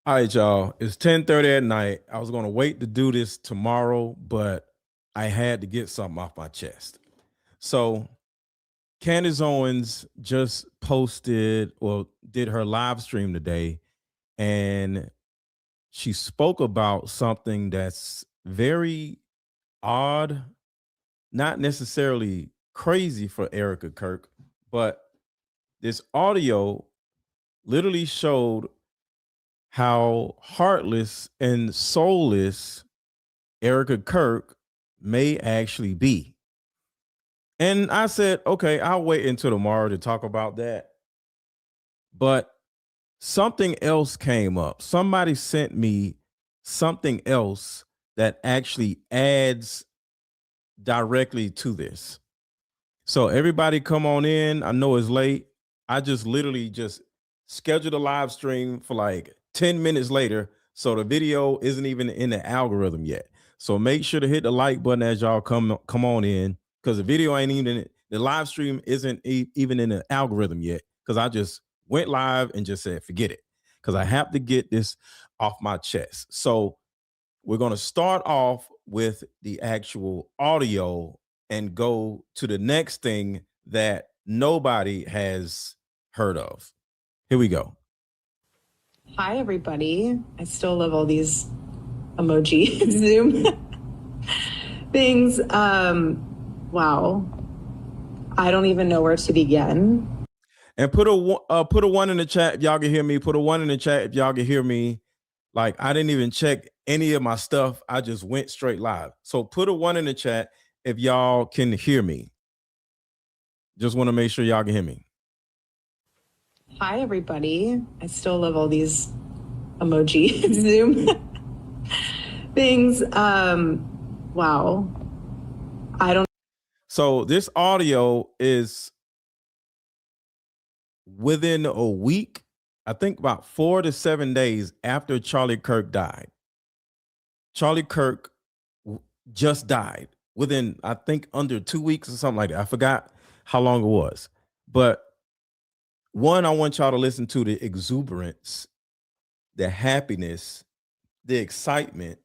All right, y'all. It's 10:30 at night. I was gonna wait to do this tomorrow, but I had to get something off my chest. So Candace Owens just posted or did her live stream today, and she spoke about something that's very odd, not necessarily crazy for Erika Kirk, but this audio literally showed how heartless and soulless Erika Kirk may actually be. And I said, okay, I'll wait until tomorrow to talk about that. But something else came up. Somebody sent me something else that actually adds directly to this. So everybody come on in. I know it's late. I just literally just scheduled a live stream for like 10 minutes later. So the video isn't even in the algorithm yet. So make sure to hit the like button as y'all come on in, because the video ain't even the live stream isn't even in the algorithm yet. Because I just went live and just said forget it, because I have to get this off my chest. So we're going to start off with the actual audio and go to the next thing that nobody has heard of. Here we go. Hi, everybody. I still love all these emoji Zoom things. Wow. I don't even know where to begin. And put a one in the chat if y'all can hear me. Put a one in the chat if y'all can hear me. Like, I didn't even check any of my stuff. I just went straight live. So put a one in the chat if y'all can hear me. Just want to make sure y'all can hear me. Hi, everybody. I still love all these emoji Zoom things. Wow. I don't. So this audio is within a week, I think about 4 to 7 days after Charlie Kirk died. Charlie Kirk just died within, I think, under 2 weeks or something like that. I forgot how long it was. But one, I want y'all to listen to the exuberance, the happiness, the excitement,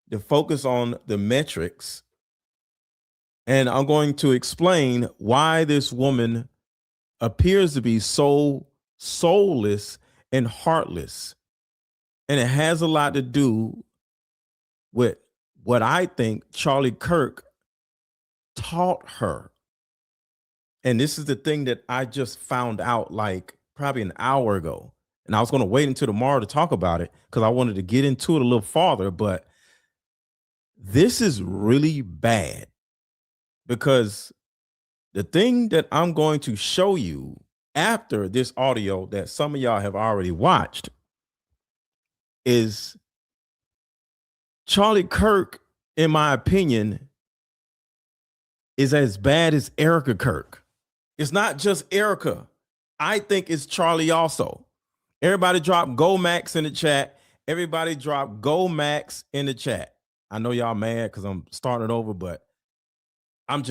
the focus on the metrics. And I'm going to explain why this woman appears to be so soulless and heartless. And it has a lot to do with what I think Charlie Kirk taught her. And this is the thing that I just found out like probably an hour ago. And I was going to wait until tomorrow to talk about it because I wanted to get into it a little farther. But this is really bad, because the thing that I'm going to show you after this audio that some of y'all have already watched is Charlie Kirk, in my opinion, is as bad as Erika Kirk. It's not just Erika. I think it's Charlie also. Everybody drop Go Max in the chat. Everybody drop Go Max in the chat. I know y'all mad because I'm starting over, but I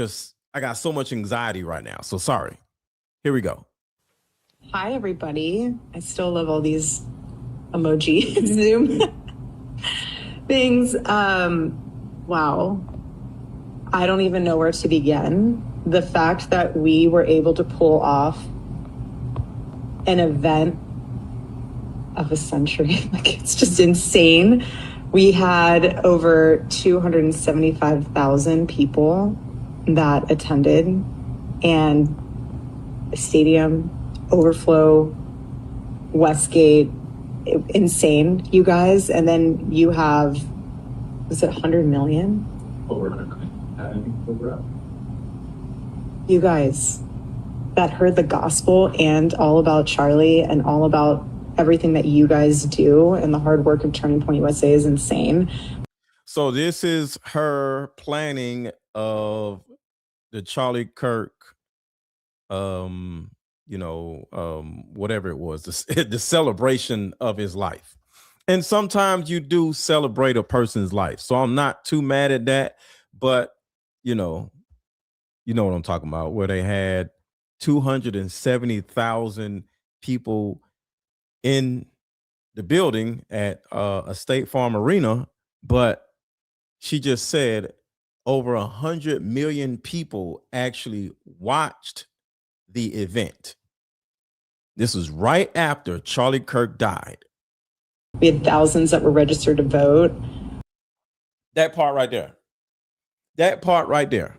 got so much anxiety right now. So sorry. Here we go. Hi, everybody. I still love all these emoji Zoom things. Wow. I don't even know where to begin. The fact that we were able to pull off an event of a century, like, it's just insane. We had over 275,000 people that attended, and the stadium overflow, Westgate, insane, you guys. And then you have, was it 100 million? You guys that heard the gospel and all about Charlie and all about everything that you guys do, and the hard work of Turning Point USA is insane. So this is her planning of the Charlie Kirk, whatever it was, the celebration of his life. And sometimes you do celebrate a person's life. So I'm not too mad at that, but you know what I'm talking about, where they had 270,000 people in the building at a State Farm arena, but she just said over 100 million people actually watched the event. This was right after Charlie Kirk died. We had thousands that were registered to vote. That part right there. That part right there.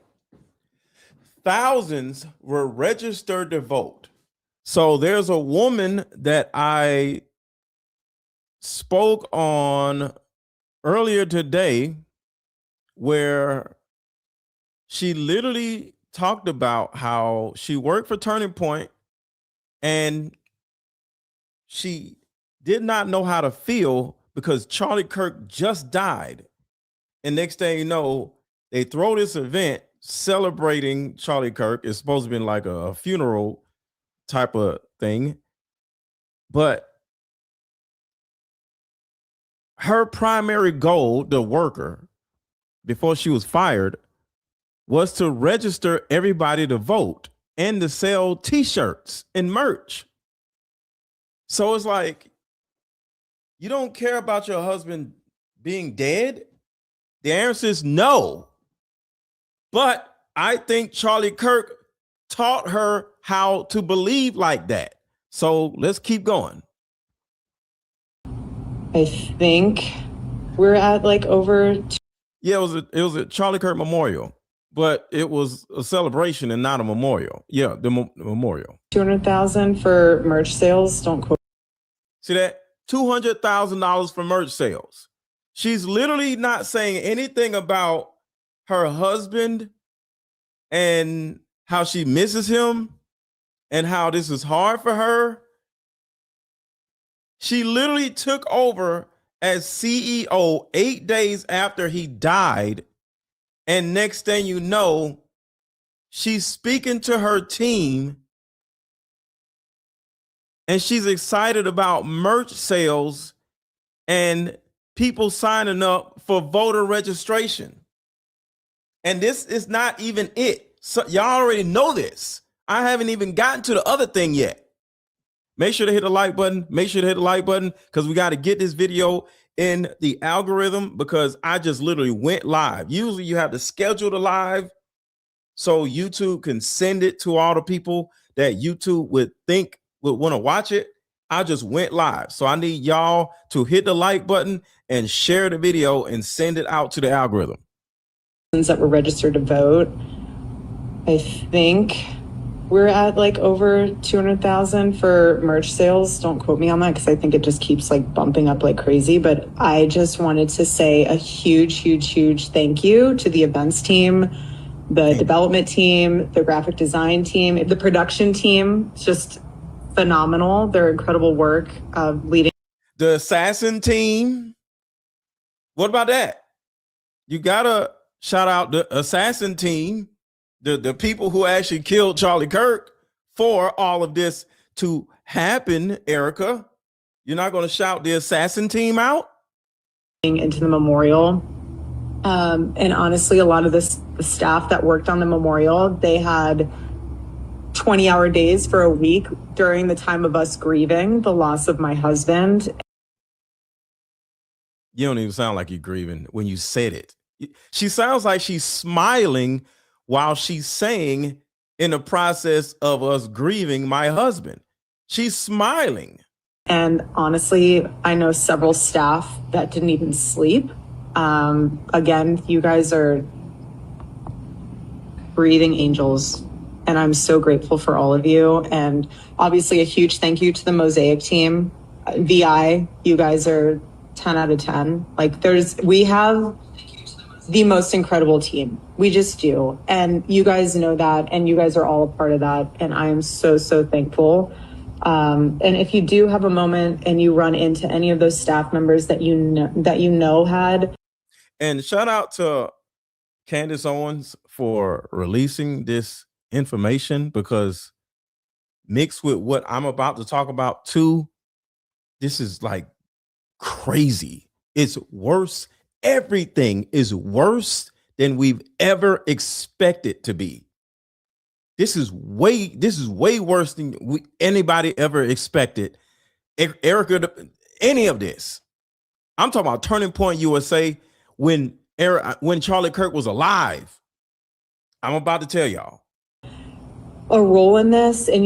Thousands were registered to vote. So there's a woman that I spoke on earlier today where she literally talked about how she worked for Turning Point and she did not know how to feel because Charlie Kirk just died. And next thing you know, they throw this event celebrating Charlie Kirk. It's supposed to be like a funeral type of thing. But her primary goal, the worker, before she was fired, was to register everybody to vote and to sell t-shirts and merch. So it's like, you don't care about your husband being dead? The answer is no. But I think Charlie Kirk taught her how to believe like that. So let's keep going. I think we're at like over. Yeah, it was a Charlie Kirk memorial, but it was a celebration and not a memorial. Yeah, the memorial. 200,000 for merch sales. Don't quote. See that? $200,000 for merch sales. She's literally not saying anything about her husband and how she misses him and how this is hard for her. She literally took over as CEO 8 days after he died. And next thing you know, she's speaking to her team and she's excited about merch sales and people signing up for voter registration. And this is not even it. So y'all already know this. I haven't even gotten to the other thing yet. Make sure to hit the like button. Make sure to hit the like button because we got to get this video in the algorithm because I just literally went live. Usually you have to schedule the live so YouTube can send it to all the people that YouTube would think would want to watch it. I just went live. So I need y'all to hit the like button and share the video and send it out to the algorithm. That were registered to vote. I think we're at like over 200,000 for merch sales. Don't quote me on that because I think it just keeps like bumping up like crazy. But I just wanted to say a huge thank you to the events team, the development team, the graphic design team, the production team. It's just phenomenal. Their incredible work of leading. The assassin team. What about that? You gotta shout out the assassin team, the people who actually killed Charlie Kirk for all of this to happen, Erika. You're not going to shout the assassin team out? Into the memorial. And honestly, a lot of the staff that worked on the memorial, they had 20-hour days for a week during the time of us grieving the loss of my husband. You don't even sound like you're grieving when you said it. She sounds like she's smiling while she's saying in the process of us grieving my husband. She's smiling. And honestly, I know several staff that didn't even sleep. Again, you guys are breathing angels, and I'm so grateful for all of you. And obviously a huge thank you to the Mosaic team. VI, you guys are 10 out of 10. Like we have the most incredible team. We just do. And you guys know that, and you guys are all a part of that. And I am so thankful. And if you do have a moment and you run into any of those staff members that you know had. And shout out to Candace Owens for releasing this information, because mixed with what I'm about to talk about too, this is like crazy. It's worse. Everything is worse than we've ever expected to be. This is way worse than anybody ever expected. Erika, any of this. I'm talking about Turning Point USA when Charlie Kirk was alive. I'm about to tell y'all. A role in this, and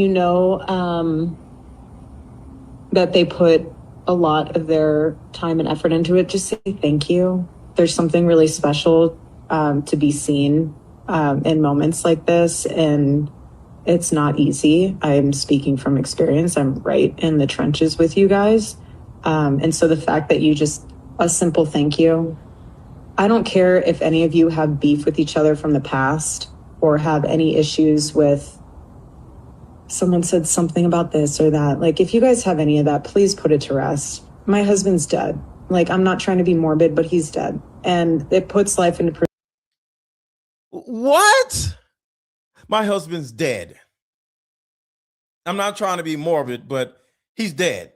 that they put a lot of their time and effort into it, just say thank you. There's something really special to be seen in moments like this, and it's not easy. I'm speaking from experience. I'm right in the trenches with you guys. And so the fact that a simple thank you, I don't care if any of you have beef with each other from the past or have any issues with someone said something about this or that. Like, if you guys have any of that, please put it to rest. My husband's dead. Like, I'm not trying to be morbid, but he's dead. And it puts life into perspective. What? My husband's dead. I'm not trying to be morbid, but he's dead.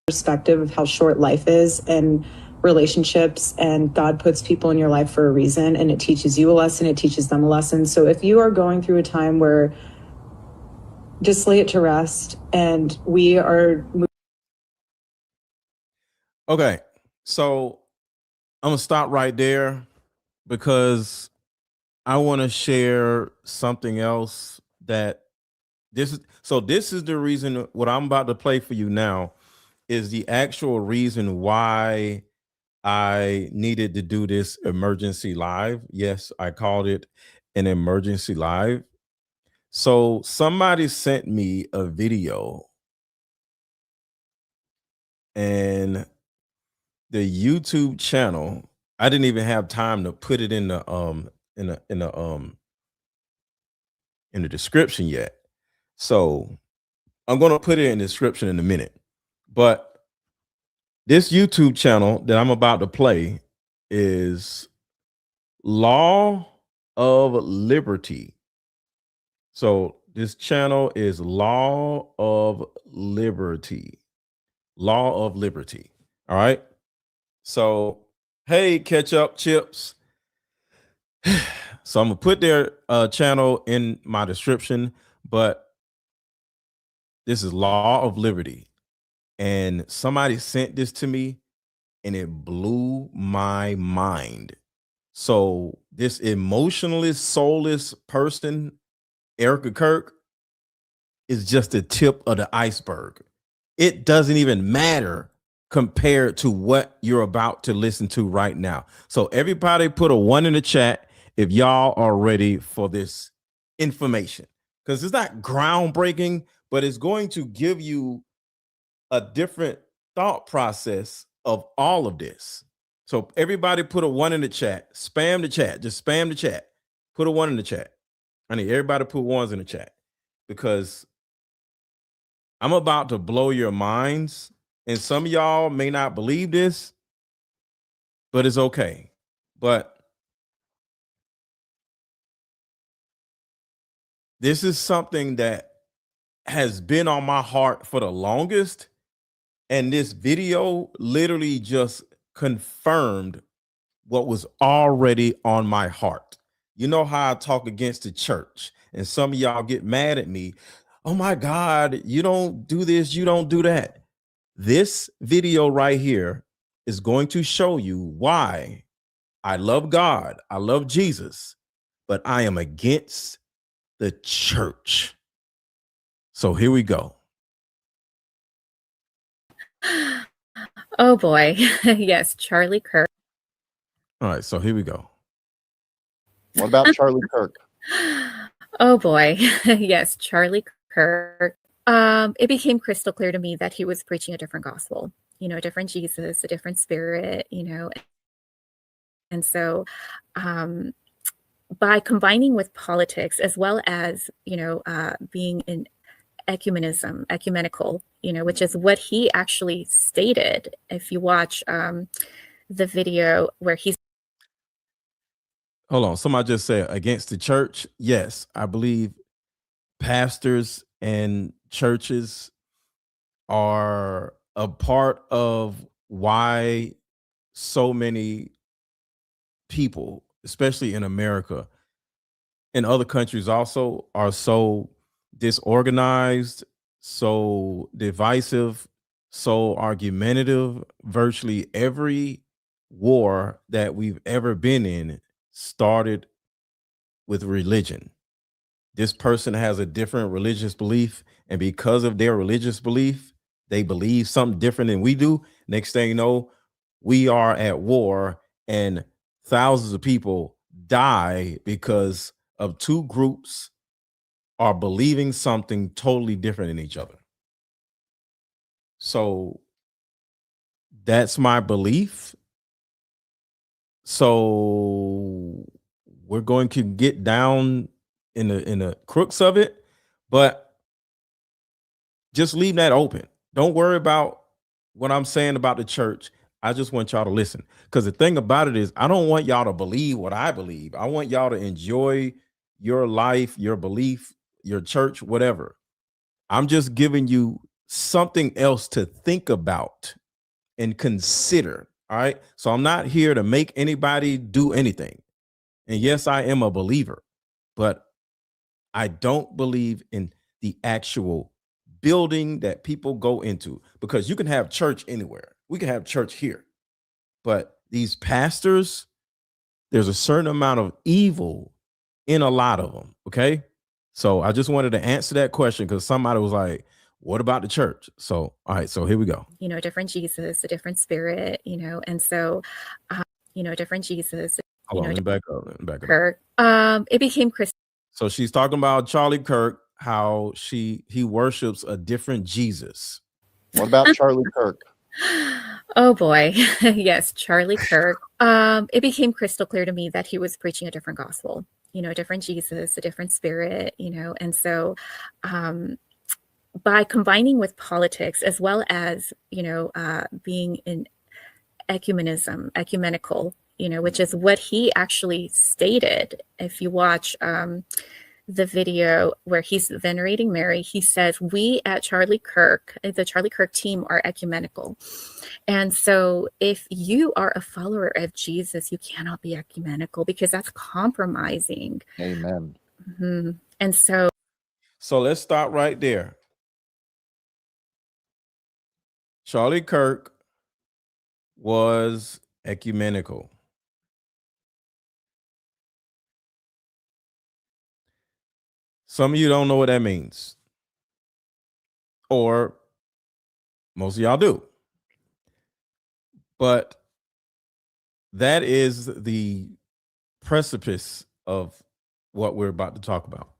Perspective of how short life is and relationships, and God puts people in your life for a reason, and it teaches you a lesson, it teaches them a lesson. So if you are going through a time where, just lay it to rest, and we are okay. So I'm gonna stop right there because I want to share something else that this is the reason. What I'm about to play for you now is the actual reason why I needed to do this emergency live. Yes, I called it an emergency live. So somebody sent me a video, and the YouTube channel, I didn't even have time to put it in the description yet. So I'm going to put it in the description in a minute. But this YouTube channel that I'm about to play is Law of Liberty. So this channel is Law of Liberty. Law of Liberty. All right. So, hey, Ketchup Chips. So I'm gonna put their channel in my description, but this is Law of Liberty. And somebody sent this to me and it blew my mind. So this emotionless, soulless person, Erika Kirk, is just the tip of the iceberg. It doesn't even matter compared to what you're about to listen to right now. So everybody put a 1 in the chat if y'all are ready for this information, because it's not groundbreaking, but it's going to give you a different thought process of all of this. So everybody put a 1 in the chat, spam the chat, just spam the chat, put a 1 in the chat. I need everybody to put 1s in the chat, because I'm about to blow your minds. And some of y'all may not believe this, but it's okay. But this is something that has been on my heart for the longest. And this video literally just confirmed what was already on my heart. You know how I talk against the church, and some of y'all get mad at me. Oh my God, you don't do this, you don't do that. This video right here is going to show you why I love God, I love Jesus, but I am against the church. So here we go. Oh boy. Yes, Charlie Kirk. All right, so here we go. What about Charlie Kirk? Oh boy. Yes, Charlie Kirk. It became crystal clear to me that he was preaching a different gospel, a different Jesus, a different spirit, And so by combining with politics, as well as, being in ecumenical, which is what he actually stated. If you watch the video where he's. Hold on, somebody just said against the church. Yes, I believe pastors and churches are a part of why so many people, especially in America, in other countries also, are so disorganized, so divisive, so argumentative. Virtually every war that we've ever been in started with religion. This person has a different religious belief, and because of their religious belief, they believe something different than we do. Next thing you know, we are at war, and thousands of people die because of two groups are believing something totally different than each other. So that's my belief. So we're going to get down in the crux of it, but just leave that open. Don't worry about what I'm saying about the church. I just want y'all to listen, because the thing about it is I don't want y'all to believe what I believe. I want y'all to enjoy your life, your belief, your church, whatever. I'm just giving you something else to think about and consider. All right. So I'm not here to make anybody do anything. And yes, I am a believer, but I don't believe in the actual building that people go into, because you can have church anywhere. We can have church here, but these pastors, there's a certain amount of evil in a lot of them. Okay. So I just wanted to answer that question, because somebody was like, what about the church? So, all right. So here we go. You know, a different Jesus, a different spirit, you know, and so, you know, a different Jesus, Hold on, let me back up. Let me back up. Kirk. It became Christian. So she's talking about Charlie Kirk, how he worships a different Jesus. What about Charlie Kirk? Oh boy. Yes, Charlie Kirk. It became crystal clear to me that he was preaching a different gospel, you know, a different Jesus, a different spirit, you know, and so by combining with politics, as well as, you know, being in ecumenical, you know, which is what he actually stated. If you watch the video where he's venerating Mary, he says, we at Charlie Kirk, the Charlie Kirk team, are ecumenical. And so if you are a follower of Jesus, you cannot be ecumenical, because that's compromising. Amen. Mm-hmm. And so let's stop right there. Charlie Kirk was ecumenical. Some of you don't know what that means, or most of y'all do. But that is the precipice of what we're about to talk about.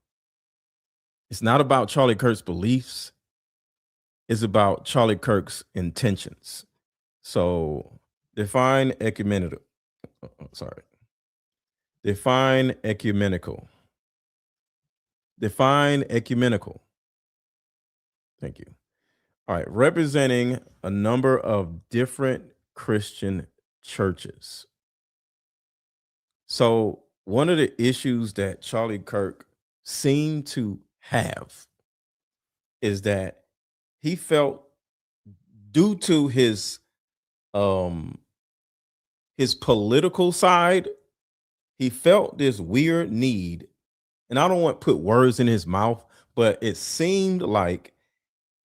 It's not about Charlie Kirk's beliefs. It's about Charlie Kirk's intentions. So define ecumenical. Sorry. Define ecumenical. Define ecumenical. Thank you. All right. Representing a number of different Christian churches. So one of the issues that Charlie Kirk seemed to have is that he felt, due to his political side, he felt this weird need, and I don't want to put words in his mouth, but it seemed like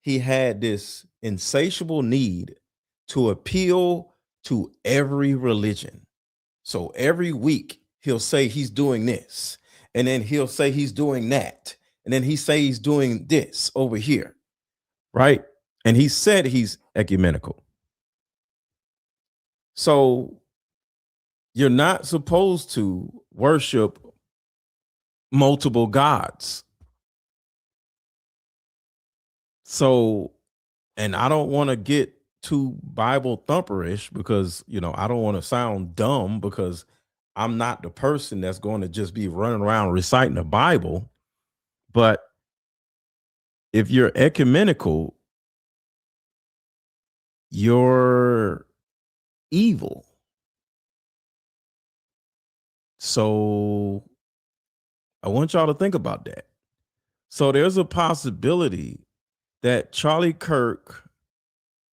he had this insatiable need to appeal to every religion. So every week he'll say he's doing this, and then he'll say he's doing that, and then he say he's doing this over here, right? And he said he's ecumenical. So you're not supposed to worship multiple gods. So, and I don't want to get too Bible thumperish, because, you know, I don't want to sound dumb, because I'm not the person that's going to just be running around reciting the Bible. But if you're ecumenical, you're evil. So I want y'all to think about that. So there's a possibility that Charlie Kirk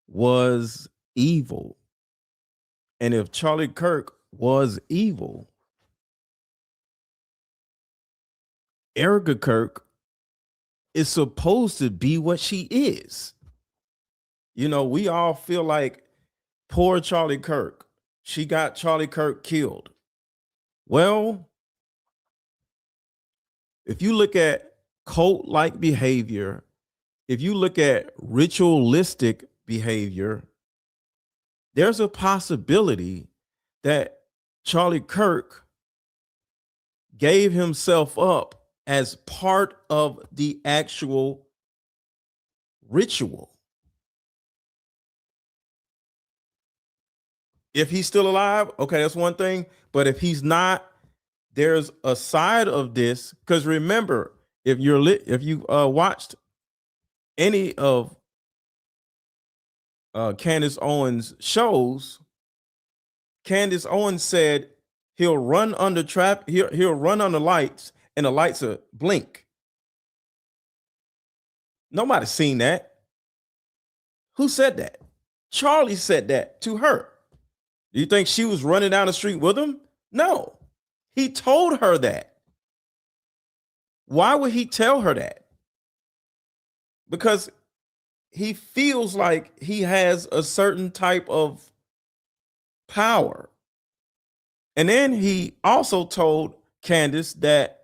was evil. And if Charlie Kirk was evil, Erika Kirk is supposed to be what she is. You know, we all feel like poor Charlie Kirk. She got Charlie Kirk killed. Well, if you look at cult-like behavior, if you look at ritualistic behavior, there's a possibility that Charlie Kirk gave himself up as part of the actual ritual. If he's still alive, okay, that's one thing. But if he's not, there's a side of this. Because remember, if you watched any of Candace Owens' shows, Candace Owens said he'll run under he'll run under lights and the lights will blink. Nobody's seen that. Who said that? Charlie said that to her. Do you think she was running down the street with him? No. He told her that. Why would he tell her that? Because he feels like he has a certain type of power. And then he also told Candace that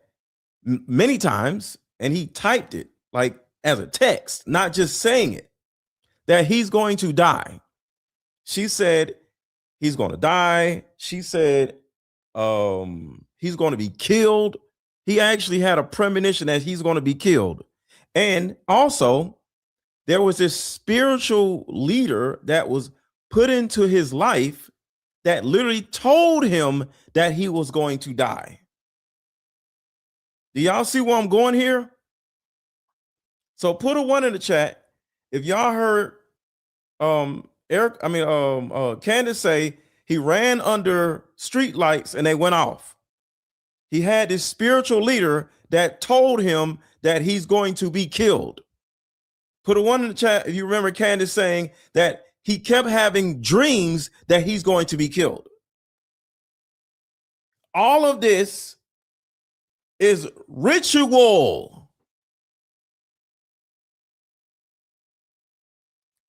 many times, and he typed it like as a text, not just saying it, that he's going to die. She said he's going to die. She said he's going to be killed. He actually had a premonition that he's going to be killed. And also, there was this spiritual leader that was put into his life that literally told him that he was going to die. Do y'all see where I'm going here? So put a 1 in the chat if y'all heard Candace say he ran under street lights and they went off. He had this spiritual leader that told him that he's going to be killed. Put a 1 in the chat if you remember Candace saying that he kept having dreams that he's going to be killed. All of this is ritual.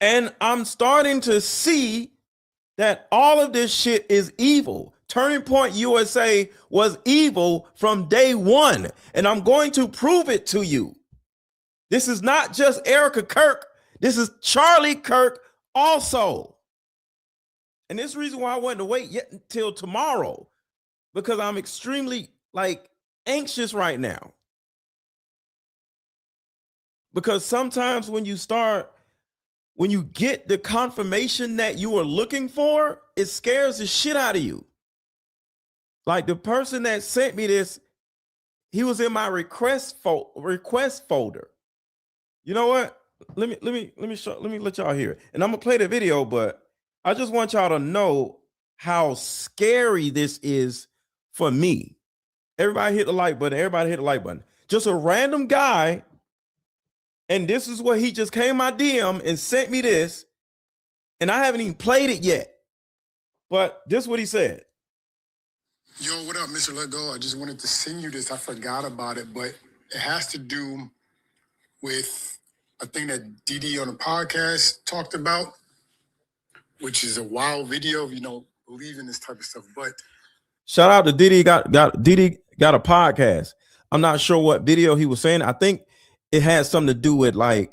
And I'm starting to see that all of this shit is evil. Turning Point USA was evil from day one, and I'm going to prove it to you. This is not just Erika Kirk. This is Charlie Kirk also. And this is the reason why I wanted to wait yet until tomorrow, because I'm extremely anxious right now. Because sometimes when you get the confirmation that you are looking for, it scares the shit out of you. Like the person that sent me this, he was in my request folder. You know what? Let me let y'all hear it. And I'm gonna play the video, but I just want y'all to know how scary this is for me. Everybody hit the like button. Everybody hit the like button. Just a random guy. And this is what he just came my DM and sent me this. And I haven't even played it yet. But this is what he said. Yo, what up, Mr. Let Go? I just wanted to send you this. I forgot about it, but it has to do with a thing that Didi on the podcast talked about, which is a wild video, believe in this type of stuff. But shout out to Didi got a podcast. I'm not sure what video he was saying. I think it has something to do with I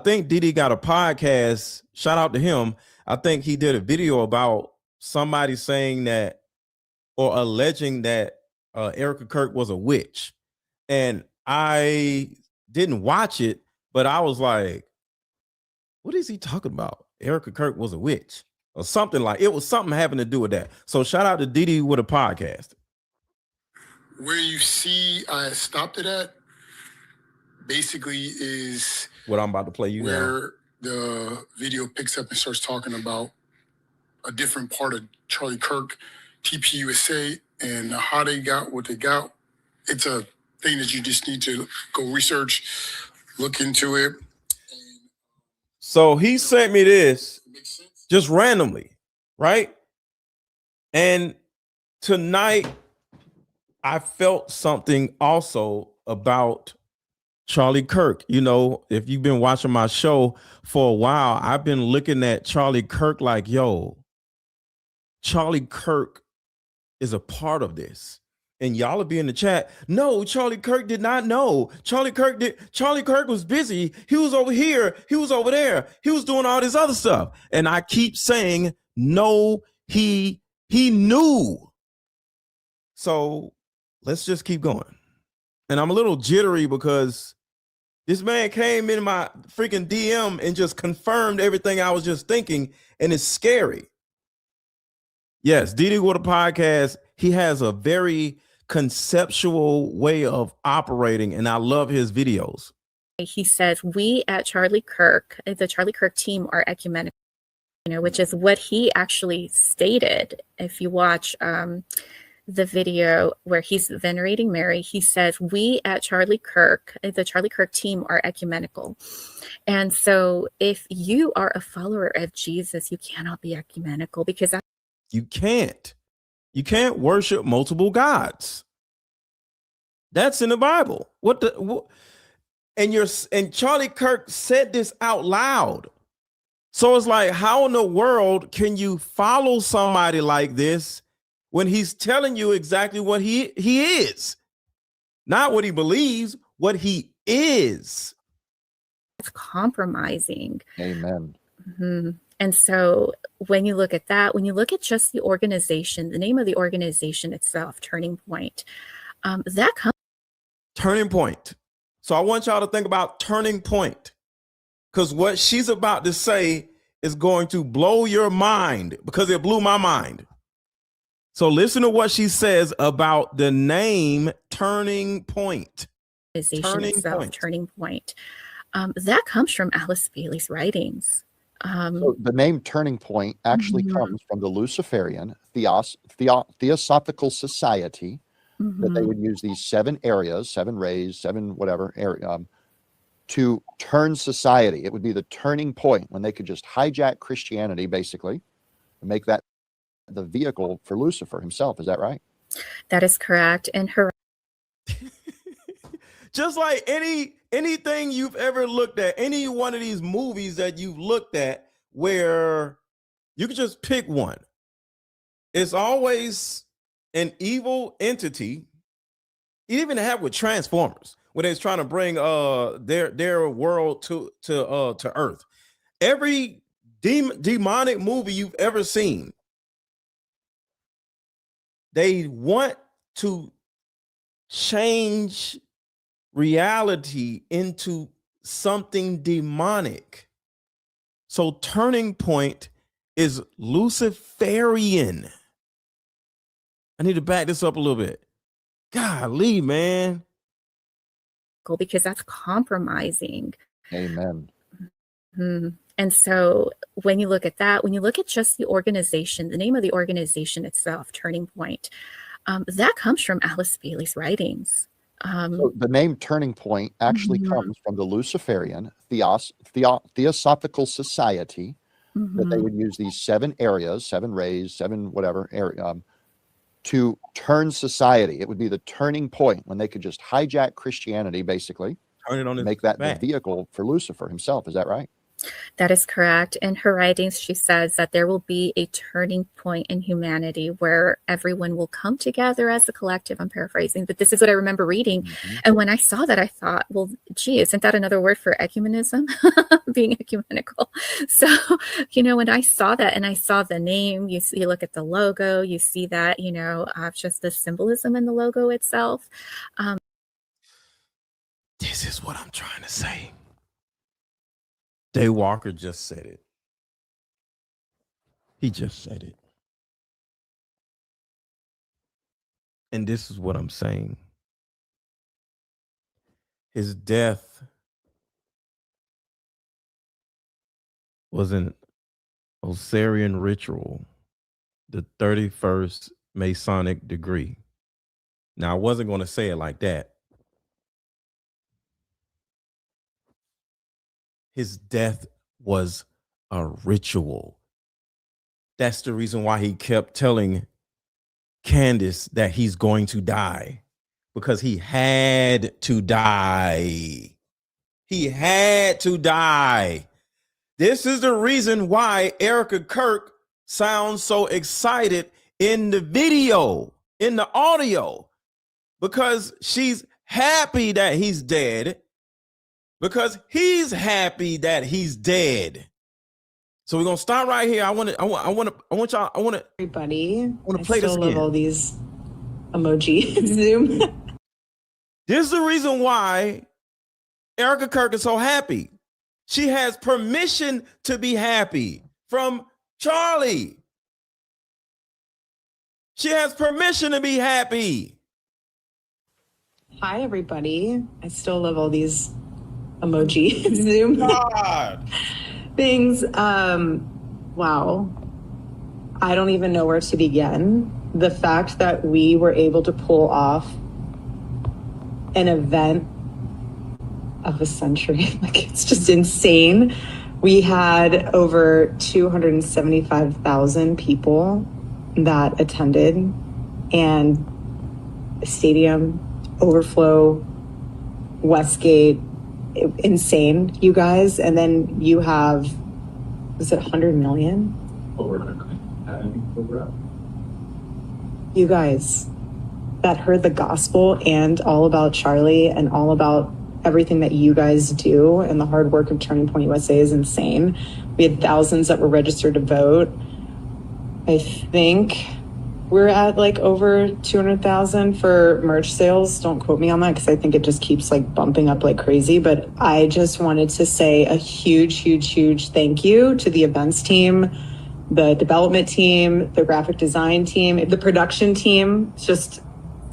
think Didi got a podcast. Shout out to him. I think he did a video about somebody saying that or alleging that Erika Kirk was a witch. And I didn't watch it, but I was like, what is he talking about? Erika Kirk was a witch or something it was something having to do with that. So shout out to Didi with a podcast. Where you see I stopped it at basically is what I'm about to play you where now. The video picks up and starts talking about a different part of Charlie Kirk, TPUSA, and how they got what they got. It's a thing that you just need to go research, look into it. So he sent me this just randomly, right? And tonight I felt something also about Charlie Kirk. You know, if you've been watching my show for a while, I've been looking at Charlie Kirk like, yo, Charlie Kirk is a part of this. And y'all will be in the chat. No, Charlie Kirk did not know. Charlie Kirk was busy. He was over here. He was over there. He was doing all this other stuff. And I keep saying, no, he knew. So let's just keep going. And I'm a little jittery because this man came in my freaking DM and just confirmed everything I was just thinking. And it's scary. Yes, Didi with a podcast. He has a very conceptual way of operating, and I love his videos. He says, we at Charlie Kirk, the Charlie Kirk team, are ecumenical, which is what he actually stated. If you watch the video where he's venerating Mary, he says, we at Charlie Kirk, the Charlie Kirk team, are ecumenical. And so if you are a follower of Jesus, you cannot be ecumenical, because you can't worship multiple gods. That's in the Bible. And Charlie Kirk said this out loud. So it's like, how in the world can you follow somebody like this when he's telling you exactly what he is? Not what he believes, what he is. It's compromising. Amen. Mm-hmm. And so when you look at that, when you look at just the organization, the name of the organization itself, Turning Point, that comes. Turning Point. So I want y'all to think about Turning Point, because what she's about to say is going to blow your mind, because it blew my mind. So listen to what she says about the name Turning Point. Turning Point. That comes from Alice Bailey's writings. So the name Turning Point actually comes from the Luciferian Theosophical Society, that they would use these 7 areas, 7 rays, 7 whatever area, to turn society. It would be the turning point when they could just hijack Christianity, basically, and make that the vehicle for Lucifer himself. Is that right? That is correct. And her just like anything you've ever looked at, any one of these movies that you've looked at where you can just pick one. It's always an evil entity. You even have with Transformers when it's trying to bring their world to Earth. Every demonic movie you've ever seen, they want to change reality into something demonic. So Turning Point is Luciferian. I need to back this up a little bit. Golly, man. Because that's compromising. Amen. Mm-hmm. And so when you look at that, when you look at just the organization, the name of the organization itself, Turning Point, that comes from Alice Bailey's writings. So the name Turning Point actually comes from the Luciferian Theosophical Society, that they would use these 7 areas, 7 rays, 7 whatever area, to turn society. It would be the turning point when they could just hijack Christianity, basically, turn it on, make that the vehicle for Lucifer himself. Is that right? That is correct. In her writings, she says that there will be a turning point in humanity where everyone will come together as a collective. I'm paraphrasing, but this is what I remember reading. And when I saw that, I thought, well, gee, isn't that another word for ecumenism? Being ecumenical. So, when I saw that and I saw the name, you look at the logo, you see that, just the symbolism in the logo itself. This is what I'm trying to say. Day Walker just said it. He just said it. And this is what I'm saying. His death was an Osirian ritual, the 31st Masonic degree. Now, I wasn't going to say it like that. His death was a ritual. That's the reason why he kept telling Candace that he's going to die, because he had to die. He had to die. This is the reason why Erika Kirk sounds so excited in the video, in the audio, because she's happy that he's dead, because he's happy that he's dead. So we're gonna start right here. I want y'all. Everybody, I play this still love again. all these emoji Zoom. This is the reason why Erika Kirk is so happy. She has permission to be happy from Charlie. She has permission to be happy. Hi, everybody. I still love all these emoji Zoom God. things. Wow. I don't even know where to begin. The fact that we were able to pull off an event of a century, like, it's just insane. We had over 275,000 people that attended, and stadium overflow, Westgate, insane, you guys. And then you have, was it 100 million? You guys that heard the gospel and all about Charlie and all about everything that you guys do, and the hard work of Turning Point USA is insane. We had thousands that were registered to vote. I think we're at like over 200,000 for merch sales. Don't quote me on that, because I think it just keeps like bumping up like crazy. But I just wanted to say a huge, huge, huge thank you to the events team, the development team, the graphic design team, the production team. It's just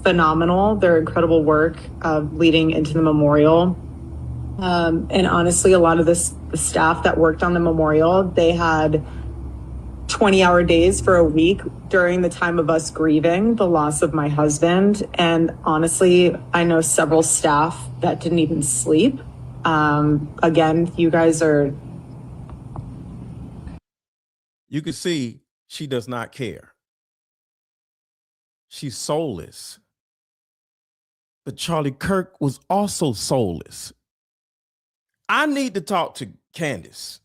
phenomenal. Their incredible work leading into the memorial. And honestly, a lot of the staff that worked on the memorial, they had 20-hour days for a week during the time of us grieving the loss of my husband. And honestly, I know several staff that didn't even sleep. Again, you guys are... You can see she does not care. She's soulless. But Charlie Kirk was also soulless. I need to talk to Candace.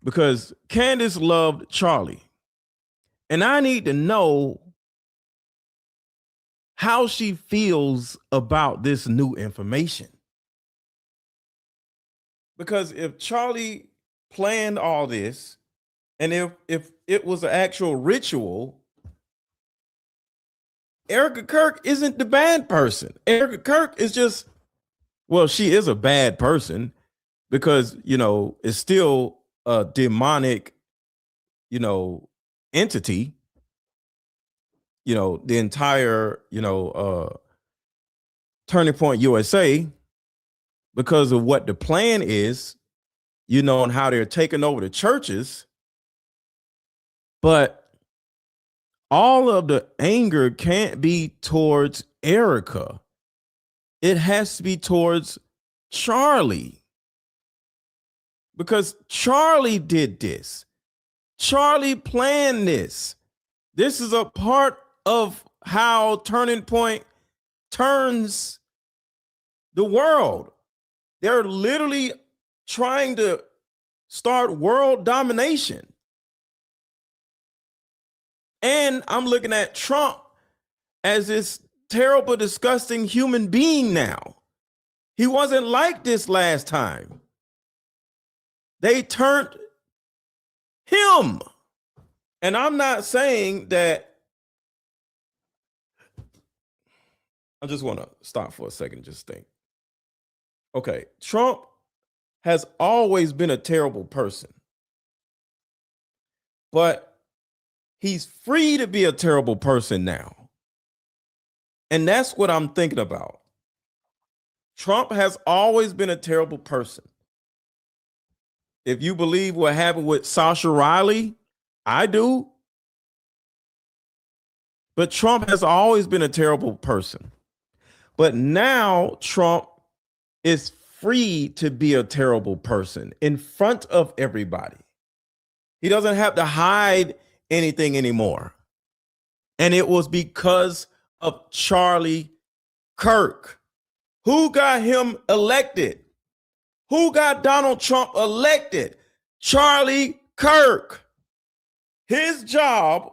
Because Candace loved Charlie. And I need to know how she feels about this new information. Because if Charlie planned all this, and if it was an actual ritual, Erika Kirk isn't the bad person. Erika Kirk is just, well, she is a bad person because, it's still a demonic, entity. The entire, Turning Point USA, because of what the plan is, and how they're taking over the churches. But all of the anger can't be towards Erika. It has to be towards Charlie. Because Charlie did this. Charlie planned this. This is a part of how Turning Point turns the world. They're literally trying to start world domination. And I'm looking at Trump as this terrible, disgusting human being now. He wasn't like this last time. They turned him. And I'm not saying that. I just want to stop for a second and just think. Okay, Trump has always been a terrible person. But he's free to be a terrible person now. And that's what I'm thinking about. Trump has always been a terrible person. If you believe what happened with Sasha Riley, I do. But Trump has always been a terrible person. But now Trump is free to be a terrible person in front of everybody. He doesn't have to hide anything anymore. And it was because of Charlie Kirk. Who got him elected? Who got Donald Trump elected? Charlie Kirk. His job,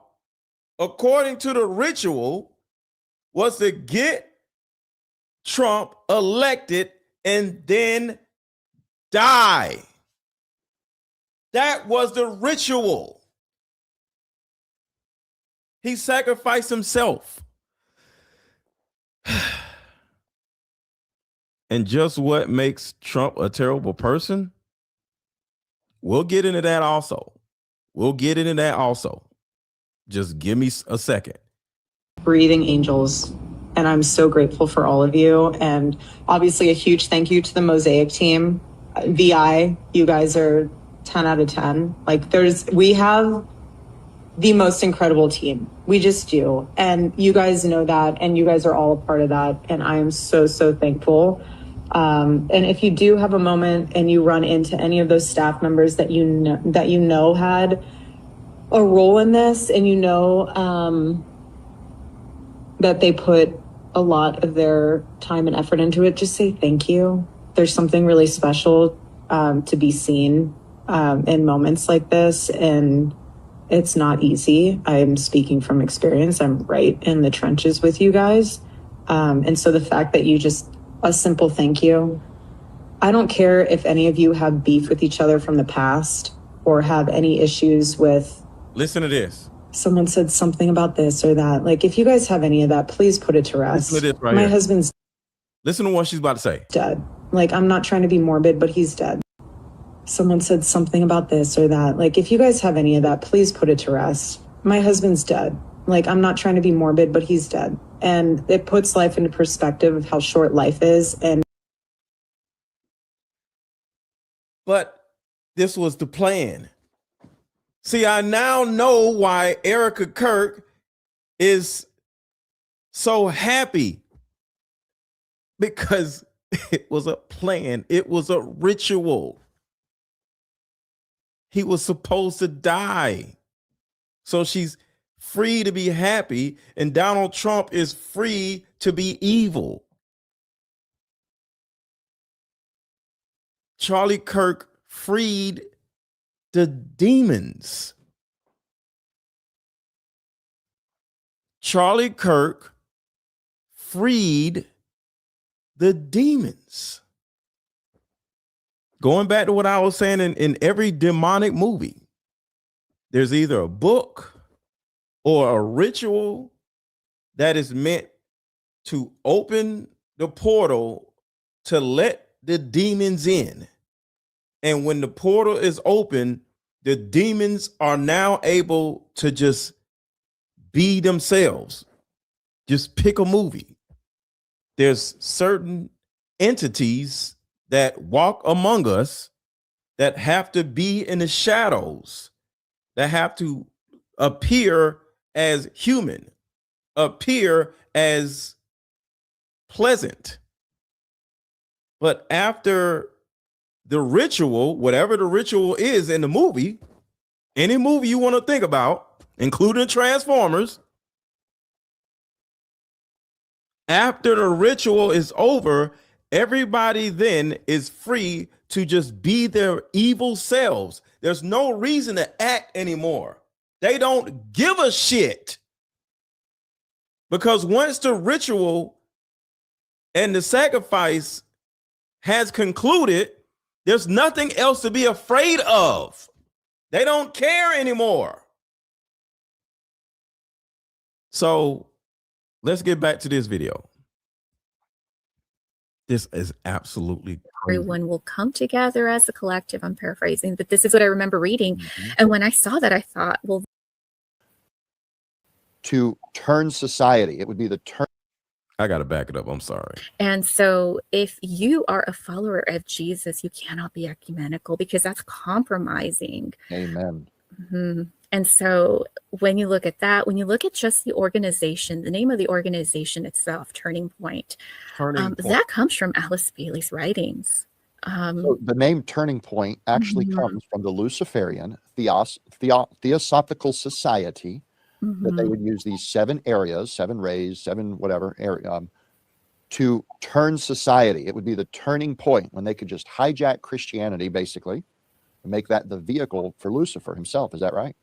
according to the ritual, was to get Trump elected and then die. That was the ritual. He sacrificed himself. And just what makes Trump a terrible person? We'll get into that also. Just give me a second. Breathing angels. And I'm so grateful for all of you. And obviously a huge thank you to the Mosaic team. VI, you guys are 10 out of 10. Like we have the most incredible team. We just do. And you guys know that. And you guys are all a part of that. And I am so, so thankful. And if you do have a moment and you run into any of those staff members that you know had a role in this, and that they put a lot of their time and effort into it, just say thank you. There's something really special to be seen in moments like this, and it's not easy. I'm speaking from experience. I'm right in the trenches with you guys. And so the fact that you just, a simple thank you. I don't care if any of you have beef with each other from the past or have any issues with. Listen to this. Someone said something about this or that. Like, if you guys have any of that, please put it to rest. Listen to this right My here. husband's Listen to what she's about to say. dead. Like, I'm not trying to be morbid, but he's dead. Someone said something about this or that. Like, if you guys have any of that, please put it to rest. My husband's dead. Like, I'm not trying to be morbid, but he's dead. And it puts life into perspective of how short life is. But this was the plan. See, I now know why Erika Kirk is so happy, because it was a plan. It was a ritual. He was supposed to die. So she's free to be happy, and Donald Trump is free to be evil. Charlie Kirk freed the demons. Charlie Kirk freed the demons. Going back to what I was saying, in every demonic movie, there's either a book or a ritual that is meant to open the portal to let the demons in. And when the portal is open, the demons are now able to just be themselves. Just pick a movie. There's certain entities that walk among us that have to be in the shadows, that have to appear as human, appear as pleasant. But after the ritual, whatever the ritual is in the movie, any movie you want to think about, including Transformers, after the ritual is over, everybody then is free to just be their evil selves. There's no reason to act anymore. They don't give a shit. Because once the ritual and the sacrifice has concluded, there's nothing else to be afraid of. They don't care anymore. So let's get back to this video. This is absolutely crazy. Everyone will come together as a collective. I'm paraphrasing, but this is what I remember reading. Mhm. And when I saw that, I thought, well, To turn society, it would be the turn. I got to back it up. I'm sorry. and so if you are a follower of Jesus, you cannot be ecumenical because that's compromising. Amen. Mhm. And so when you look at that, when you look at just the organization, the name of the organization itself, Turning Point, that comes from Alice Bailey's writings. So the name Turning Point actually Mhm. comes from the Luciferian Theosophical Society, that they would use these 7 areas, 7 rays, 7 whatever area, to turn society. It would be the turning point when they could just hijack Christianity, basically, and make that the vehicle for Lucifer himself. Is that right?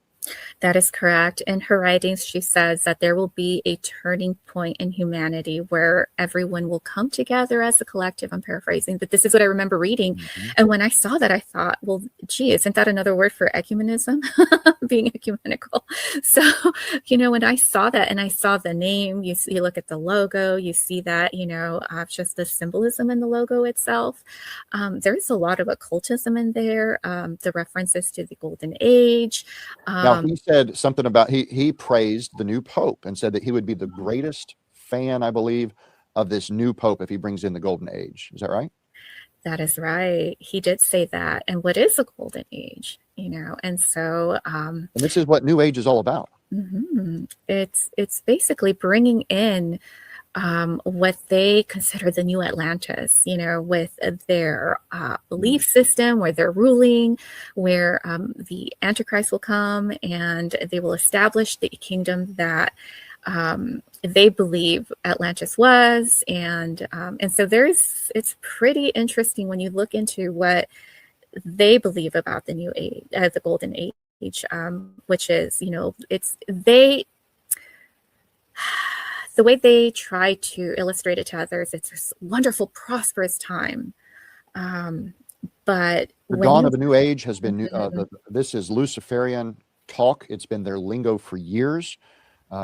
That is correct. In her writings, she says that there will be a turning point in humanity where everyone will come together as a collective. I'm paraphrasing, but this is what I remember reading. And when I saw that, I thought, well, gee, isn't that another word for ecumenism? Being ecumenical. So, when I saw that and I saw the name, you look at the logo, you see that, just the symbolism in the logo itself. There's a lot of occultism in there, the references to the Golden Age. Now, he said something about, he praised the new Pope and said that he would be the greatest fan, I believe, of this new Pope if he brings in the Golden Age. Is that right? That is right. He did say that. And what is a Golden Age? And so... and this is what New Age is all about. It's basically bringing in what they consider the new Atlantis, with their belief system, where they're ruling, where the Antichrist will come and they will establish the kingdom that they believe Atlantis was. And so it's pretty interesting when you look into what they believe about the new age, the Golden Age, which is, the way they try to illustrate it to others, it's this wonderful, prosperous time. But the dawn of a new age has been, this is Luciferian talk. It's been their lingo for years.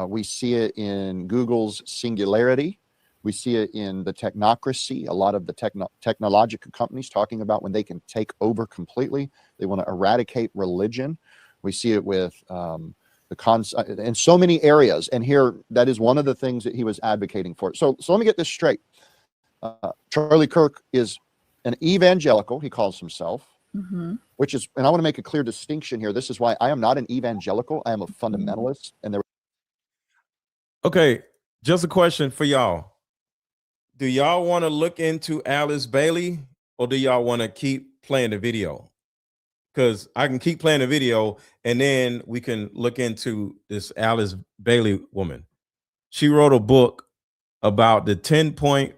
We see it in Google's singularity. We see it in the technocracy, a lot of the technological companies talking about when they can take over completely. They want to eradicate religion. We see it with the concept in so many areas. And here, that is one of the things that he was advocating for. So let me get this straight. Charlie Kirk is an evangelical, he calls himself, which is, and I want to make a clear distinction here. This is why I am not an evangelical. I am a fundamentalist. And there. Okay, just a question for y'all. Do y'all want to look into Alice Bailey, or do y'all want to keep playing the video? Because I can keep playing the video and then we can look into this Alice Bailey woman. She wrote a book about the 10-point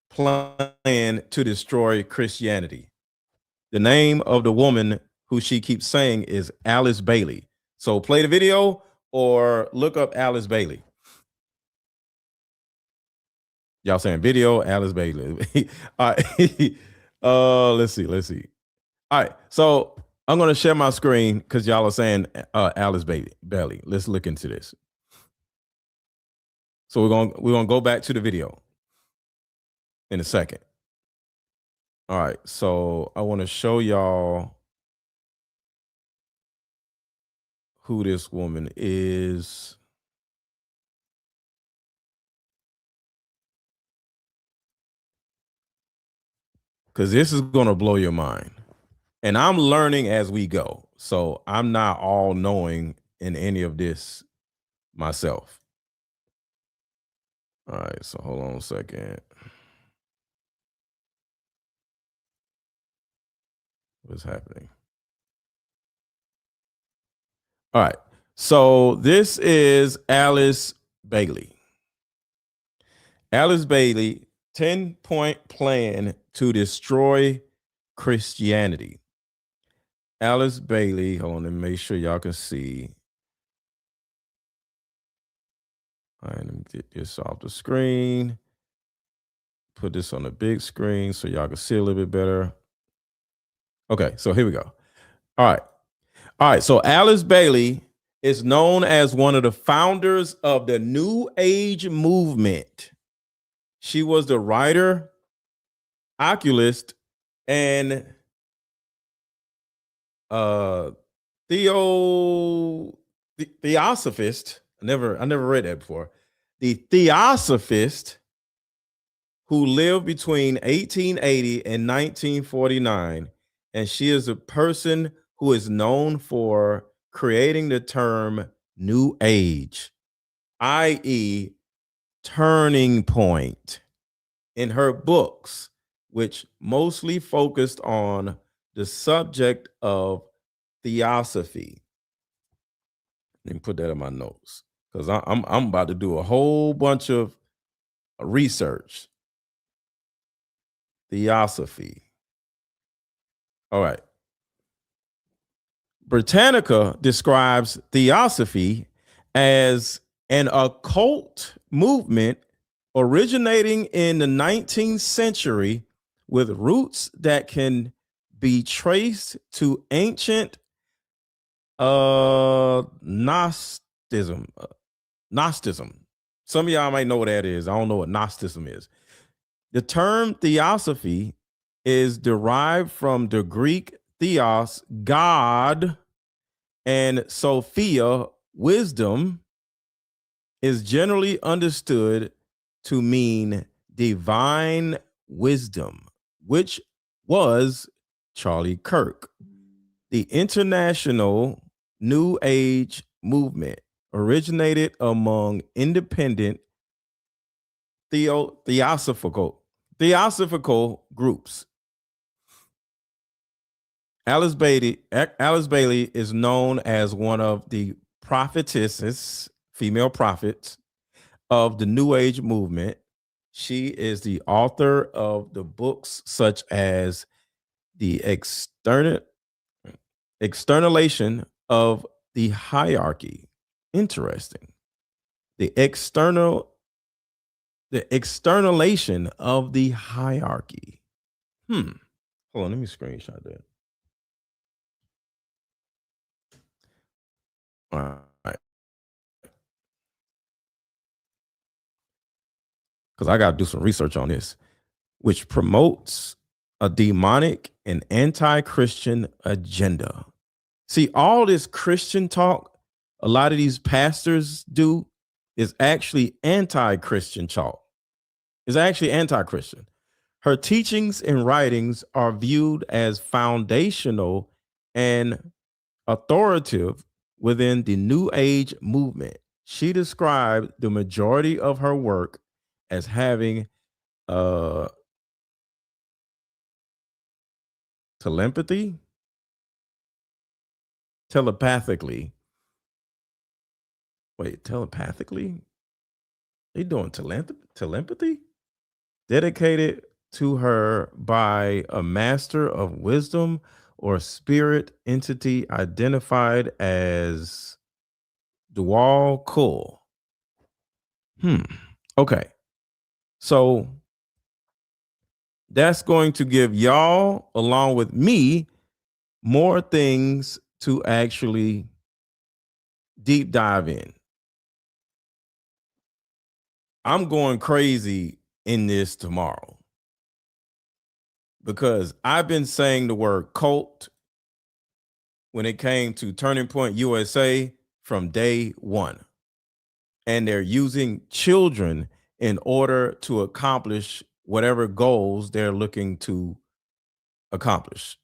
plan to destroy Christianity. The name of the woman who she keeps saying is Alice Bailey. So play the video or look up Alice Bailey. Y'all saying video, Alice Bailey. All right. Let's see. All right, so I'm going to share my screen because y'all are saying Alice Bailey. Let's look into this. So we're going to go back to the video in a second. All right, so I want to show y'all who this woman is. Because this is going to blow your mind. And I'm learning as we go. So I'm not all knowing in any of this myself. All right, so hold on a second. What's happening? All right, so this is Alice Bailey. Alice Bailey, 10-point plan to destroy Christianity. Alice Bailey, hold on, let me make sure y'all can see. All right, let me get this off the screen. Put this on the big screen so y'all can see a little bit better. Okay, so here we go. All right, so Alice Bailey is known as one of the founders of the New Age movement. She was the writer, oculist, and theosophist. I never read that before. The theosophist who lived between 1880 and 1949, and she is a person who is known for creating the term New Age, i.e., turning point, in her books, which mostly focused on the subject of theosophy. Let me put that in my notes because I'm about to do a whole bunch of research Theosophy. All right. Britannica describes theosophy as an occult movement originating in the 19th century with roots that can be traced to ancient Gnosticism. Gnosticism. Some of y'all might know what that is. I don't know what Gnosticism is. The term theosophy is derived from the Greek theos, God, and Sophia, wisdom, is generally understood to mean divine wisdom, which was Charlie Kirk. The international New Age movement originated among independent theosophical groups. Alice Bailey is known as one of the prophetesses, female prophets of the New Age movement. She is the author of the books such as The Externalization of the Hierarchy. Interesting. The externalization of the hierarchy. Hold on, let me screenshot that. All right. Because I got to do some research on this, which promotes a demonic and anti-Christian agenda. See, all this Christian talk a lot of these pastors do is actually anti-Christian talk. Is actually anti-Christian. Her teachings and writings are viewed as foundational and authoritative within the New Age movement. She described the majority of her work as having telepathically. Wait, telepathically? They doing telepathy? Dedicated to her by a master of wisdom or spirit entity identified as Dual Kul. Okay. So that's going to give y'all, along with me, more things to actually deep dive in. I'm going crazy in this tomorrow because I've been saying the word cult when it came to Turning Point USA from day one. And they're using children in order to accomplish whatever goals they're looking to accomplish.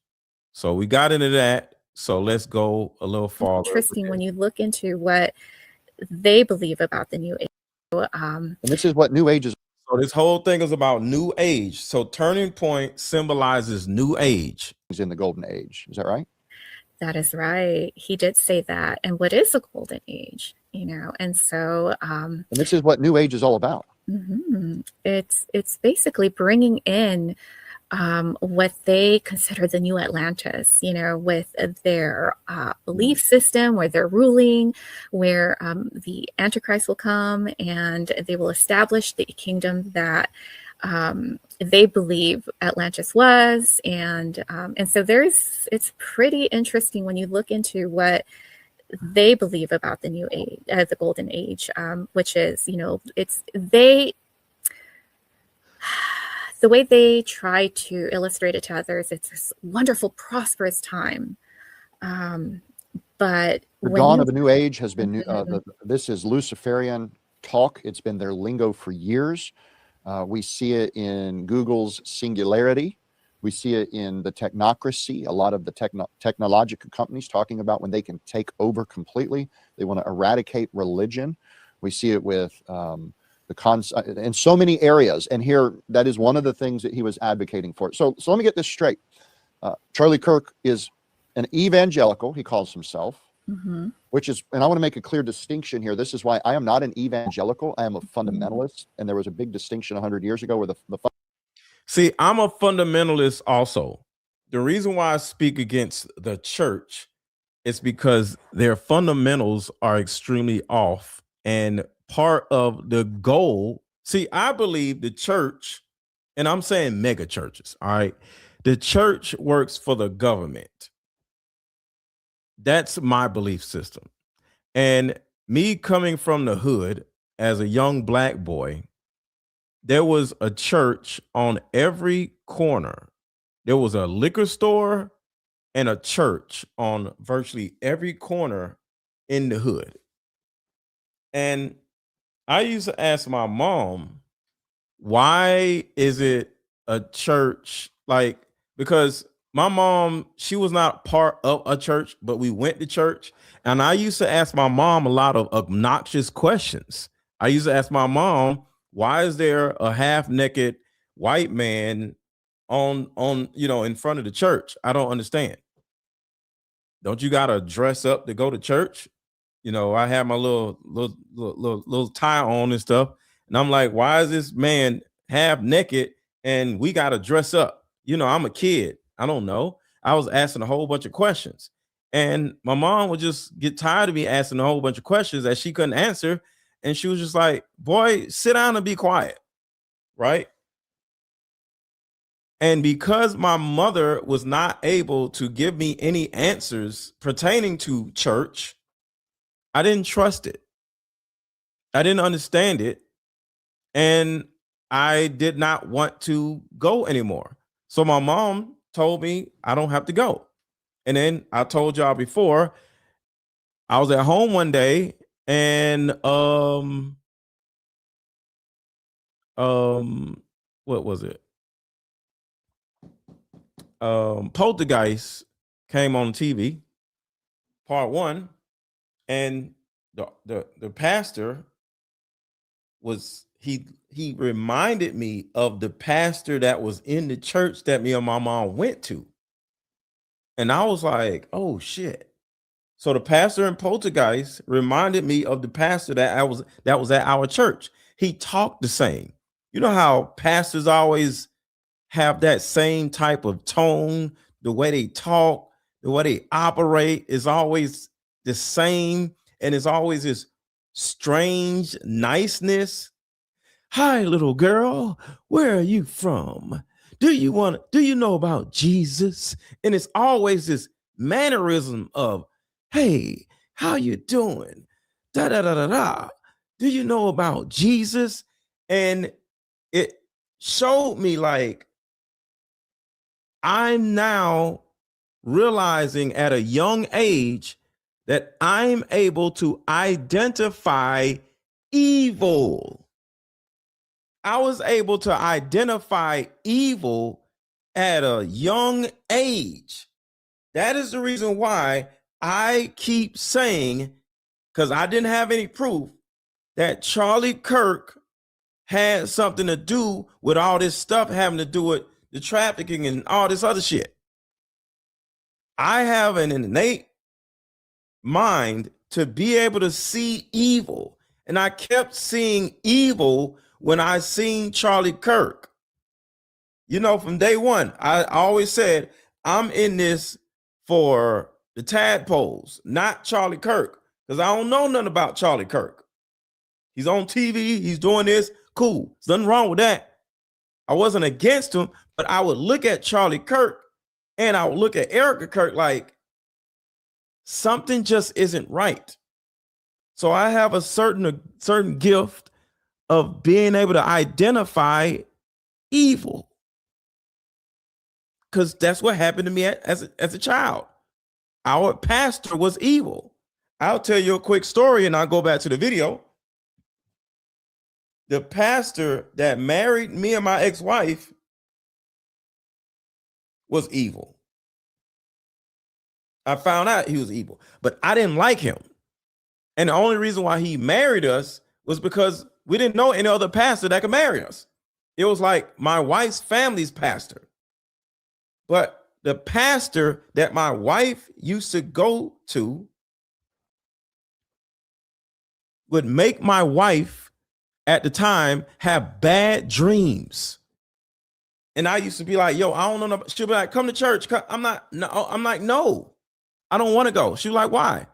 So we got into that. So let's go a little farther. Interesting when you look into what they believe about the New Age. And this is what New Age is. So this whole thing is about New Age. So Turning Point symbolizes New Age. Is in the Golden Age. Is that right? That is right. He did say that. And what is a golden age? You know, and so and this is what New Age is all about. It's basically bringing in what they consider the new Atlantis, you know, with their belief system, where they're ruling, where the Antichrist will come and they will establish the kingdom that they believe Atlantis was. And so it's pretty interesting when you look into what they believe about the New Age, the Golden Age, which is, you know, the way they try to illustrate it to others, it's this wonderful, prosperous time. But the dawn of a new age has been, this is Luciferian talk. It's been their lingo for years. We see it in Google's singularity. We see it in the technocracy. A lot of the technological companies talking about when they can take over completely. They want to eradicate religion. We see it with in so many areas. And here, that is one of the things that he was advocating for. So let me get this straight. Charlie Kirk is an evangelical, he calls himself, which is, and I want to make a clear distinction here. This is why I am not an evangelical. I am a fundamentalist. And there was a big distinction 100 years ago where See, I'm a fundamentalist also. The reason why I speak against the church is because their fundamentals are extremely off. And part of the goal, see, I believe the church, and I'm saying mega churches, all right? The church works for the government. That's my belief system. And me coming from the hood as a young black boy, there was a church on every corner. There was a liquor store and a church on virtually every corner in the hood. And I used to ask my mom, why is it a church? Like, because my mom, she was not part of a church, but we went to church. And I used to ask my mom a lot of obnoxious questions. I used to ask my mom, why is there a half-naked white man on in front of the church? I don't understand. Don't you gotta dress up to go to church? I have my little tie on and stuff. And I'm like, why is this man half naked and we gotta dress up? I'm a kid. I don't know. I was asking a whole bunch of questions. And my mom would just get tired of me asking a whole bunch of questions that she couldn't answer. And she was just like, boy, sit down and be quiet. Right. And because my mother was not able to give me any answers pertaining to church, I didn't trust it. I didn't understand it. And I did not want to go anymore. So my mom told me I don't have to go. And then I told y'all before, I was at home one day and what was it? Poltergeist came on TV, part 1, and the pastor was he reminded me of the pastor that was in the church that me and my mom went to. And I was like, oh shit. So the pastor in Poltergeist reminded me of the pastor that was at our church. He talked the same. You know how pastors always have that same type of tone, the way they talk, the way they operate is always the same, and it's always this strange niceness. Hi, little girl, where are you from? Do you know about Jesus? And it's always this mannerism of, hey, how you doing? Da da da da da. Do you know about Jesus? And it showed me like I'm now realizing at a young age that I'm able to identify evil. I was able to identify evil at a young age. That is the reason why I keep saying, because I didn't have any proof, that Charlie Kirk had something to do with all this stuff having to do with the trafficking and all this other shit. I have an innate mind to be able to see evil. And I kept seeing evil when I seen Charlie Kirk. From day one, I always said, I'm in this for the tadpoles, not Charlie Kirk, because I don't know nothing about Charlie Kirk. He's on TV, he's doing this, cool. There's nothing wrong with that. I wasn't against him, but I would look at Charlie Kirk and I would look at Erika Kirk like something just isn't right. So I have a certain gift of being able to identify evil, because that's what happened to me as a child. Our pastor was evil. I'll tell you a quick story and I'll go back to the video. The pastor that married me and my ex-wife was evil. I found out he was evil, but I didn't like him. And the only reason why he married us was because we didn't know any other pastor that could marry us. It was like my wife's family's pastor. But the pastor that my wife used to go to would make my wife at the time have bad dreams. And I used to be like, yo, I don't know. She'll be like, come to church. I'm like, no, I don't want to go. She was like, why?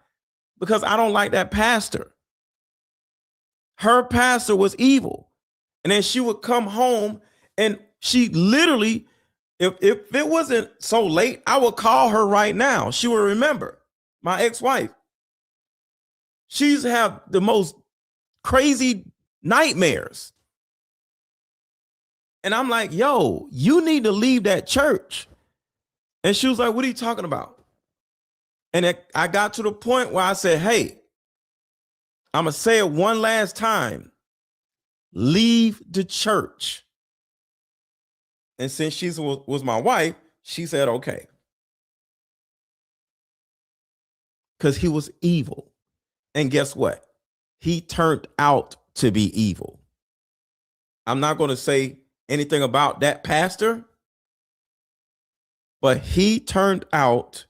Because I don't like that pastor. Her pastor was evil. And then she would come home and she literally, if it wasn't so late, I would call her right now. She would remember, my ex-wife. She used to have the most crazy nightmares. And I'm like, yo, you need to leave that church. And she was like, what are you talking about? And I got to the point where I said, hey, I'm going to say it one last time. Leave the church. And since she was my wife, she said, okay. Because he was evil. And guess what? He turned out to be evil. I'm not going to say anything about that pastor, but he turned out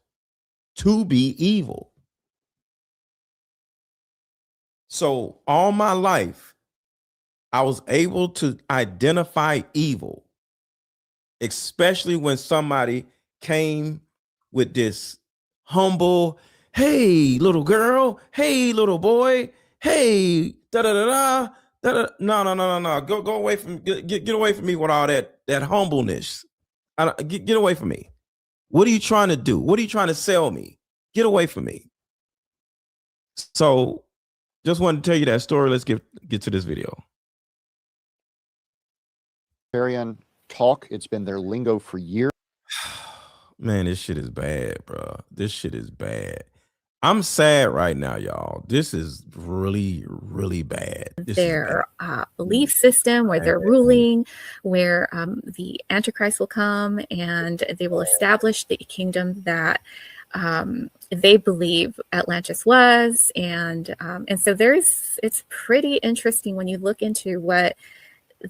to be evil. So all my life, I was able to identify evil, especially when somebody came with this humble, hey, little girl, hey, little boy, hey, da da da da. No. Go away from get away from me with all that humbleness. Get away from me. What are you trying to do? What are you trying to sell me? Get away from me. So just wanted to tell you that story. Let's get to this video. Talk. It's been their lingo for years. Man, this shit is bad, bro. This shit is bad. I'm sad right now, y'all. This is really, really bad. Their belief system, where they're ruling, where the Antichrist will come and they will establish the kingdom that they believe Atlantis was, and so it's pretty interesting when you look into what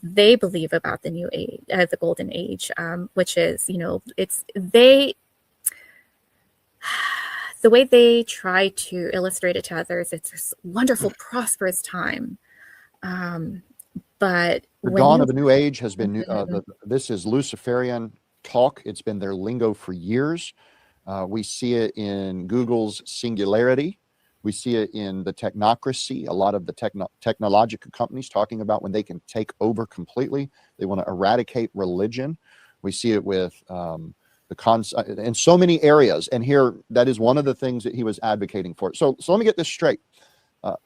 they believe about the new age, the golden age, which is, the way they try to illustrate it to others, it's this wonderful, prosperous time. But the dawn of a new age has been, this is Luciferian talk. It's been their lingo for years. We see it in Google's singularity. We see it in the technocracy, a lot of the technological companies talking about when they can take over completely. They want to eradicate religion. We see it with the concept in so many areas. And here, that is one of the things that he was advocating for. So let me get this straight.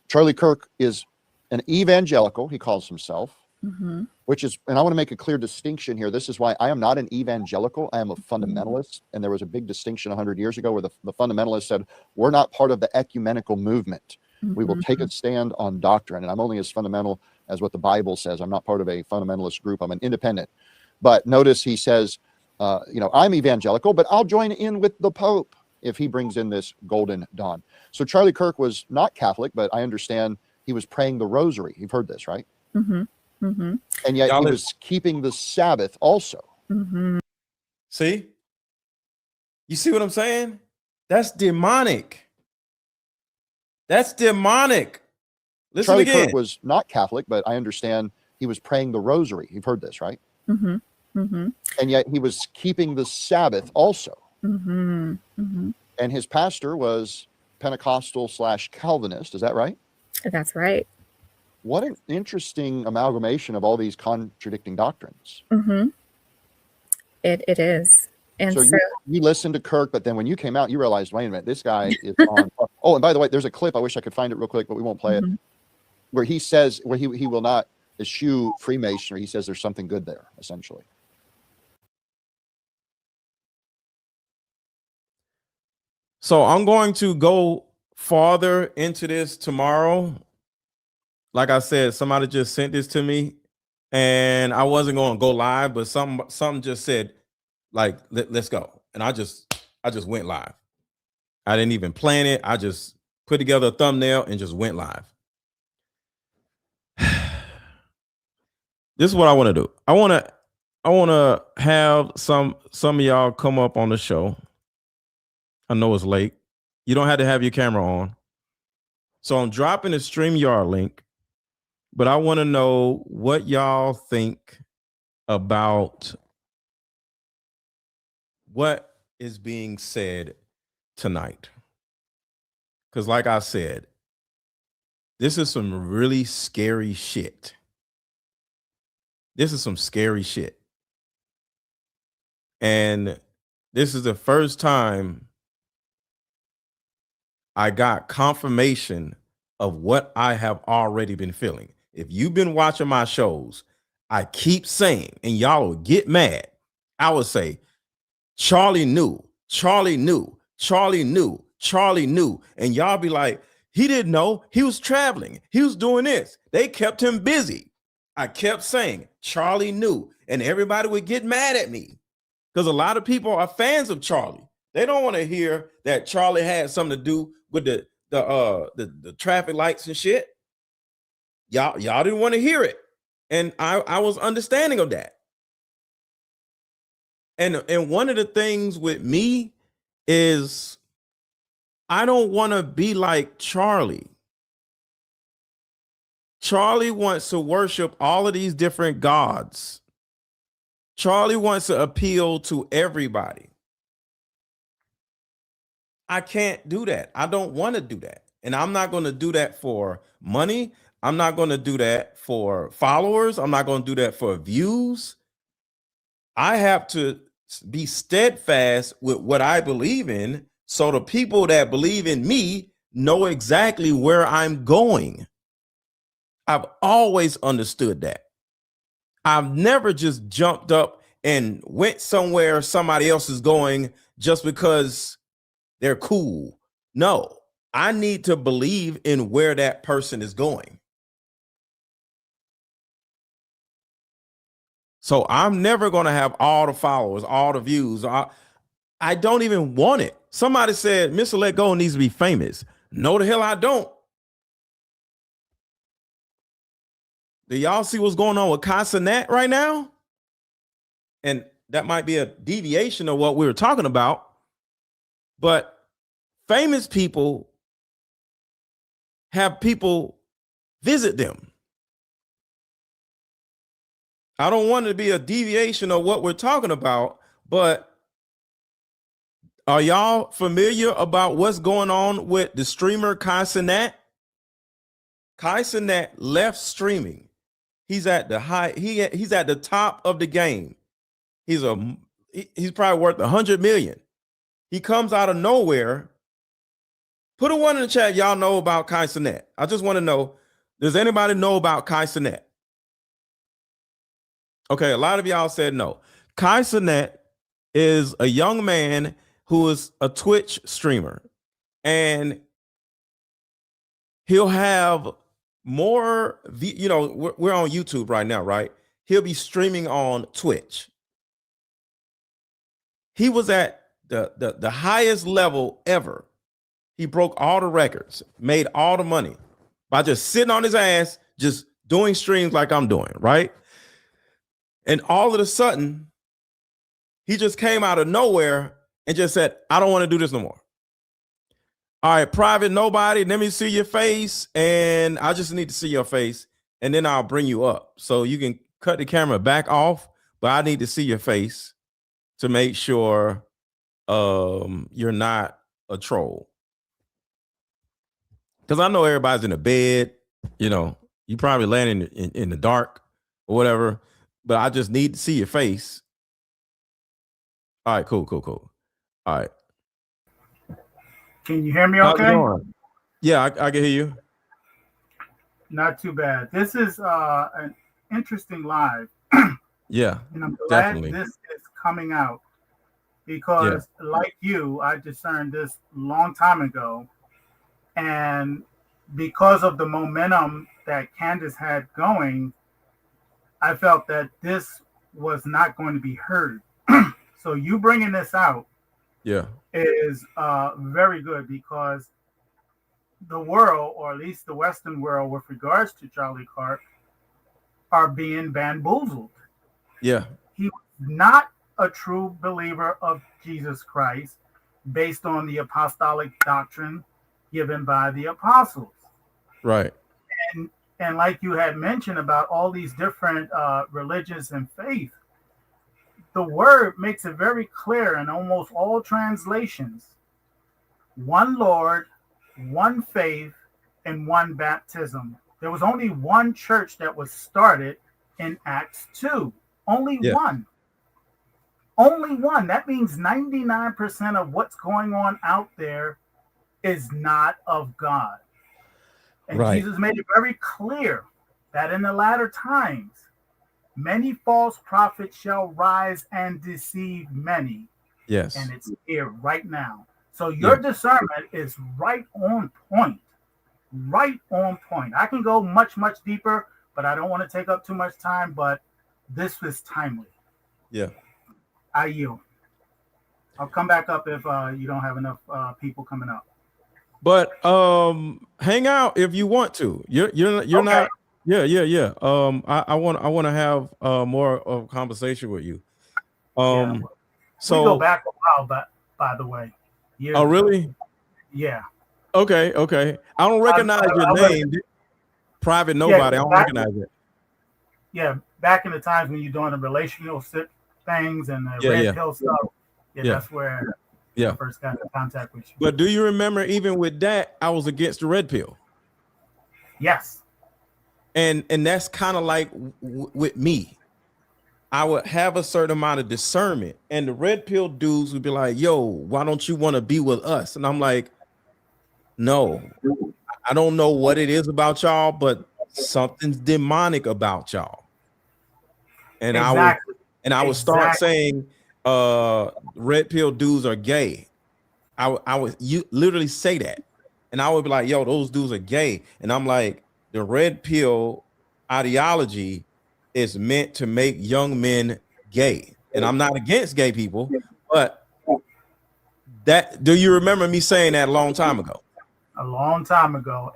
Charlie Kirk is an evangelical, he calls himself, which is, and I want to make a clear distinction here. This is why I am not an evangelical. I am a fundamentalist. And there was a big distinction 100 years ago where the fundamentalists said, we're not part of the ecumenical movement. We will take a stand on doctrine. And I'm only as fundamental as what the Bible says. I'm not part of a fundamentalist group. I'm an independent. But notice he says, I'm evangelical, but I'll join in with the Pope if he brings in this golden dawn. So Charlie Kirk was not Catholic, but I understand he was praying the rosary. You've heard this, right? And yet he was keeping the Sabbath also. See? You see what I'm saying? That's demonic. That's demonic. Listen Charlie again. Kirk was not Catholic, but I understand he was praying the rosary. You've heard this, right? And yet he was keeping the Sabbath also. And his pastor was Pentecostal / Calvinist. Is that right? That's right. What an interesting amalgamation of all these contradicting doctrines. It is. And so you listened to Kirk, but then when you came out, you realized, wait a minute, this guy is on. Oh, and by the way, there's a clip. I wish I could find it real quick, but we won't play it. Where he says, where he will not eschew Freemasonry. He says there's something good there, essentially. So I'm going to go farther into this tomorrow. Like I said, somebody just sent this to me and I wasn't going to go live, but something just said, like, let's go. And I just went live. I didn't even plan it. I just put together a thumbnail and just went live. This is what I want to do. I want to have some of y'all come up on the show. I know it's late. You don't have to have your camera on. So I'm dropping a StreamYard link, but I want to know what y'all think about what is being said tonight. Because like I said, this is some really scary shit. This is some scary shit. And this is the first time I got confirmation of what I have already been feeling. If you've been watching my shows, I keep saying, and y'all will get mad, I would say, Charlie knew, Charlie knew, Charlie knew, Charlie knew. And y'all be like, he didn't know. He was traveling. He was doing this. They kept him busy. I kept saying, Charlie knew. And everybody would get mad at me because a lot of people are fans of Charlie. They don't want to hear that Charlie had something to do with the traffic lights and shit. Y'all didn't want to hear it. And I was understanding of that. And one of the things with me is I don't want to be like Charlie. Charlie wants to worship all of these different gods. Charlie wants to appeal to everybody. I can't do that. I don't want to do that. And I'm not going to do that for money. I'm not going to do that for followers. I'm not going to do that for views. I have to be steadfast with what I believe in so the people that believe in me know exactly where I'm going. I've always understood that. I've never just jumped up and went somewhere somebody else is going just because they're cool. No, I need to believe in where that person is going. So I'm never going to have all the followers, all the views. I don't even want it. Somebody said, Mr. Let Go needs to be famous. No, the hell I don't. Do y'all see what's going on with Casanat right now? And that might be a deviation of what we were talking about. But famous people have people visit them. I don't want it to be a deviation of what we're talking about, but are y'all familiar about what's going on with the streamer Kai Cenat? Kai Cenat left streaming. He's at the high. He's at the top of the game. He's probably worth 100 million. He comes out of nowhere. Put a one in the chat. Y'all know about Kai Cenat. I just want to know, does anybody know about Kai Cenat? Okay, a lot of y'all said no. Kai Cenat is a young man who is a Twitch streamer, and he'll have more, we're on YouTube right now, right? He'll be streaming on Twitch. He was at the highest level ever. He broke all the records, made all the money by just sitting on his ass, just doing streams like I'm doing, right? And all of a sudden, he just came out of nowhere and just said, I don't want to do this no more. All right, private nobody, let me see your face. And I just need to see your face. And then I'll bring you up. So you can cut the camera back off, but I need to see your face to make sure you're not a troll. Because I know everybody's in the bed, you probably laying in the dark or whatever, but I just need to see your face. All right, cool. All right. Can you hear me okay? Yeah, I can hear you. Not too bad. This is an interesting live. Yeah, and I'm glad definitely. This is coming out because, like you, I discerned this a long time ago. And because of the momentum that Candace had going, I felt that this was not going to be heard. So you bringing this out is very good because the world, or at least the Western world, with regards to Charlie Kirk, are being bamboozled. Yeah. He was not a true believer of Jesus Christ based on the apostolic doctrine given by the apostles. Right. And like you had mentioned about all these different religions and faith, the word makes it very clear in almost all translations. One Lord, one faith, and one baptism. There was only one church that was started in Acts 2. Only one. Only one. That means 99% of what's going on out there is not of God. And Jesus made it very clear that in the latter times, many false prophets shall rise and deceive many. Yes. And it's here right now. So your discernment is right on point. Right on point. I can go much, much deeper, but I don't want to take up too much time. But this was timely. Yeah. I yield. I'll come back up if you don't have enough people coming up. But hang out if you want to. You're not. Yeah. I want to have more of a conversation with you. So we go back a while, but by the way. Oh, really? Yeah. Okay. I don't recognize your name. Private nobody. I don't recognize it. Yeah, back in the times when you're doing the relationship things and the red pill stuff. That's where I first got in contact with you. But do you remember, even with that, I was against the red pill? Yes. And that's kind of like with me. I would have a certain amount of discernment, and the red pill dudes would be like, yo, why don't you want to be with us? And I'm like, no, I don't know what it is about y'all, but something's demonic about y'all. And I would start saying red pill dudes are gay. I would literally say that. And I would be like, yo, those dudes are gay. And I'm like, the red pill ideology is meant to make young men gay. And I'm not against gay people, but do you remember me saying that a long time ago? A long time ago.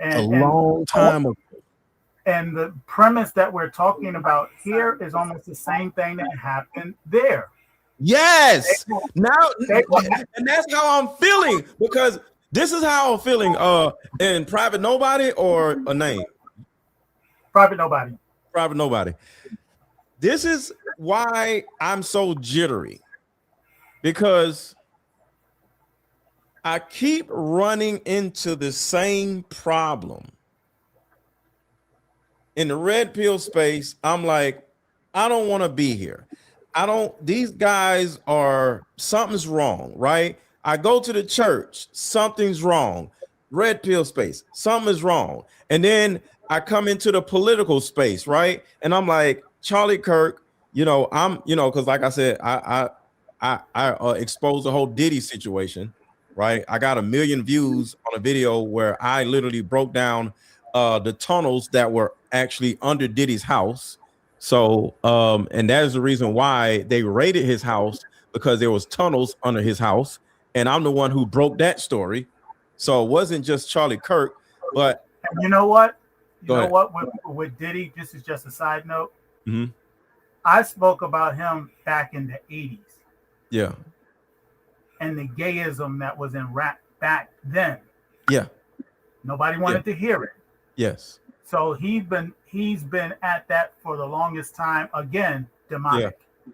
And the premise that we're talking about here is almost the same thing that happened there. Yes. And that's how I'm feeling, because this is how I'm feeling in Private Nobody or a name. Private Nobody. This is why I'm so jittery, because I keep running into the same problem. In the red pill space, I'm like, I don't want to be here. These guys something's wrong, right? I go to the church, something's wrong. Red pill space, something is wrong. And then I come into the political space, right? And I'm like, Charlie Kirk, because like I said, I exposed the whole Diddy situation, right? I got 1 million views on a video where I literally broke down the tunnels that were actually under Diddy's house. So, and that is the reason why they raided his house, because there was tunnels under his house. And I'm the one who broke that story. So it wasn't just Charlie Kirk, but and you know what? With Diddy, this is just a side note. Mm-hmm. I spoke about him back in the 80s. Yeah. And the gayism that was in rap back then. Yeah. Nobody wanted to hear it. Yes. So he's been at that for the longest time. Again, demonic. Yeah.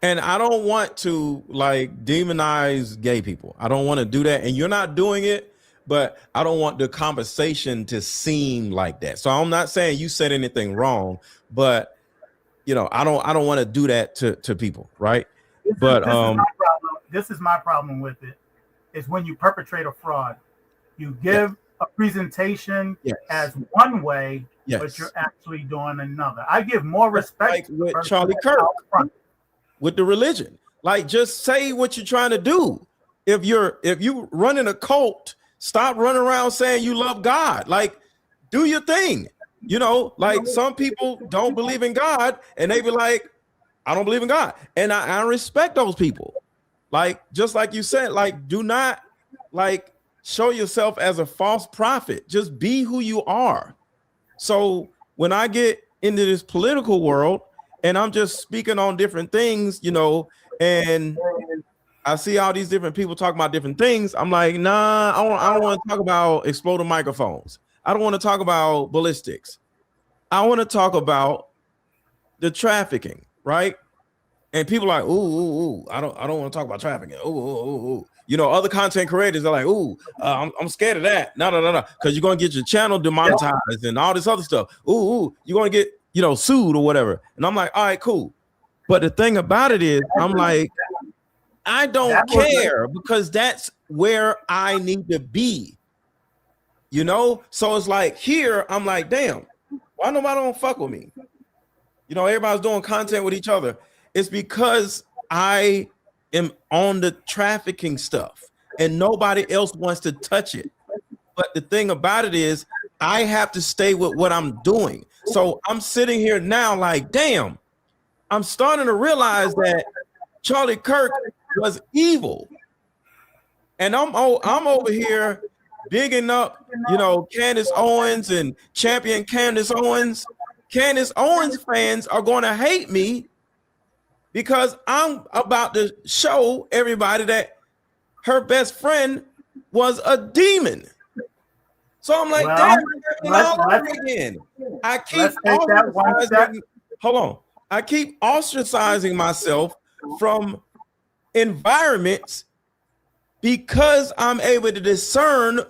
And I don't want to demonize gay people. I don't want to do that. And you're not doing it, but I don't want the conversation to seem like that. So I'm not saying you said anything wrong, but I don't want to do that to people, right? This is my problem with it. Is when you perpetrate a fraud, you give a presentation as one way, but you're actually doing another. I give more respect with Charlie Kirk with the religion. Just say what you're trying to do. If you running a cult, stop running around saying you love God. Do your thing. Some people don't believe in God, and they be like, I don't believe in God. And I respect those people. Just like you said, do not show yourself as a false prophet. Just be who you are. So when I get into this political world and I'm just speaking on different things, and I see all these different people talking about different things, I'm like, nah, I don't want to talk about exploding microphones. I don't want to talk about ballistics. I want to talk about the trafficking, right? And people are like, ooh, I don't want to talk about trafficking. Ooh. You know, other content creators are like, I'm scared of that. No, because you're gonna get your channel demonetized and all this other stuff. You're gonna get, you know, sued or whatever. And I'm like, all right, cool. But the thing about it is, I'm like, I don't care because that's where I need to be. You know, so it's like here, I'm like, damn, why nobody don't fuck with me? You know, everybody's doing content with each other. It's because I am on the trafficking stuff and nobody else wants to touch it. But the thing about it is, I have to stay with what I'm doing. So I'm sitting here now like, damn, I'm starting to realize that Charlie Kirk was evil. And I'm over here bigging up, you know, Candace Owens and champion Candace Owens. Candace Owens fans are going to hate me because I'm about to show everybody that her best friend was a demon. So I'm like, damn, all over again. I keep I keep ostracizing myself from environments because I'm able to discern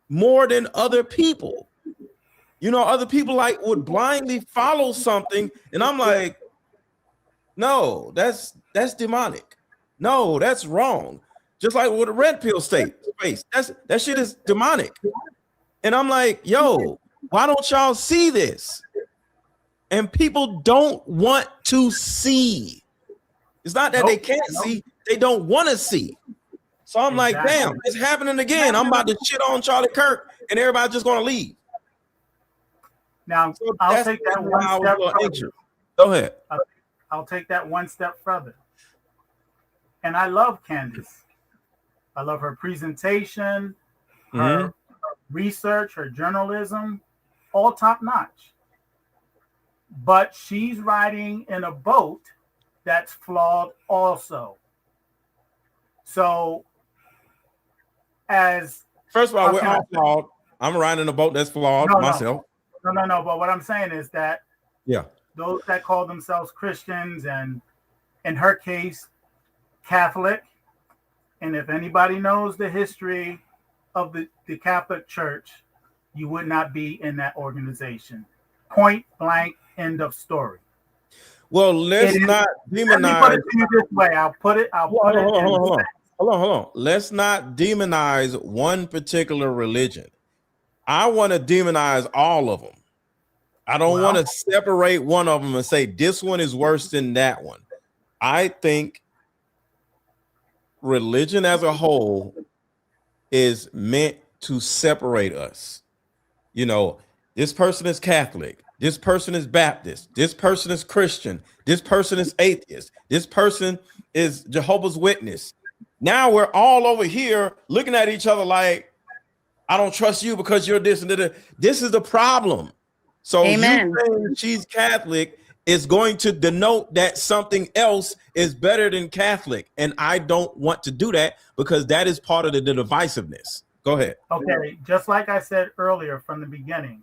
more than other people. You know, other people like would blindly follow something, and I'm like, no, that's demonic. No, that's wrong. Just like with a red pill space, that shit is demonic. And I'm like, yo, why don't y'all see this? And people don't want to see. It's not that they can't see, they don't want to see. So I'm like, damn, it's happening again. I'm about to shit on Charlie Kirk, and everybody's just gonna leave. Now, so I'll take that one step further. Go ahead. I'll take that one step further. And I love Candace. I love her presentation, her research, her journalism, all top notch. But she's riding in a boat that's flawed also. So, first of all, we're all flawed. I'm riding a boat that's flawed myself. No. But what I'm saying is that those that call themselves Christians and, in her case, Catholic, and if anybody knows the history of the Catholic Church, you would not be in that organization. Point blank, end of story. Well, let's not demonize. Let me put it to you this way. Hold on. Let's not demonize one particular religion. I want to demonize all of them. I don't want to separate one of them and say this one is worse than that one. I think religion as a whole is meant to separate us. You know, this person is Catholic. This person is Baptist. This person is Christian. This person is atheist. This person is Jehovah's Witness. Now we're all over here looking at each other like, I don't trust you because you're this and that. This is the problem. So you saying she's Catholic is going to denote that something else is better than Catholic. And I don't want to do that because that is part of the divisiveness. Go ahead. Okay, just like I said earlier from the beginning,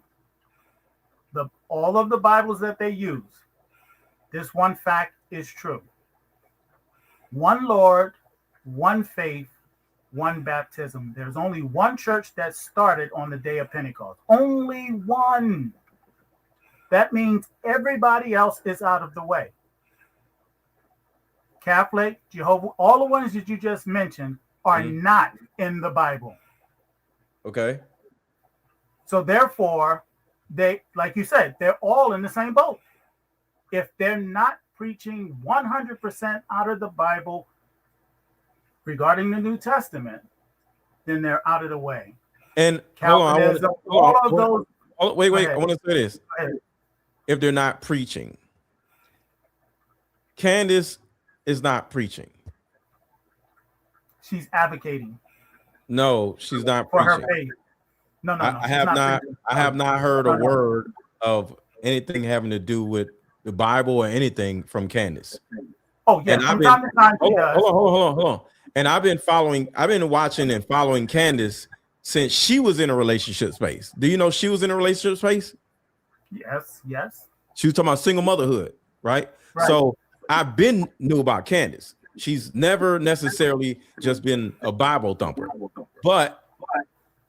all of the Bibles that they use, this one fact is true. One Lord, one faith, one baptism. There's only one church that started on the day of Pentecost. Only one. That means everybody else is out of the way. Catholic, Jehovah, all the ones that you just mentioned are not in the Bible. Okay. So therefore, they, like you said, they're all in the same boat. If they're not preaching 100% out of the Bible regarding the New Testament, then they're out of the way. And wait, I want to say this. If they're not preaching, Candace is not preaching. She's advocating. No, she's not for preaching. Her faith. No. I have not heard a word of anything having to do with the Bible or anything from Candace. Oh yeah, from time to time she does. Hold on. And I've been watching and following Candace since she was in a relationship space. Do you know she was in a relationship space? Yes. She was talking about single motherhood, right? So I've been knew about Candace. She's never necessarily just been a Bible thumper. But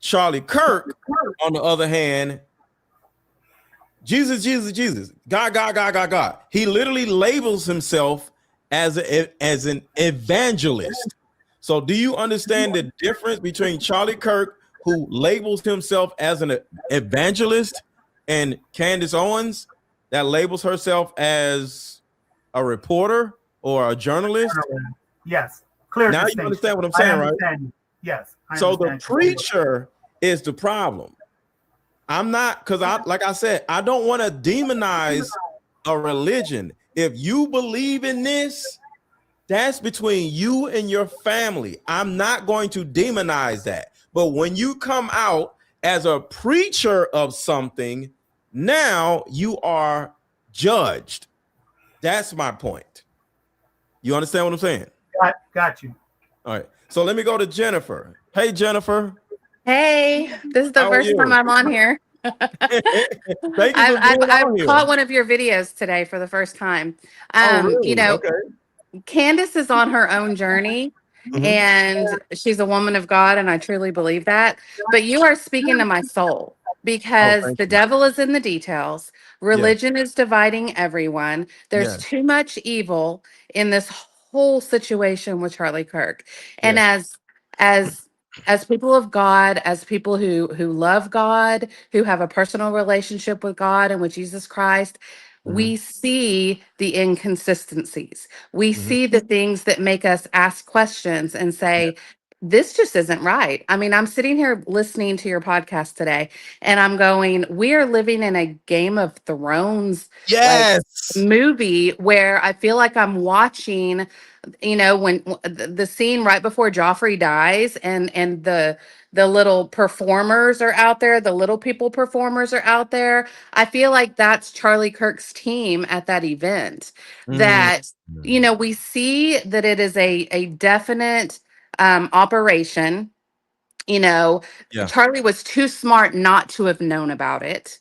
Charlie Kirk, on the other hand, Jesus, Jesus, Jesus, God, God, God, God, God. He literally labels himself as an evangelist. So do you understand the difference between Charlie Kirk, who labels himself as an evangelist, and Candace Owens, that labels herself as a reporter or a journalist? Yes, clear Now distinction. you understand what I'm saying, right? Yes. So the preacher is the problem. I'm not, because like I said, I don't want to demonize a religion. If you believe in this, that's between you and your family. I'm not going to demonize that. But when you come out as a preacher of something, now you are judged. That's my point. You understand what I'm saying? Got you. All right. So let me go to Jennifer. Hey, Jennifer. Hey, this is the How are first you? time I'm on here. Thank you for being I've on here. caught one of your videos today for the first time. Oh, really? You know, Okay. Candace is on her own journey and she's a woman of God, and I truly believe that. But you are speaking to my soul because thank the you. devil is in the details. Religion is dividing everyone. There's Yes. too much evil in this whole situation with Charlie Kirk. And Yes. as people of God, as people who love God, who have a personal relationship with God and with Jesus Christ, we see the inconsistencies. We see the things that make us ask questions and say, this just isn't right. I mean, I'm sitting here listening to your podcast today and I'm going, we are living in a Game of Thrones like Yes. movie where I feel like I'm watching, you know, when the scene right before Joffrey dies and the little performers are out there, the little people performers are out there. I feel like that's Charlie Kirk's team at that event. That, you know, we see that it is a definite operation. You know, Yeah. Charlie was too smart not to have known about it.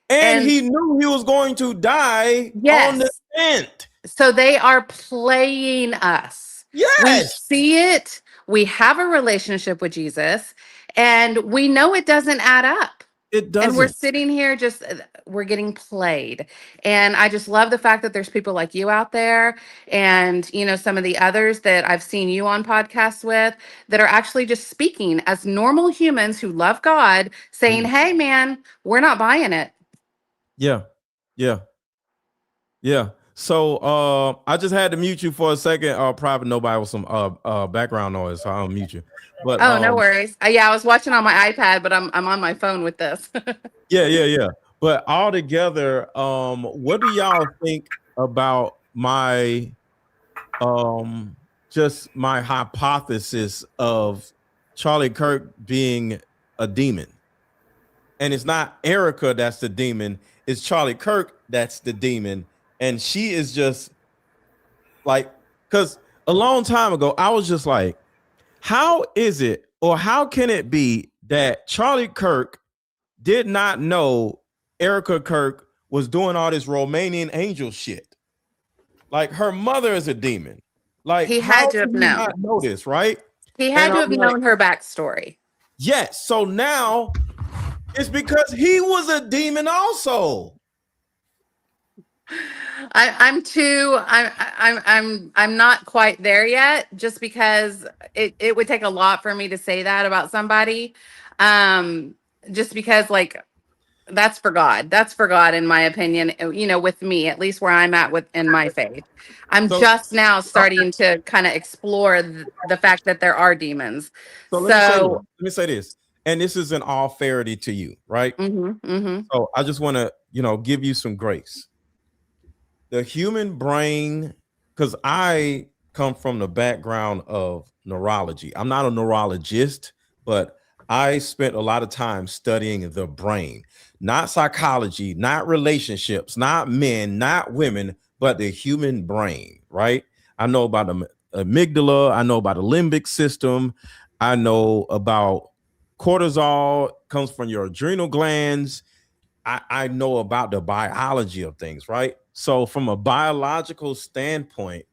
And And he knew he was going to die on the yes, tent. so they are playing us. We Yes. see it. We have a relationship with Jesus, and we know it doesn't add up. It And we're doesn't. sitting here just, we're getting played. And I just love the fact that there's people like you out there and, you know, some of the others that I've seen you on podcasts with that are actually just speaking as normal humans who love God, saying, hey, man, we're not buying it. Yeah. Yeah. Yeah. So I just had to mute you for a second. Private nobody with some background noise, so I'll mute you. But Oh, no worries. Yeah, I was watching on my iPad, but I'm on my phone with this. yeah. But all together, what do y'all think about my just my hypothesis of Charlie Kirk being a demon? And it's not Erika that's the demon, it's Charlie Kirk that's the demon. And she is just like, because a long time ago, I was just like, how is it, or how can it be that Charlie Kirk did not know Erika Kirk was doing all this Romanian angel shit? Like, her mother is a demon. Like, He how had to have did he known. not know this, right? He had And to I'm have like, known her backstory. yes. So now it's because he was a demon also. I'm not quite there yet, just because it would take a lot for me to say that about somebody. Just because, like, that's for God. That's for God, in my opinion. You know, with me, at least where I'm at in my faith. I'm So just now starting to kind of explore the fact that there are demons. So let me say this, and this is in all fairity to you, right? So I just want to, give you some grace. The human brain, because I come from the background of neurology. I'm not a neurologist, but I spent a lot of time studying the brain, not psychology, not relationships, not men, not women, but the human brain, right? I know about the amygdala. I know about the limbic system. I know about cortisol comes from your adrenal glands. I know about the biology of things, right? So from a biological standpoint,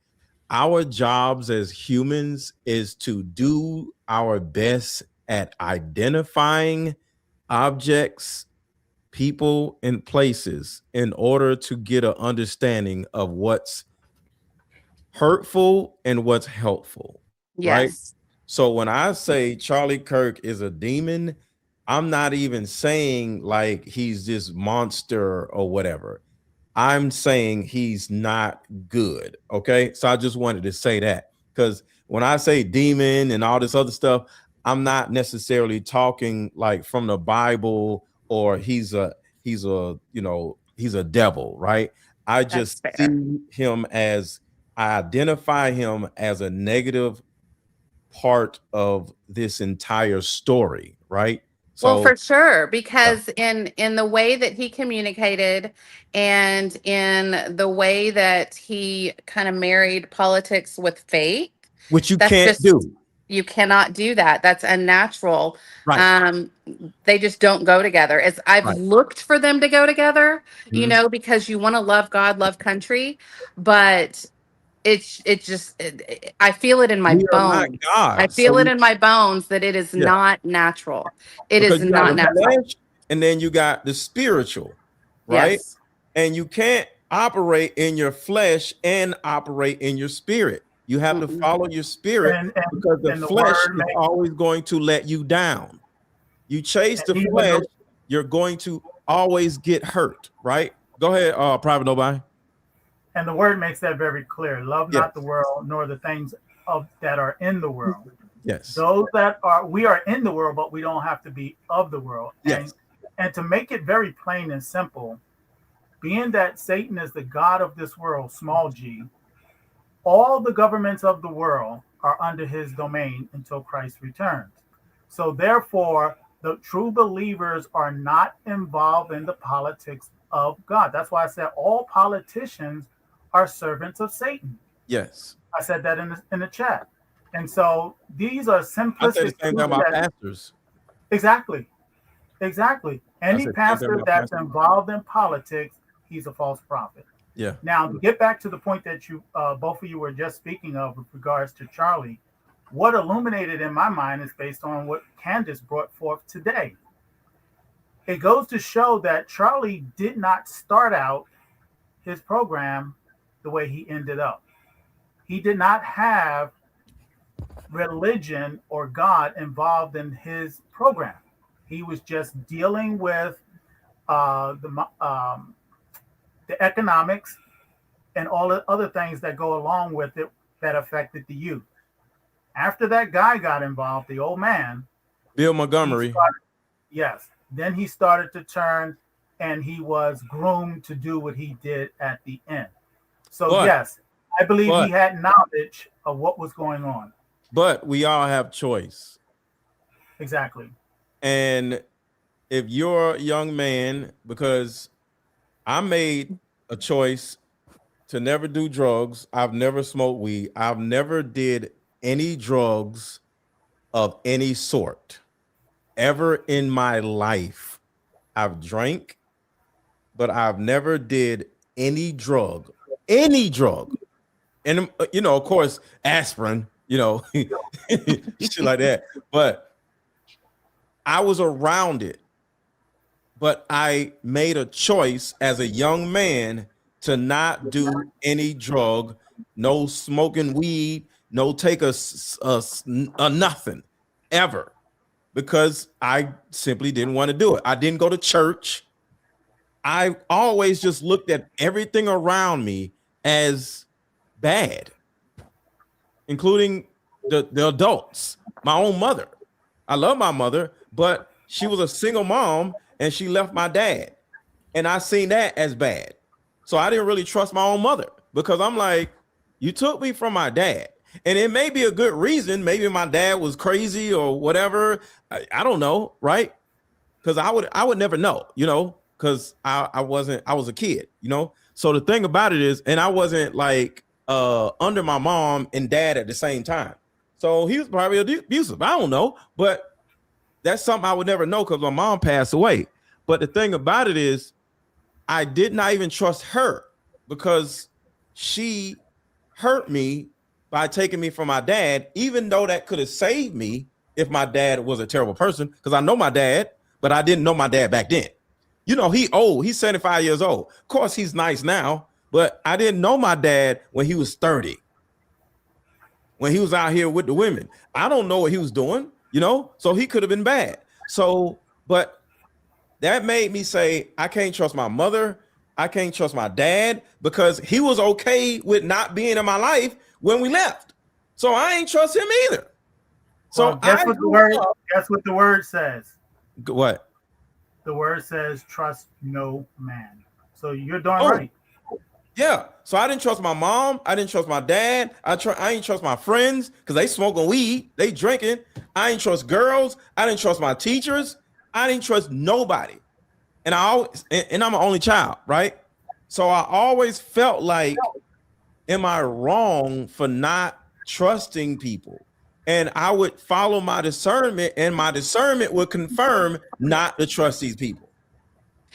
our jobs as humans is to do our best at identifying objects, people, and places in order to get an understanding of what's hurtful and what's helpful, right? Yes. So when I say Charlie Kirk is a demon, I'm not even saying like he's this monster or whatever. I'm saying he's not good. Okay. So I just wanted to say that because when I say demon and all this other stuff, I'm not necessarily talking like from the Bible or he's a he's a devil, right? I That's just fair. see him as I identify him as a negative part of this entire story, right? Well, So for sure, yeah. because in the way that he communicated and in the way that he kind of married politics with faith, Which you that's can't just, do. you cannot do that. That's unnatural. Right. Um, they just don't go together. As I've Right. looked for them to go together, you Mhm. know, because you want to love God, love country, but I feel it in my We are not bones. I God. So feel it in my bones that it is yeah, not natural. It because is you got not the natural. flesh and then you got the spiritual, right? Yes. And you can't operate in your flesh and operate in your spirit. You have to Mm-mm. follow your spirit And because the the flesh word is makes, always going to let you down. You chase the and even flesh, the, you're going to always get hurt, right? Go ahead, Private Nobody. and the word makes that very clear. Love Yes, not the world, nor the things of that are in the world. yes, Those that are, we are in the world, but we don't have to be of the world. yes, And to make it very plain and simple, being that Satan is the God of this world, small g, all the governments of the world are under his domain until Christ returns. So therefore, the true believers are not involved in the politics of God. That's why I said all politicians are servants of Satan. yes. I said that in the chat. And so these are I say the simplistic same thing truths about that pastors. exactly, exactly. I Any said the same thing pastor about that's pastors. involved in politics, he's a false prophet. Yeah. Now, to get back to the point that you both of you were just speaking of with regards to Charlie, what illuminated in my mind is based on what Candace brought forth today. It goes to show that Charlie did not start out his program the way he ended up. He did not have religion or God involved in his program. He was just dealing with uh, the the economics and all the other things that go along with it that affected the youth. After that guy got involved, the old man, Bill he Montgomery. started, yes, then he started to turn and he was groomed to do what he did at the end. So, But yes, I believe he but had knowledge of what was going on. but we all have choice. Exactly. And if you're a young man, because I made a choice to never do drugs, I've never smoked weed, I've never did any drugs of any sort ever in my life. I've drank, but I've never did any drug. And of course, aspirin, shit like that. But I was around it. But I made a choice as a young man to not do any drug, no smoking weed, no take a nothing ever, because I simply didn't want to do it. I didn't go to church. I always just looked at everything around me as bad, including the adults, my own mother. I love my mother, but she was a single mom and she left my dad. And I seen that as bad. So I didn't really trust my own mother because I'm like, you took me from my dad. And it may be a good reason. Maybe my dad was crazy or whatever. I don't know, right? Because I would never know, because I was a kid, So the thing about it is, and I wasn't like under my mom and dad at the same time. So he was probably abusive. I don't know, but that's something I would never know because my mom passed away. But the thing about it is, I did not even trust her because she hurt me by taking me from my dad, even though that could have saved me if my dad was a terrible person, because I know my dad, but I didn't know my dad back then. You know, he old, he's 75 years old. Of course, he's nice now, but I didn't know my dad when he was 30, when he was out here with the women. I don't know what he was doing, you know, so he could have been bad. So, but that made me say, I can't trust my mother. I can't trust my dad, because he was okay with not being in my life when we left. So I ain't trust him either. So well, guess what the word says. What? The word says, trust no man. So you're doing right. Yeah. So I didn't trust my mom. I didn't trust my dad. I ain't trust my friends because they smoking weed. They drinking. I ain't trust girls. I didn't trust my teachers. I didn't trust nobody. And I'm an only child, right? So I always felt like, am I wrong for not trusting people? And I would follow my discernment, and my discernment would confirm not to trust these people.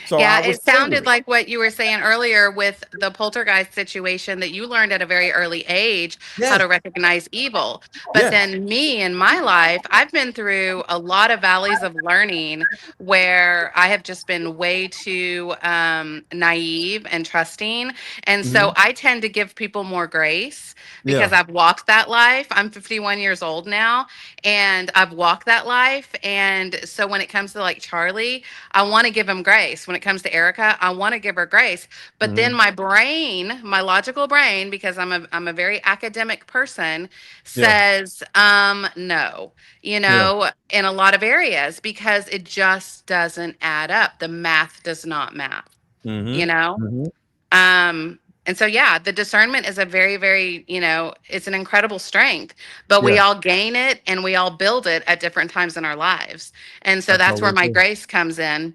So yeah, it sounded like what you were saying earlier with the poltergeist situation, that you learned at a very early age how to recognize evil. But then me in my life, I've been through a lot of valleys of learning where I have just been way too naive and trusting. And so I tend to give people more grace because I've walked that life. I'm 51 years old now, and I've walked that life. And so when it comes to like Charlie, I want to give him grace. When it comes to Erika, I want to give her grace. But then my brain, my logical brain, because I'm a very academic person, says no, you know, in a lot of areas, because it just doesn't add up. The math does not math, you know? And so, yeah, the discernment is a very, very, you know, it's an incredible strength, but we all gain it and we all build it at different times in our lives. And so that's where my grace comes in.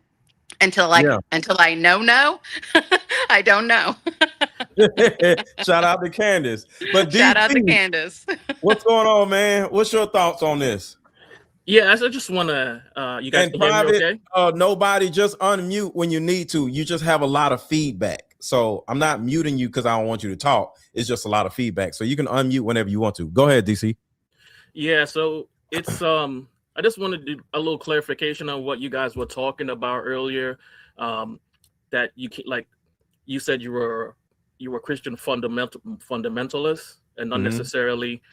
Until I know, I don't know. Shout out to Candace. But shout out to Candace. What's going on, man? What's your thoughts on this? Yeah, I just want to, you guys can hear me okay? Nobody, just unmute when you need to. You just have a lot of feedback. So I'm not muting you because I don't want you to talk. It's just a lot of feedback. So you can unmute whenever you want to. Go ahead, DC. Yeah, so it's I just wanted to do a little clarification on what you guys were talking about earlier. That you can, like you said, you were Christian fundamentalist and not necessarily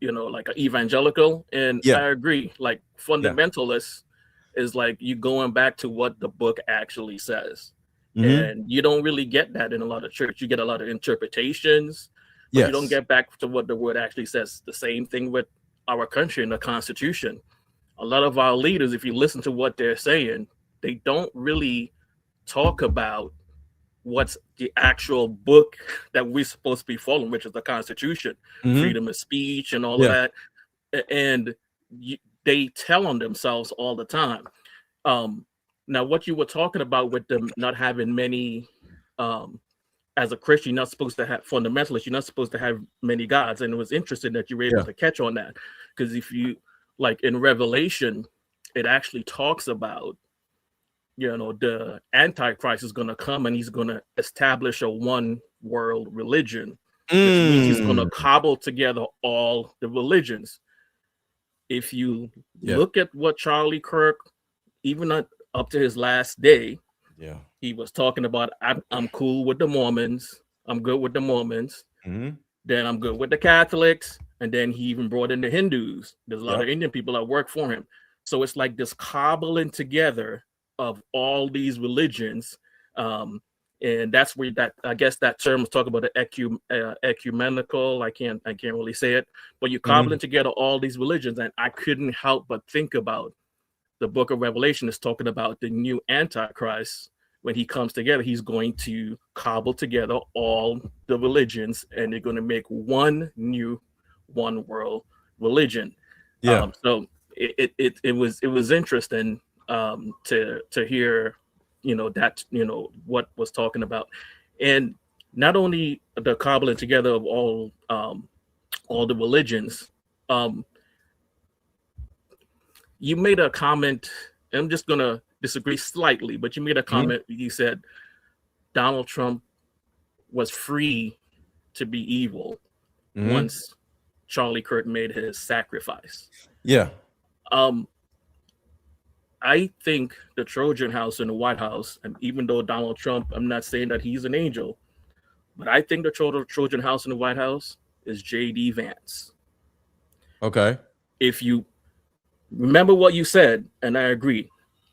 you know, like an evangelical. And I agree, like fundamentalist is like you going back to what the book actually says. And you don't really get that in a lot of church. You get a lot of interpretations, but you don't get back to what the word actually says. The same thing with our country and the Constitution. A lot of our leaders, if you listen to what they're saying, they don't really talk about what's the actual book that we're supposed to be following, which is the Constitution, freedom of speech and all of that. And they tell on themselves all the time. Now, what you were talking about with them not having many, as a Christian, you're not supposed to have fundamentalists, you're not supposed to have many gods. And it was interesting that you were able to catch on that. Because if you, like in Revelation, it actually talks about, you know, the Antichrist is going to come and he's going to establish a one world religion, which means he's going to cobble together all the religions. If you look at what Charlie Kirk, even up to his last day, he was talking about, I'm cool with the Mormons. I'm good with the Mormons. Then I'm good with the Catholics. And then he even brought in the Hindus. There's a lot of Indian people that work for him. So it's like this cobbling together of all these religions, and that's where that, I guess that term was talking about the ecumenical. I can't really say it, but you're cobbling together all these religions, and I couldn't help but think about the book of Revelation is talking about the new Antichrist. When he comes together, he's going to cobble together all the religions, and they're going to make one new one world religion. So it was interesting to hear, you know, that, you know, what was talking about, and not only the cobbling together of all the religions. You made a comment, and I'm just gonna disagree slightly, but you made a comment. You said Donald Trump was free to be evil once Charlie Kirk made his sacrifice. Yeah. I think the Trojan House in the White House, and even though Donald Trump, I'm not saying that he's an angel, but I think the Trojan House in the White House is J.D. Vance. Okay. If you remember what you said, and I agree,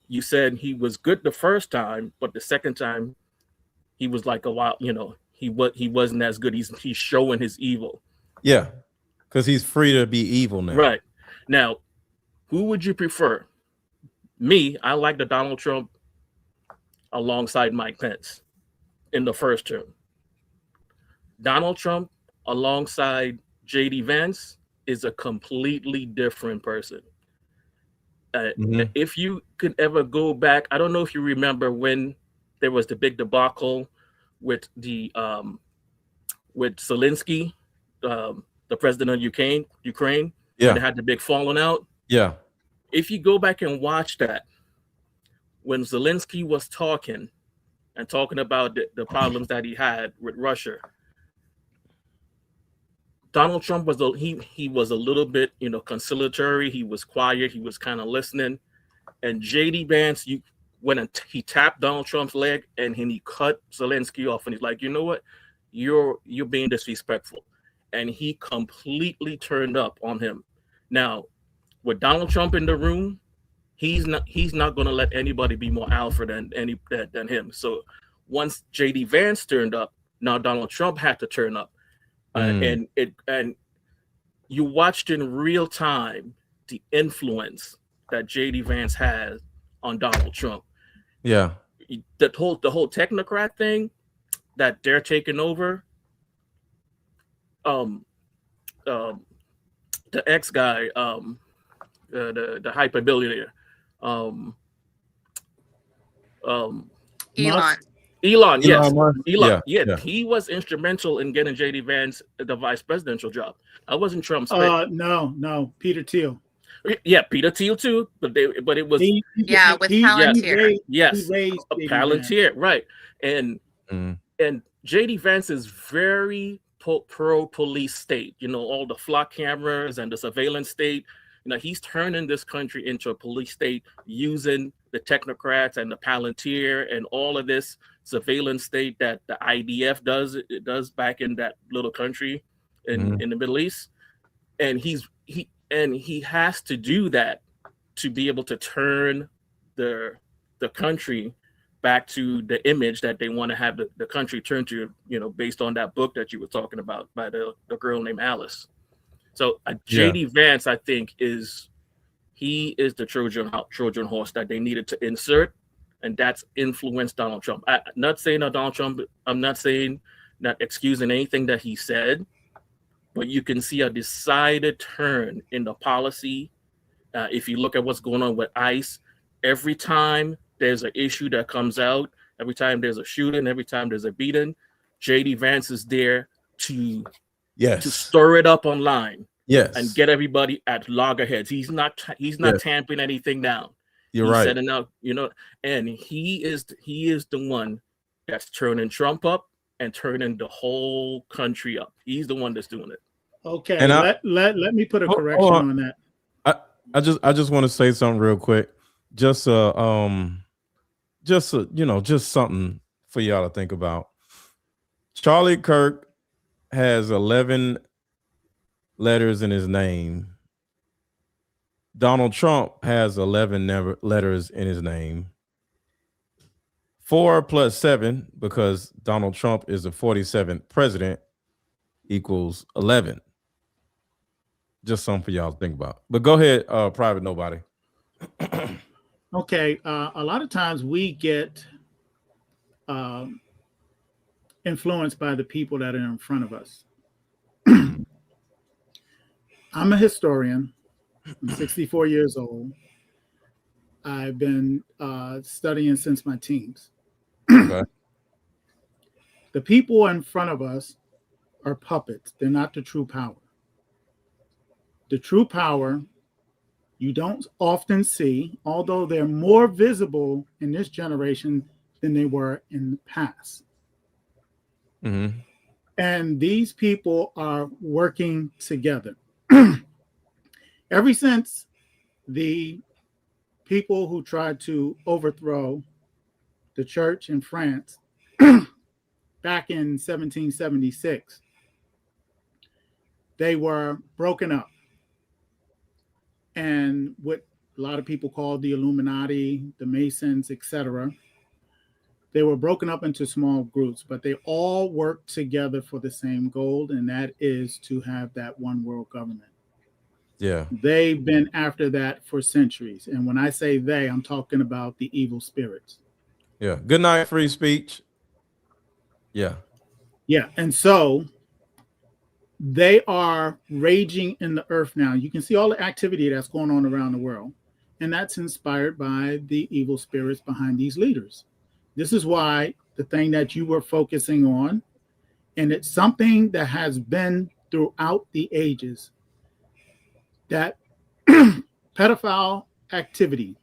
you said he was good the first time, but the second time he was like a wild, he wasn't as good. He's showing his evil. Yeah, because he's free to be evil now. Right. Now, who would you prefer? Me, I like the Donald Trump alongside Mike Pence in the first term. Donald Trump alongside J.D. Vance is a completely different person. If you could ever go back, I don't know if you remember when there was the big debacle with the with Zelensky, the president of Ukraine. Yeah, they had the big falling out. Yeah. If you go back and watch that, when Zelensky was talking about the problems that he had with Russia, Donald Trump was he was a little bit conciliatory. He was quiet. He was kind of listening. And J.D. Vance, he tapped Donald Trump's leg and he cut Zelensky off, and he's like, you know what, you're being disrespectful, and he completely turned up on him. Now, with Donald Trump in the room, he's not going to let anybody be more alpha than him. So once J.D. Vance turned up, now Donald Trump had to turn up. And you watched in real time the influence that J.D. Vance has on Donald Trump. Yeah, the whole technocrat thing that they're taking over. The ex guy, the hyper billionaire, Elon, yes. Elon, yeah, he was instrumental in getting J.D. Vance the vice presidential job. I wasn't Trump's pick. No, Peter Thiel. Yeah, Peter Thiel too, but it was with Palantir. Yes, Palantir, right? And J.D. Vance is very pro police state. All the flock cameras and the surveillance state. He's turning this country into a police state using the technocrats and the Palantir and all of this surveillance state that the IDF does back in that little country in the Middle East. And he has to do that to be able to turn the country back to the image that they want to have the country turn to, based on that book that you were talking about by the girl named Alice. So J.D. Vance, I think, is the Trojan horse that they needed to insert, and that's influenced Donald Trump. I'm not saying that Donald Trump, I'm not saying, not excusing anything that he said, but you can see a decided turn in the policy. If you look at what's going on with ICE, every time there's an issue that comes out, every time there's a shooting, every time there's a beating, J.D. Vance is there to stir it up online. Yes. And get everybody at loggerheads. He's not tamping anything down. He's right. Setting out, and he is the one that's turning Trump up and turning the whole country up. He's the one that's doing it. Okay. And let me put a correction on that. I just want to say something real quick. Just something for y'all to think about. Charlie Kirk has 11 letters in his name. Donald Trump has 11 letters in his name. 4 plus 7, because Donald Trump is the 47th president, equals 11. Just something for y'all to think about. But go ahead, Private Nobody. Okay, a lot of times we get influenced by the people that are in front of us. I'm a historian. I'm 64 years old. I've been studying since my teens. Okay. The people in front of us are puppets. They're not the true power. The true power you don't often see, although they're more visible in this generation than they were in the past. And these people are working together. Ever since the people who tried to overthrow the church in France back in 1776, they were broken up. And what a lot of people call the Illuminati, the Masons, etc., they were broken up into small groups, but they all worked together for the same goal, and that is to have that one world government. Yeah. They've been after that for centuries. And when I say they, I'm talking about the evil spirits. Yeah. Good night, free speech. Yeah. Yeah. And so they are raging in the earth now. You can see all the activity that's going on around the world. And that's inspired by the evil spirits behind these leaders. This is why the thing that you were focusing on, and it's something that has been throughout the ages, that pedophile activity.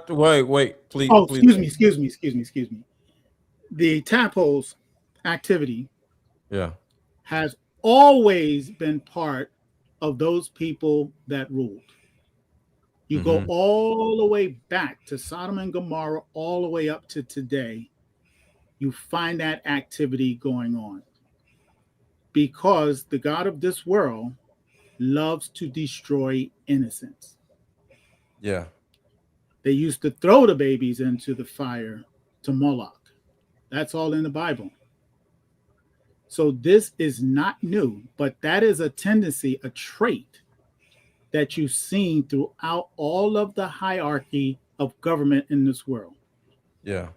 Wait, please. Oh, please. excuse me. The tadpoles activity, has always been part of those people that ruled. You go all the way back to Sodom and Gomorrah, all the way up to today, you find that activity going on. Because the God of this world loves to destroy innocence. Yeah. They used to throw the babies into the fire to Moloch. That's all in the Bible. So this is not new, but that is a tendency, a trait that you've seen throughout all of the hierarchy of government in this world. Yeah.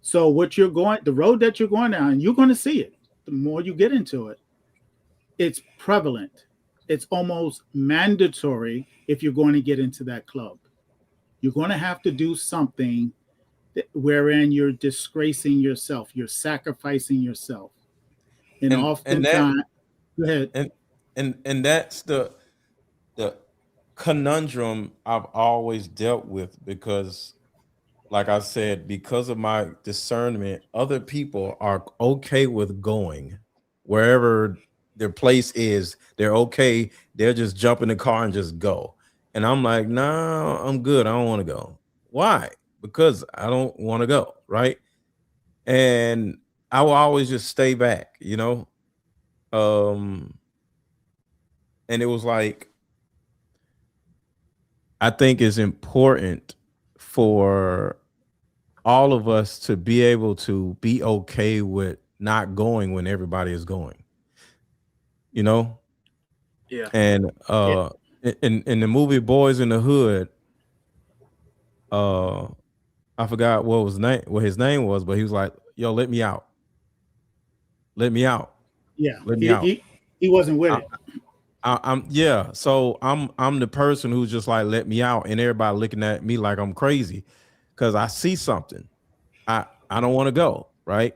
So the road that you're going down, you're going to see it. The more you get into it, it's prevalent. It's almost mandatory if you're going to get into that club. You're going to have to do something wherein you're disgracing yourself, you're sacrificing yourself. And oftentimes, go ahead. And that's the conundrum I've always dealt with, because like I said, because of my discernment, other people are okay with going wherever their place is. They're okay. They'll just jump in the car and just go. And I'm like, no, I'm good. I don't want to go. Why? Because I don't want to go. Right. And I will always just stay back, and it was like, I think it's important for all of us to be able to be okay with not going when everybody is going, Yeah. And in the movie Boys in the Hood, I forgot what his name was, but he was like, yo, let me out. Let me out. Yeah. Let me out. He wasn't with it. So I'm the person who's just like, let me out, and everybody looking at me like I'm crazy because I see something. I don't want to go, right?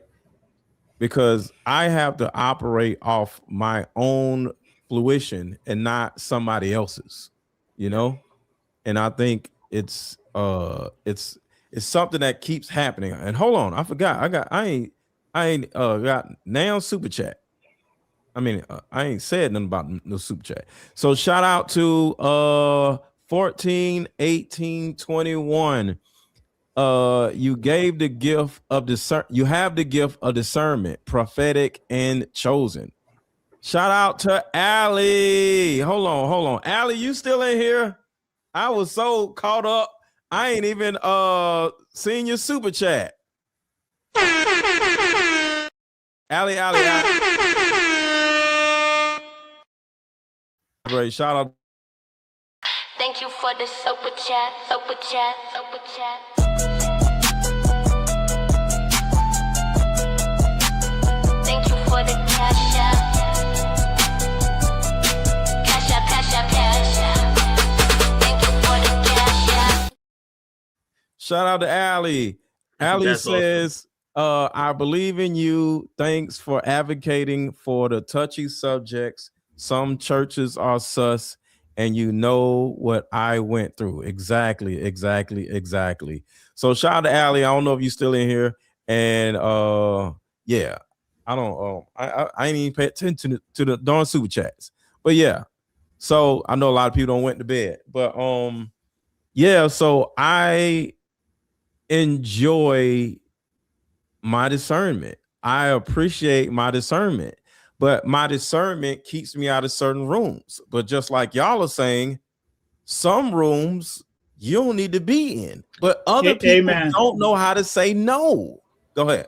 Because I have to operate off my own fruition and not somebody else's, And I think it's something that keeps happening. And hold on, I forgot. I ain't got now super chat. I mean, I ain't said nothing about no super chat. So shout out to 14, 18, 21. You gave the gift of you have the gift of discernment, prophetic and chosen. Shout out to Allie. Hold on. Allie, you still in here? I was so caught up. I ain't even seen your super chat. Allie. Great. Shout out. Thank you for the super chat. Thank you for the cash app. Cash app. Thank you for the cash app. Shout out to Allie. Allie says, I believe in you. Thanks for advocating for the touchy subjects. Some churches are sus, and you know what I went through. Exactly. So shout out to Allie. I don't know if you're still in here. And yeah. I don't. I ain't even pay attention to the darn super chats. But yeah, so I know a lot of people don't went to bed. But yeah. So I enjoy my discernment. I appreciate my discernment, but my discernment keeps me out of certain rooms. But just like y'all are saying, some rooms you don't need to be in, but other people don't know how to say no. Go ahead.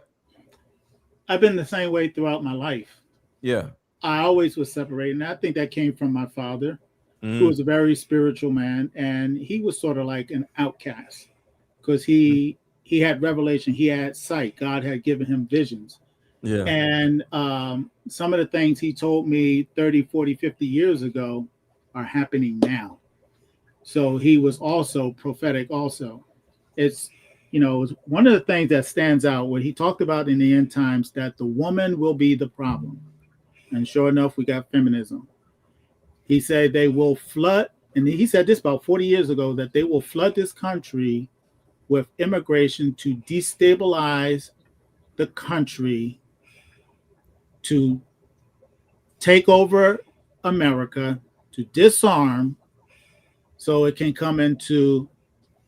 I've been the same way throughout my life. Yeah. I always was separated. And I think that came from my father, who was a very spiritual man. And he was sort of like an outcast because he had revelation. He had sight. God had given him visions. Yeah. And some of the things he told me 30, 40, 50 years ago are happening now. So he was also prophetic also. It's, it's one of the things that stands out where he talked about in the end times that the woman will be the problem. And sure enough, we got feminism. He said they will flood, and he said this about 40 years ago, that they will flood this country with immigration to destabilize the country, to take over America, to disarm, so it can come into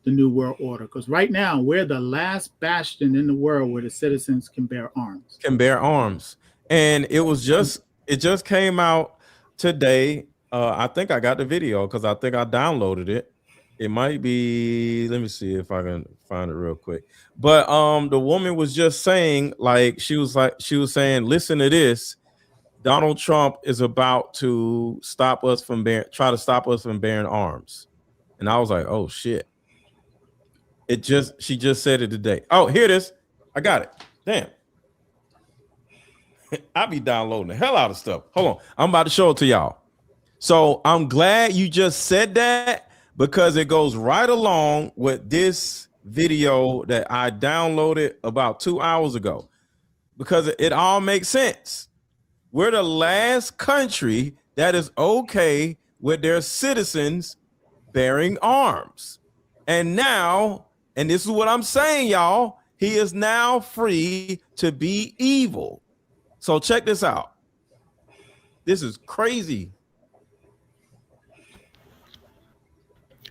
the New World Order. Because right now, we're the last bastion in the world where the citizens can bear arms. And it just came out today. I think I got the video because I think I downloaded it. It might be, let me see if I can find it real quick. But the woman was just saying, she was saying, listen to this. Donald Trump is about to try to stop us from bearing arms. And I was like, oh shit. She just said it today. Oh, here it is. I got it. Damn. I be downloading the hell out of stuff. Hold on. I'm about to show it to y'all. So I'm glad you just said that because it goes right along with this video that I downloaded about 2 hours ago because it all makes sense. We're the last country that is okay with their citizens bearing arms. And now, and this is what I'm saying, y'all, he is now free to be evil. So check this out. This is crazy.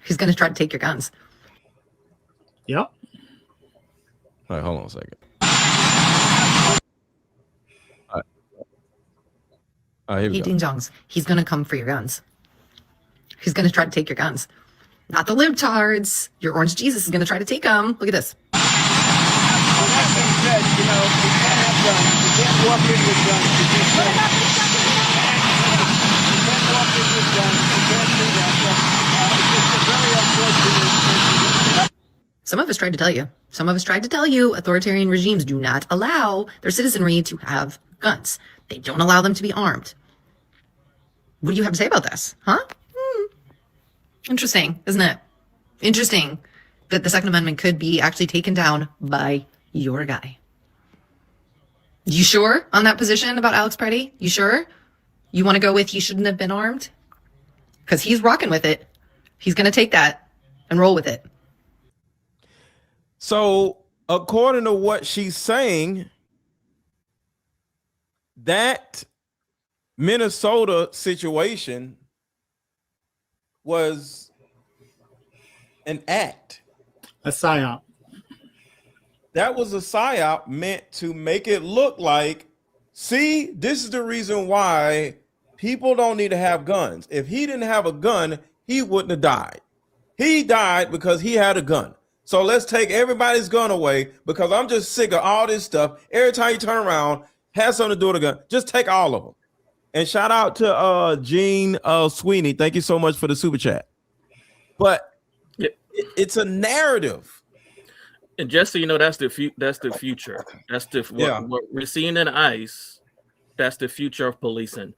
He's going to try to take your guns. Yep. All right, hold on a second. All right, here we Hey, go. Ding Dongs, he's going to come for your guns. He's going to try to take your guns. Not the libtards. Your orange Jesus is going to try to take them. Look at this. Well, that being said, you can't have guns. You can't walk in with guns. You can't walk in with guns. You can't do that. So, it's just a very unfortunate. Some of us tried to tell you. Some of us tried to tell you authoritarian regimes do not allow their citizenry to have guns. They don't allow them to be armed. What do you have to say about this? Huh? Interesting, isn't it? Interesting that the Second Amendment could be actually taken down by your guy. You sure on that position about Alex Preddy? You sure? You want to go with he shouldn't have been armed? Because he's rocking with it. He's going to take that and roll with it. So, according to what she's saying, that Minnesota situation was an act. A psyop. That was a psyop meant to make it look like, see, this is the reason why people don't need to have guns. If he didn't have a gun, he wouldn't have died. He died because he had a gun. So let's take everybody's gun away because I'm just sick of all this stuff. Every time you turn around, has something to do with a gun. Just take all of them. And shout out to Gene Sweeney. Thank you so much for the super chat. But it's a narrative. And just so you know, that's the future. That's what we're seeing in ICE. That's the future of policing.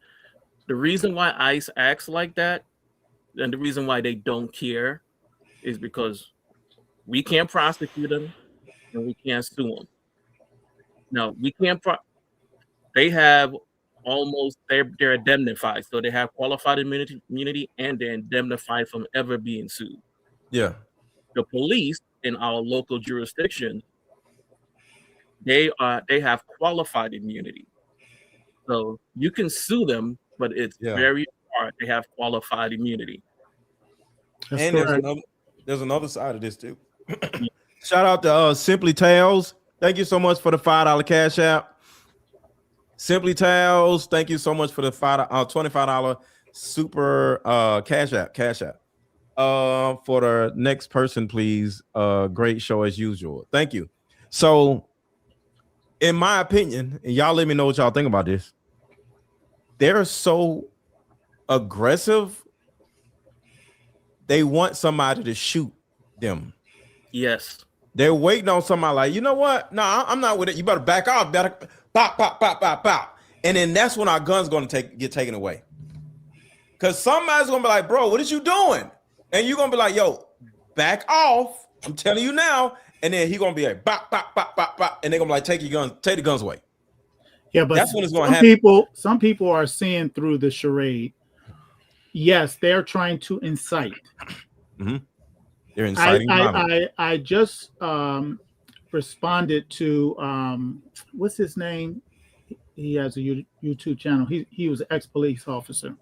The reason why ICE acts like that, and the reason why they don't care, is because we can't prosecute them and we can't sue them. No, we can't. They have they're indemnified, so they have qualified immunity, and they're indemnified from ever being sued. Yeah. The police in our local jurisdiction, they have qualified immunity. So you can sue them, but it's very hard. They have qualified immunity. That's and correct. there's another side of this too. Shout out to Simply Tales. Thank you so much for the $5 cash app. Simply Tales, thank you so much for the $25 super cash app. For the next person, please. Great show as usual. Thank you. So, in my opinion, and y'all let me know what y'all think about this. They're so aggressive. They want somebody to shoot them. Yes. They're waiting on somebody like, you know what? No, I'm not with it. You better back off. Better pop, pop, pop, pop, pop. And then that's when our guns going to get taken away. Because somebody's going to be like, bro, what is you doing? And you're going to be like, yo, back off. I'm telling you now. And then he's going to be like, bop, bop, bop, bop, bop. And they're going to be like, take the guns away. Yeah, but that's when it's going to happen. Some people are seeing through the charade. Yes, they're trying to incite. Mm-hmm. They're inciting. I just responded to what's his name? He has a YouTube channel. He was an ex-police officer.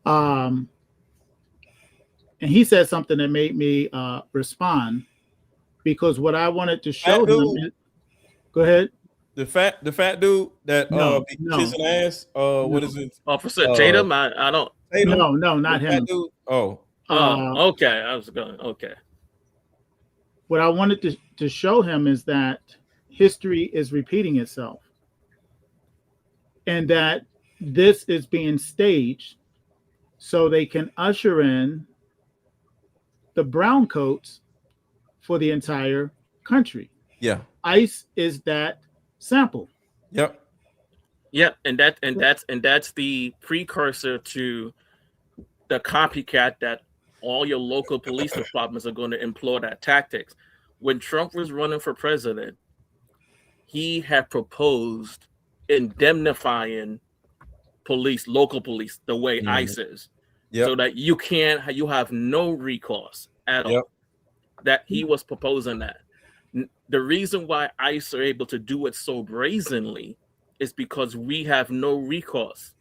And he said something that made me respond, because what I wanted to show him. Go ahead. The fat dude that be kissing ass. What is it? Officer Tatum? I don't. Tatum? No, not him. Dude? Okay. I was going. Okay. What I wanted to show him is that history is repeating itself, and that this is being staged so they can usher in the brown coats for the entire country. Yeah. ICE is that sample. Yep. Yep. And that's the precursor to the copycat that all your local police departments are going to employ that tactics. When Trump was running for president, he had proposed indemnifying local police, the way ICE is, so that you have no recourse at all. That he was proposing that. The reason why ICE are able to do it so brazenly is because we have no recourse.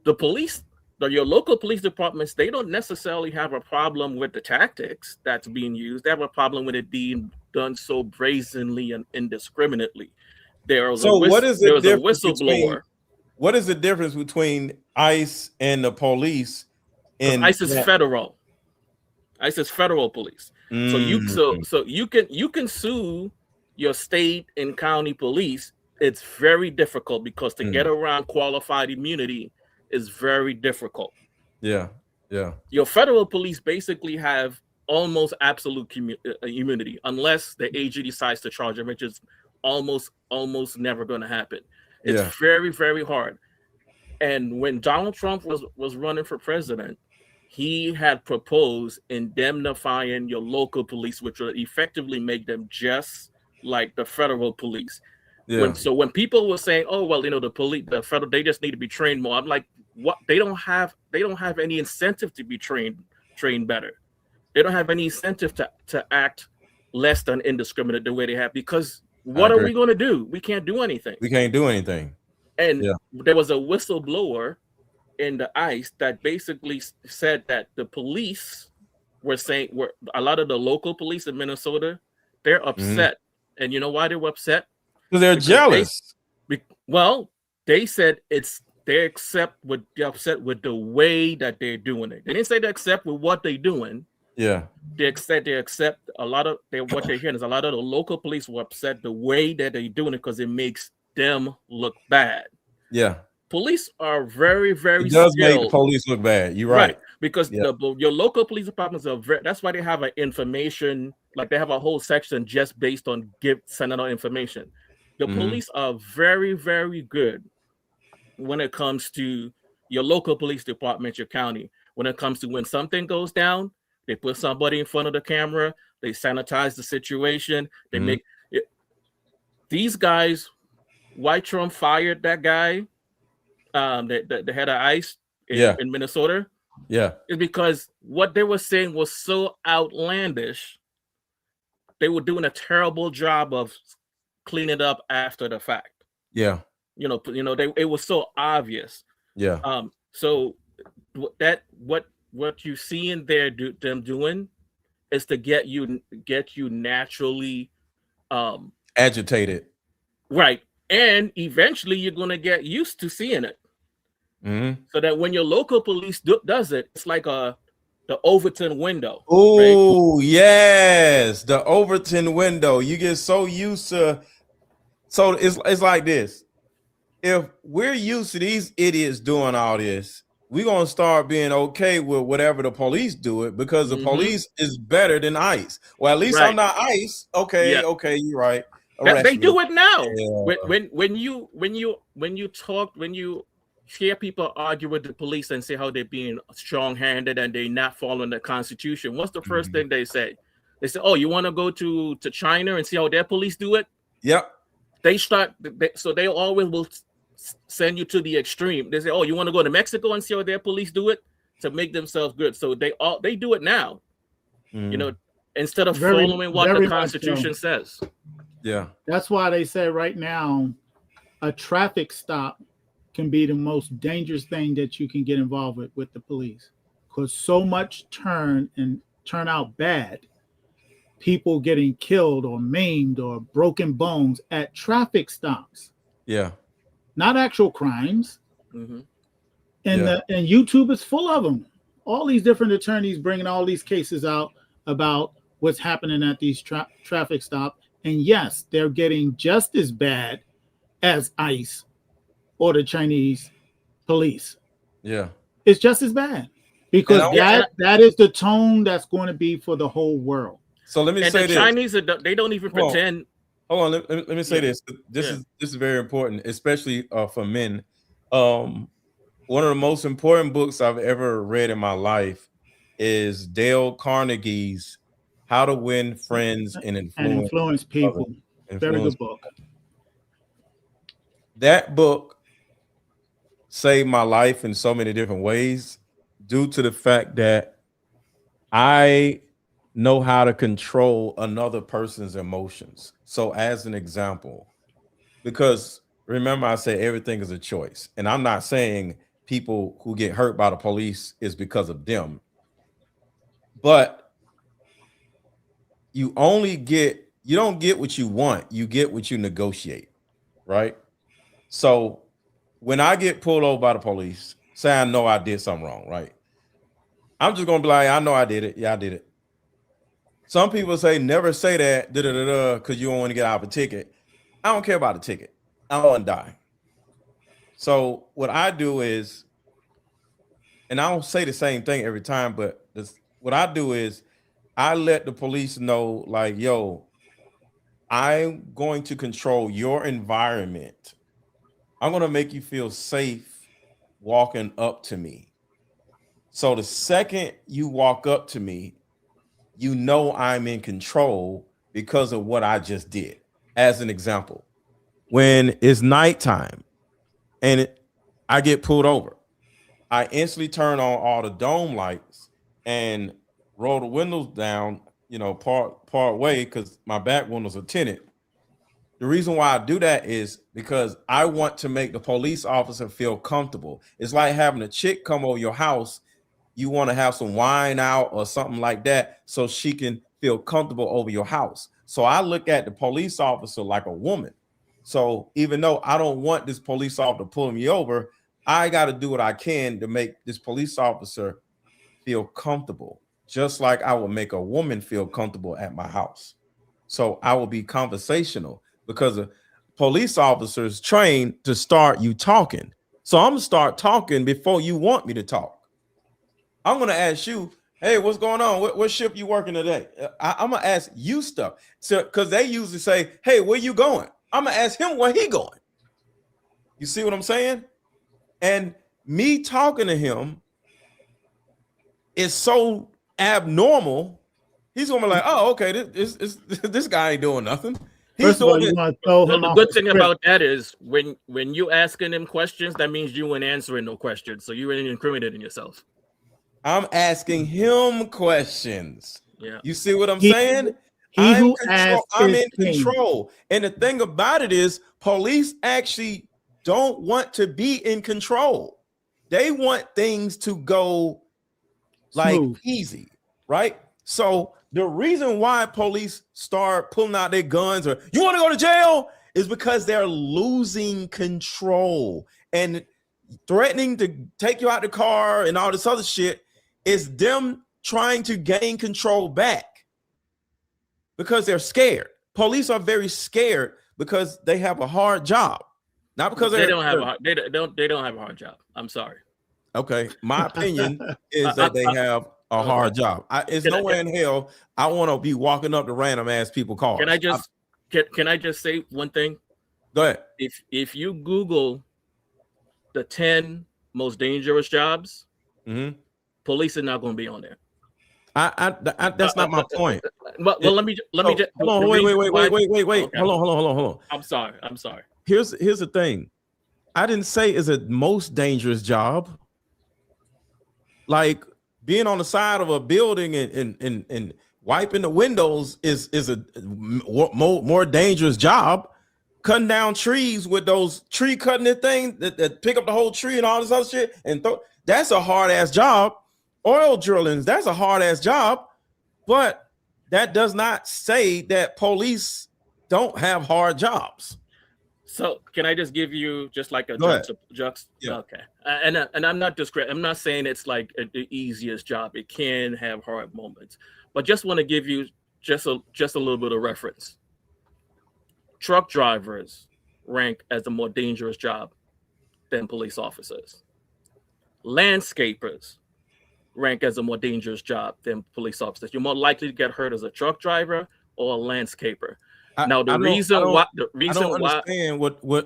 The police, your local police departments, they don't necessarily have a problem with the tactics that's being used. They have a problem with it being done so brazenly and indiscriminately. What is the difference whistleblower. Between, what is the difference between ICE and the police? ICE is federal. ICE is federal police. So you can sue your state and county police. It's very difficult because to get around qualified immunity is very difficult. Yeah. Your federal police basically have almost absolute immunity unless the AG decides to charge them, which is almost never going to happen. It's very, very hard. And when Donald Trump was running for president, he had proposed indemnifying your local police, which would effectively make them just like the federal police. Yeah. When people were saying, "Oh, well, the federal, they just need to be trained more," I'm like, "What? They don't have any incentive to be trained better. They don't have any incentive to act less than indiscriminate the way they have. Because what are we going to do? We can't do anything. We can't do anything." And there was a whistleblower in the ICE that basically said that the police were a lot of the local police in Minnesota, they're upset. And you know why they were upset? Because they're jealous. They said they're upset with the way that they're doing it. They didn't say they're upset with what they're doing. Yeah. They accept a lot of what they're hearing is a lot of the local police were upset the way that they're doing it because it makes them look bad. Yeah. Police are very, very It does skilled. make the police look bad. You're right. Because your local police departments are that's why they have an information, like they have a whole section just based on sending out information. The police are very, very good when it comes to your local police department, your county. When it comes to when something goes down, they put somebody in front of the camera, they sanitize the situation, they make it. These guys, why Trump fired that guy, the head of ICE in Minnesota, is because what they were saying was so outlandish. They were doing a terrible job of cleaning it up after the fact. Yeah. it was so obvious. Yeah. So what you see in there them doing is to get you naturally agitated. Right. And eventually you're going to get used to seeing it. Mm-hmm. So that when your local police does it, it's like the Overton window. Oh, right? Yes. The Overton window. You get so used to. So it's like this. If we're used to these idiots doing all this, we're going to start being okay with whatever the police do it because the police is better than ICE. Well, at least I'm not ICE. Okay. Yeah. Okay. You're right. They do it now. Yeah. When you hear people argue with the police and say how they're being strong-handed and they're not following the Constitution, what's the first thing they say? They say, "Oh, you want to go to China and see how their police do it?" Yep. So they always will send you to the extreme. They say, "Oh, you want to go to Mexico and see how their police do it?" to make themselves good. So they do it now. Instead of following what the Constitution says. Yeah. That's why they say right now a traffic stop can be the most dangerous thing that you can get involved with the police, because so much turn out bad, people getting killed or maimed or broken bones at traffic stops. Yeah. Not actual crimes. Mm-hmm. And YouTube is full of them. All these different attorneys bringing all these cases out about what's happening at these traffic stops. And yes, they're getting just as bad as ICE or the Chinese police. Yeah. It's just as bad because that is the tone that's going to be for the whole world. So let me say this. Chinese, they don't even pretend. Hold on. Let me say this. This is very important, especially for men. One of the most important books I've ever read in my life is Dale Carnegie's How to Win Friends and Influence People. Very good book. That book saved my life in so many different ways due to the fact that I know how to control another person's emotions. So as an example, because remember I said everything is a choice, and I'm not saying people who get hurt by the police is because of them, but you don't get what you want, you get what you negotiate, right? So when I get pulled over by the police, say I know I did something wrong, right? I'm just gonna be like, I know I did it. Yeah, I did it. Some people say never say that because you don't want to get out of a ticket. I don't care about the ticket. I don't want to die. So what I do is, and I don't say the same thing every time, but what I do is I let the police know, like, yo, I'm going to control your environment. I'm going to make you feel safe walking up to me. So the second you walk up to me, you know I'm in control because of what I just did. As an example, when it's nighttime and I get pulled over, I instantly turn on all the dome lights and roll the windows down, part way, because my back windows are tinted. The reason why I do that is because I want to make the police officer feel comfortable. It's like having a chick come over your house. You want to have some wine out or something like that so she can feel comfortable over your house. So I look at the police officer like a woman. So even though I don't want this police officer to pull me over, I got to do what I can to make this police officer feel comfortable, just like I would make a woman feel comfortable at my house. So I will be conversational because a police officer is trained to start you talking. So I'm going to start talking before you want me to talk. I'm going to ask you, hey, what's going on? What shift you working today? I'm going to ask you stuff. So, because they usually say, hey, where you going? I'm going to ask him where he going. You see what I'm saying? And me talking to him is so abnormal. He's going to be like, oh, okay, this guy ain't doing nothing. First of all, you want to throw him off the good thing about that is when you asking him questions, that means you weren't answering no questions. So you ain't incriminating yourself. I'm asking him questions. Yeah. You see what I'm saying? I'm in control. And the thing about it is police actually don't want to be in control. They want things to go like Smooth. easy, right? So the reason why police start pulling out their guns or you want to go to jail is because they're losing control, and threatening to take you out the car and all this other shit is them trying to gain control back because they're scared. Police are very scared because they have a hard job, not because they don't have a hard job. I'm sorry. Okay, my opinion is that they have a hard job. It's nowhere in hell I want to be walking up to random ass people cars. Can I just say one thing? Go ahead. If you Google the 10 most dangerous jobs, police are not going to be on there. That's not my point. Well, let me just hold on. Wait. Okay. Hold on. I'm sorry. Here's the thing. I didn't say it's a most dangerous job. Like being on the side of a building and wiping the windows is a more dangerous job. Cutting down trees with those tree cutting the thing that pick up the whole tree and all this other shit and that's a hard ass job. Oil drillings, that's a hard ass job, but that does not say that police don't have hard jobs. So can I just give you just like a juxt? Yeah. Okay, and I'm not I'm not saying it's like the easiest job. It can have hard moments, but just want to give you just a little bit of reference. Truck drivers rank as a more dangerous job than police officers. Landscapers rank as a more dangerous job than police officers. You're more likely to get hurt as a truck driver or a landscaper. The reason why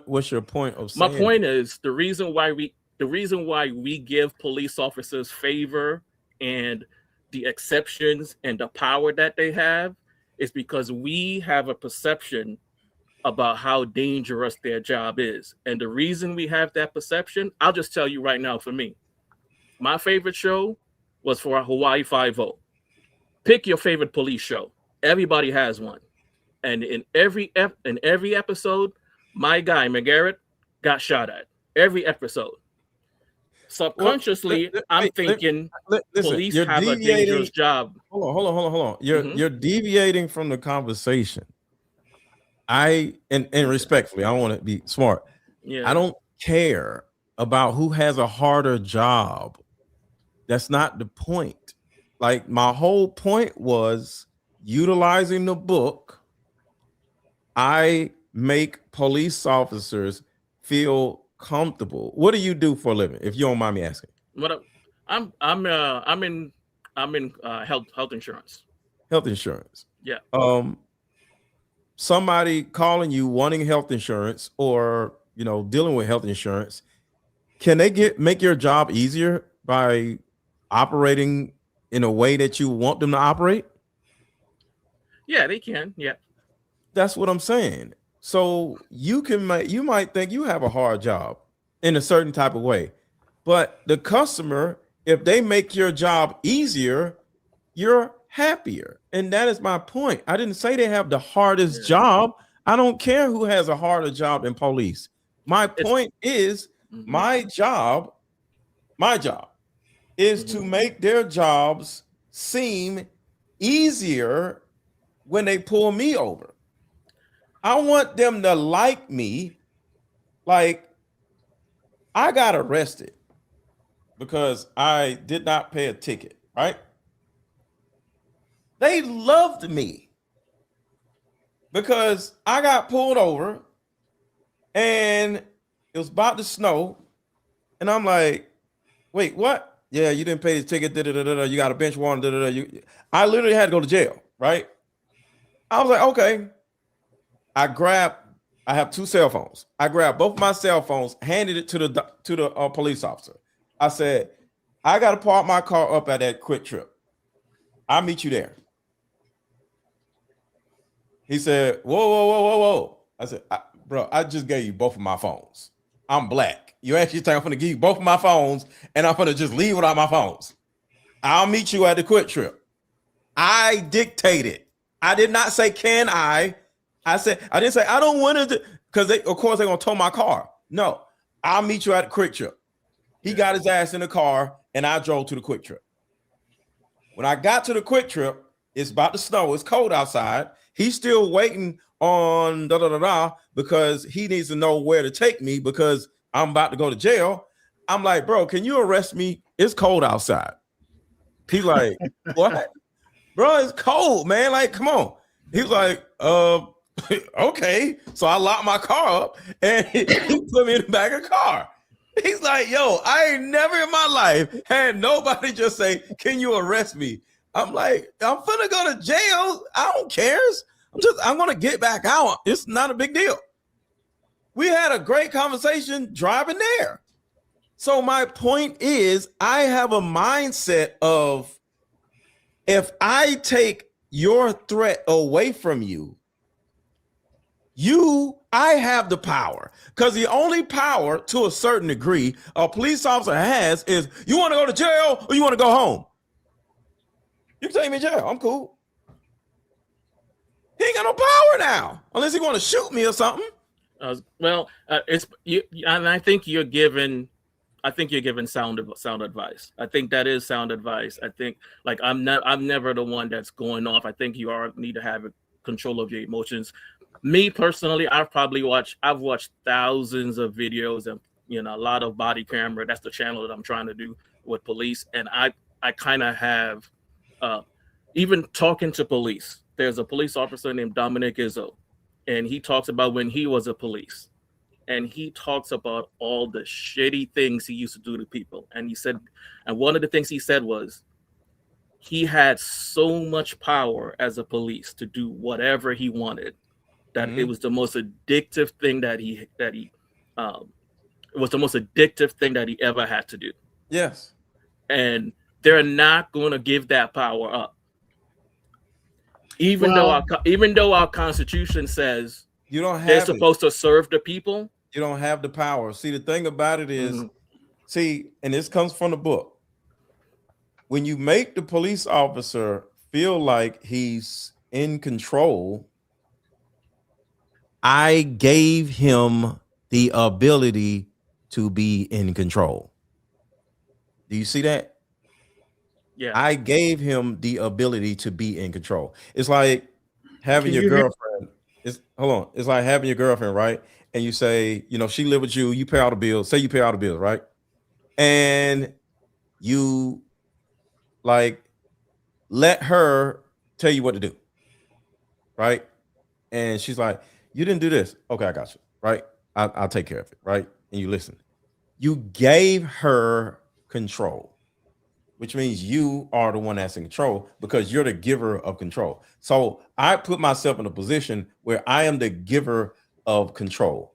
what's your point of saying? My point is the reason why we give police officers favor and the exceptions and the power that they have is because we have a perception about how dangerous their job is. And the reason we have that perception, I'll just tell you right now, for me, my favorite show was for Hawaii Five-0. Pick your favorite police show. Everybody has one. And in every episode, my guy, McGarrett, got shot at. Every episode. Subconsciously, I'm thinking police have a dangerous job. Hold on. You're deviating from the conversation. And respectfully, I want to be smart. Yeah. I don't care about who has a harder job. That's not the point. Like my whole point was utilizing the book. I make police officers feel comfortable. What do you do for a living, if you don't mind me asking? I'm in health insurance. Health insurance. Yeah. Somebody calling you wanting health insurance or dealing with health insurance, can they make your job easier by operating in a way that you want them to operate? Yeah, they can. Yeah. That's what I'm saying. So you might think you have a hard job in a certain type of way, but the customer, if they make your job easier, you're happier. And that is my point. I didn't say they have the hardest job. I don't care who has a harder job than police. My point is my job is to make their jobs seem easier when they pull me over. I want them to like me. Like I got arrested because I did not pay a ticket, right? They loved me because I got pulled over and it was about to snow. And I'm like, wait, what? Yeah, you didn't pay the ticket. You got a bench warrant. I literally had to go to jail, right? I was like, okay. I have 2 cell phones. I grabbed both my cell phones, handed it to the police officer. I said, I got to park my car up at that Quick Trip. I'll meet you there. He said, whoa. I said, bro, I just gave you both of my phones. I'm black. You actually think I'm going to give you both of my phones and I'm going to just leave without my phones. I'll meet you at the Quick Trip. I dictated. I did not say, can I? I didn't say, I don't want to, because of course they're going to tow my car. No, I'll meet you at the Quick Trip. He got his ass in the car, and I drove to the Quick Trip. When I got to the Quick Trip, it's about to snow. It's cold outside. He's still waiting on because he needs to know where to take me because I'm about to go to jail. I'm like, bro, can you arrest me? It's cold outside. He's like, what? Bro, it's cold, man. Like, come on. He's like, okay. So I locked my car up and he put me in the back of the car. He's like, yo, I ain't never in my life had nobody just say, can you arrest me? I'm like, I'm finna go to jail. I don't care. I'm gonna get back out. It's not a big deal. We had a great conversation driving there. So my point is, I have a mindset of if I take your threat away from you, I have the power. Because the only power to a certain degree a police officer has is you want to go to jail or you want to go home. You can take me to jail. I'm cool. He ain't got no power now, unless he want to shoot me or something. It's you, and I think you're giving sound advice. I think that is sound advice. I think like I'm never the one that's going off. I think you need to have control of your emotions. Me personally, I've watched thousands of videos and a lot of body camera. That's the channel that I'm trying to do with police, and I kind of have even talking to police. There's a police officer named Dominic Izzo, and he talks about when he was a police. And he talks about all the shitty things he used to do to people. And he said, and one of the things he said was, he had so much power as a police to do whatever he wanted that it was the most addictive thing that he ever had to do. Yes. And they're not going to give that power up. Even though our Constitution says they're supposed to serve the people. You don't have the power. See, the thing about it is, and this comes from the book. When you make the police officer feel like he's in control, I gave him the ability to be in control. Do you see that? Yeah. I gave him the ability to be in control. It's like having your girlfriend. It's like having your girlfriend, right? And you say, she live with you, you pay all the bills. Say you pay all the bills, right? And you like let her tell you what to do, right? And she's like, you didn't do this. Okay, I got you, right? I'll take care of it, right? And you listen. You gave her control, which means you are the one that's in control because you're the giver of control. So I put myself in a position where I am the giver of control,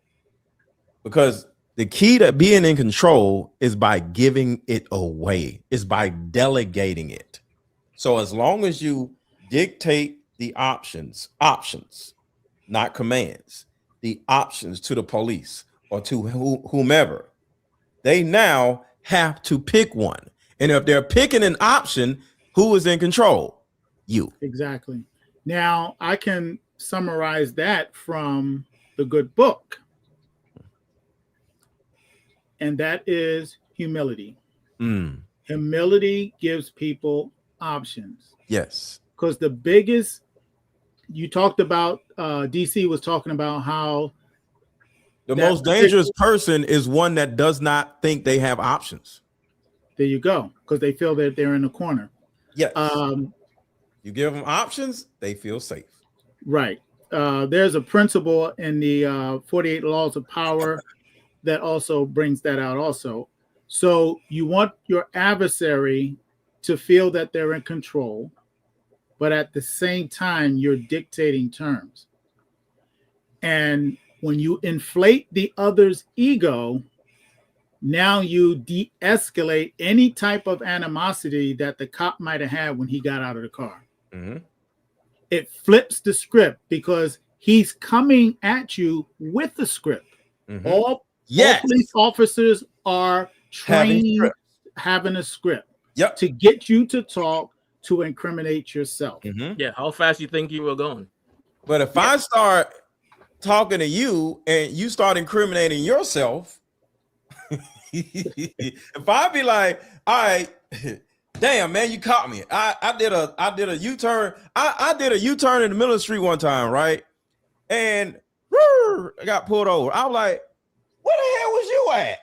because the key to being in control is by giving it away, is by delegating it. So as long as you dictate the options, not commands, the options to the police or to whomever, they now have to pick one. And if they're picking an option, who is in control? You. Exactly. Now I can summarize that from the good book. And that is humility. Humility gives people options. Yes. Because the biggest, you talked about, DC was talking about how the most dangerous person is one that does not think they have options. There you go. Because they feel that they're in a corner. Yes. You give them options, they feel safe. Right. There's a principle in the 48 Laws of Power that also brings that out also. So you want your adversary to feel that they're in control, but at the same time, you're dictating terms. And when you inflate the other's ego, now you de-escalate any type of animosity that the cop might have had when he got out of the car. It flips the script because he's coming at you with the script. All police officers are trained having a script to get you to talk, to incriminate yourself. Yeah, how fast you think you were going? But if I start talking to you and you start incriminating yourself, If I be like, all right, damn man, you caught me. I did a U-turn. I did a U-turn in the middle of the street one time, right? And I got pulled over. I was like, where the hell was you at?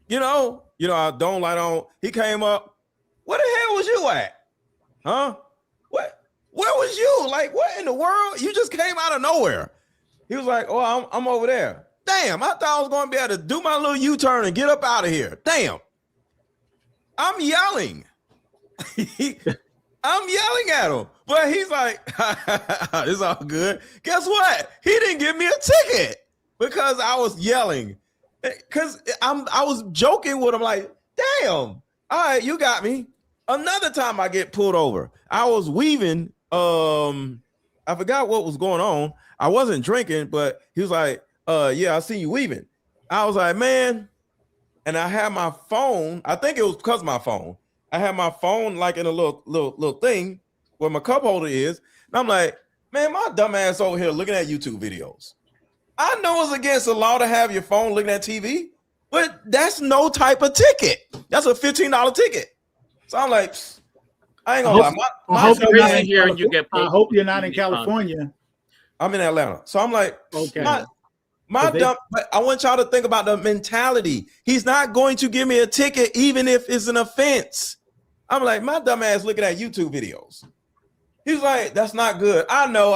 You know, I don't light on. He came up. Where the hell was you at? Huh? What? Where was you? Like, what in the world? You just came out of nowhere. He was like, oh, I'm over there. Damn, I thought I was going to be able to do my little U-turn and get up out of here. Damn. I'm yelling. I'm yelling at him. But he's like, it's all good. Guess what? He didn't give me a ticket because I was yelling. Because I was joking with him like, damn, all right, you got me. Another time I get pulled over. I was weaving. I forgot what was going on. I wasn't drinking, but he was like, yeah, I see you weaving. I was like, man, and I had my phone. I think it was because of my phone. I had my phone like in a little thing where my cup holder is. And I'm like, man, my dumb ass over here looking at YouTube videos. I know it's against the law to have your phone looking at TV, but that's no type of ticket. That's a $15 ticket. So I'm like, I ain't gonna lie. I hope you're not in TV California. I'm in Atlanta. So I'm like, okay. But I want y'all to think about the mentality. He's not going to give me a ticket, even if it's an offense. I'm like, my dumb ass looking at YouTube videos. He's like, that's not good. I know.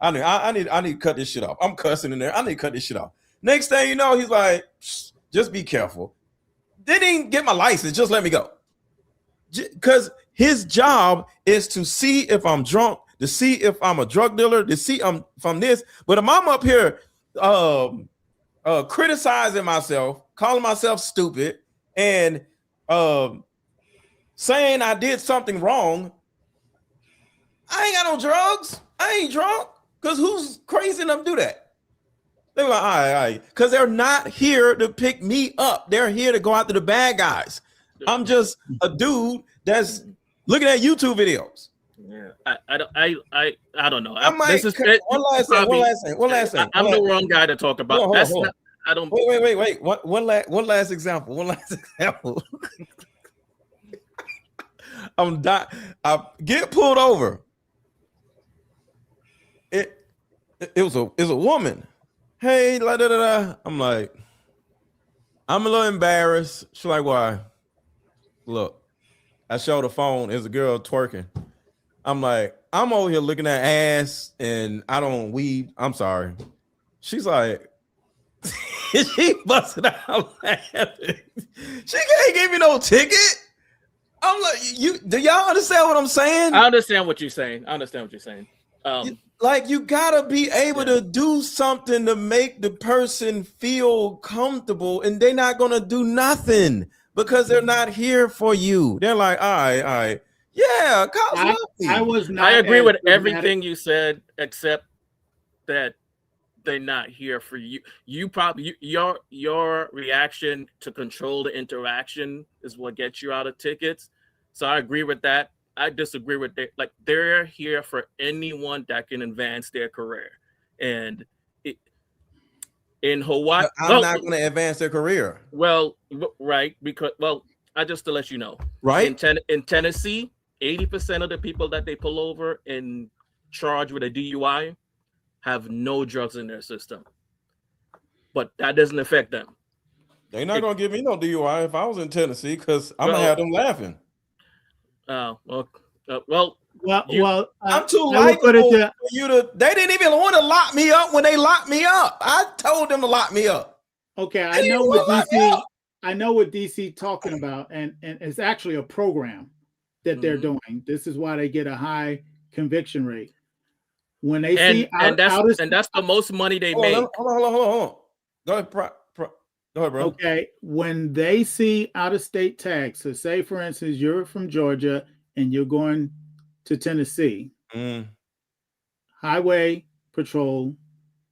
I need to cut this shit off. I'm cussing in there. I need to cut this shit off. Next thing you know, he's like, just be careful. Didn't even get my license. Just let me go. Because his job is to see if I'm drunk, to see if I'm a drug dealer, to see if I'm this. But if I'm up here criticizing myself, calling myself stupid, and saying I did something wrong, I ain't got no drugs. I ain't drunk. Because who's crazy enough to do that? They're like, all right. Because they're not here to pick me up. They're here to go after the bad guys. I'm just a dude that's looking at YouTube videos. Yeah, I don't know. One last thing. I'm the wrong guy to talk about. Hold on, That's hold on. not. I don't. Wait. One last example. I'm dying. I get pulled over. It was a woman. Hey, la da da da. I'm like, I'm a little embarrassed. She's like, why? Look, I showed the phone. There's a girl twerking. I'm like, I'm over here looking at ass and I don't weed. I'm sorry. She's like, she busted out laughing. She can't give me no ticket. I'm like, do y'all understand what I'm saying? I understand what you're saying. Like, you gotta be able to do something to make the person feel comfortable, and they're not gonna do nothing because they're not here for you. They're like, all right. Yeah, I agree with everything you said, except that they're not here for you. You probably your reaction to control the interaction is what gets you out of tickets. So I agree with that. I disagree with that. Like, they're here for anyone that can advance their career, and in Hawaii, I'm not going to advance their career. Well, right, because I just to let you know, right, in Tennessee, 80% of the people that they pull over and charge with a DUI have no drugs in their system, but that doesn't affect them. They're not going to give me no DUI if I was in Tennessee, because I'm going to have them laughing. I'm too likable for you to. They didn't even want to lock me up when they locked me up. I told them to lock me up. Okay, I know what DC talking about, and it's actually a program that they're doing. This is why they get a high conviction rate. When they that's the most money they make. Hold on. Go ahead, bro. Okay, when they see out-of-state tax, so say for instance you're from Georgia and you're going to Tennessee, highway patrol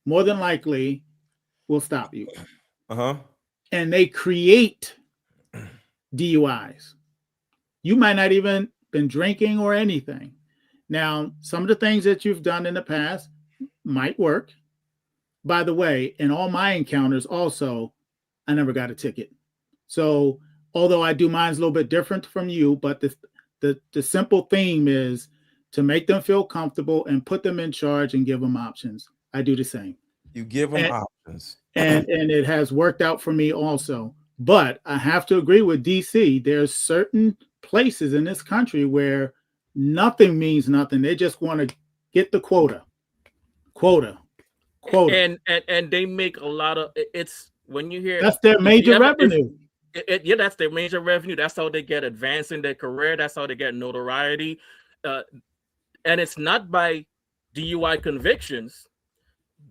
more than likely will stop you. And they create DUIs. You might not even been drinking or anything. Now, some of the things that you've done in the past might work. By the way, in all my encounters also, I never got a ticket. So although I do mine's a little bit different from you, but the simple theme is to make them feel comfortable and put them in charge and give them options. I do the same. You give them options. And it has worked out for me also. But I have to agree with DC. There's certain places in this country where nothing means nothing. They just want to get the quota. And they make a lot of it's when you hear that's their major revenue. Yeah, that's their major revenue. That's how they get advanced in their career. That's how they get notoriety. And it's not by DUI convictions.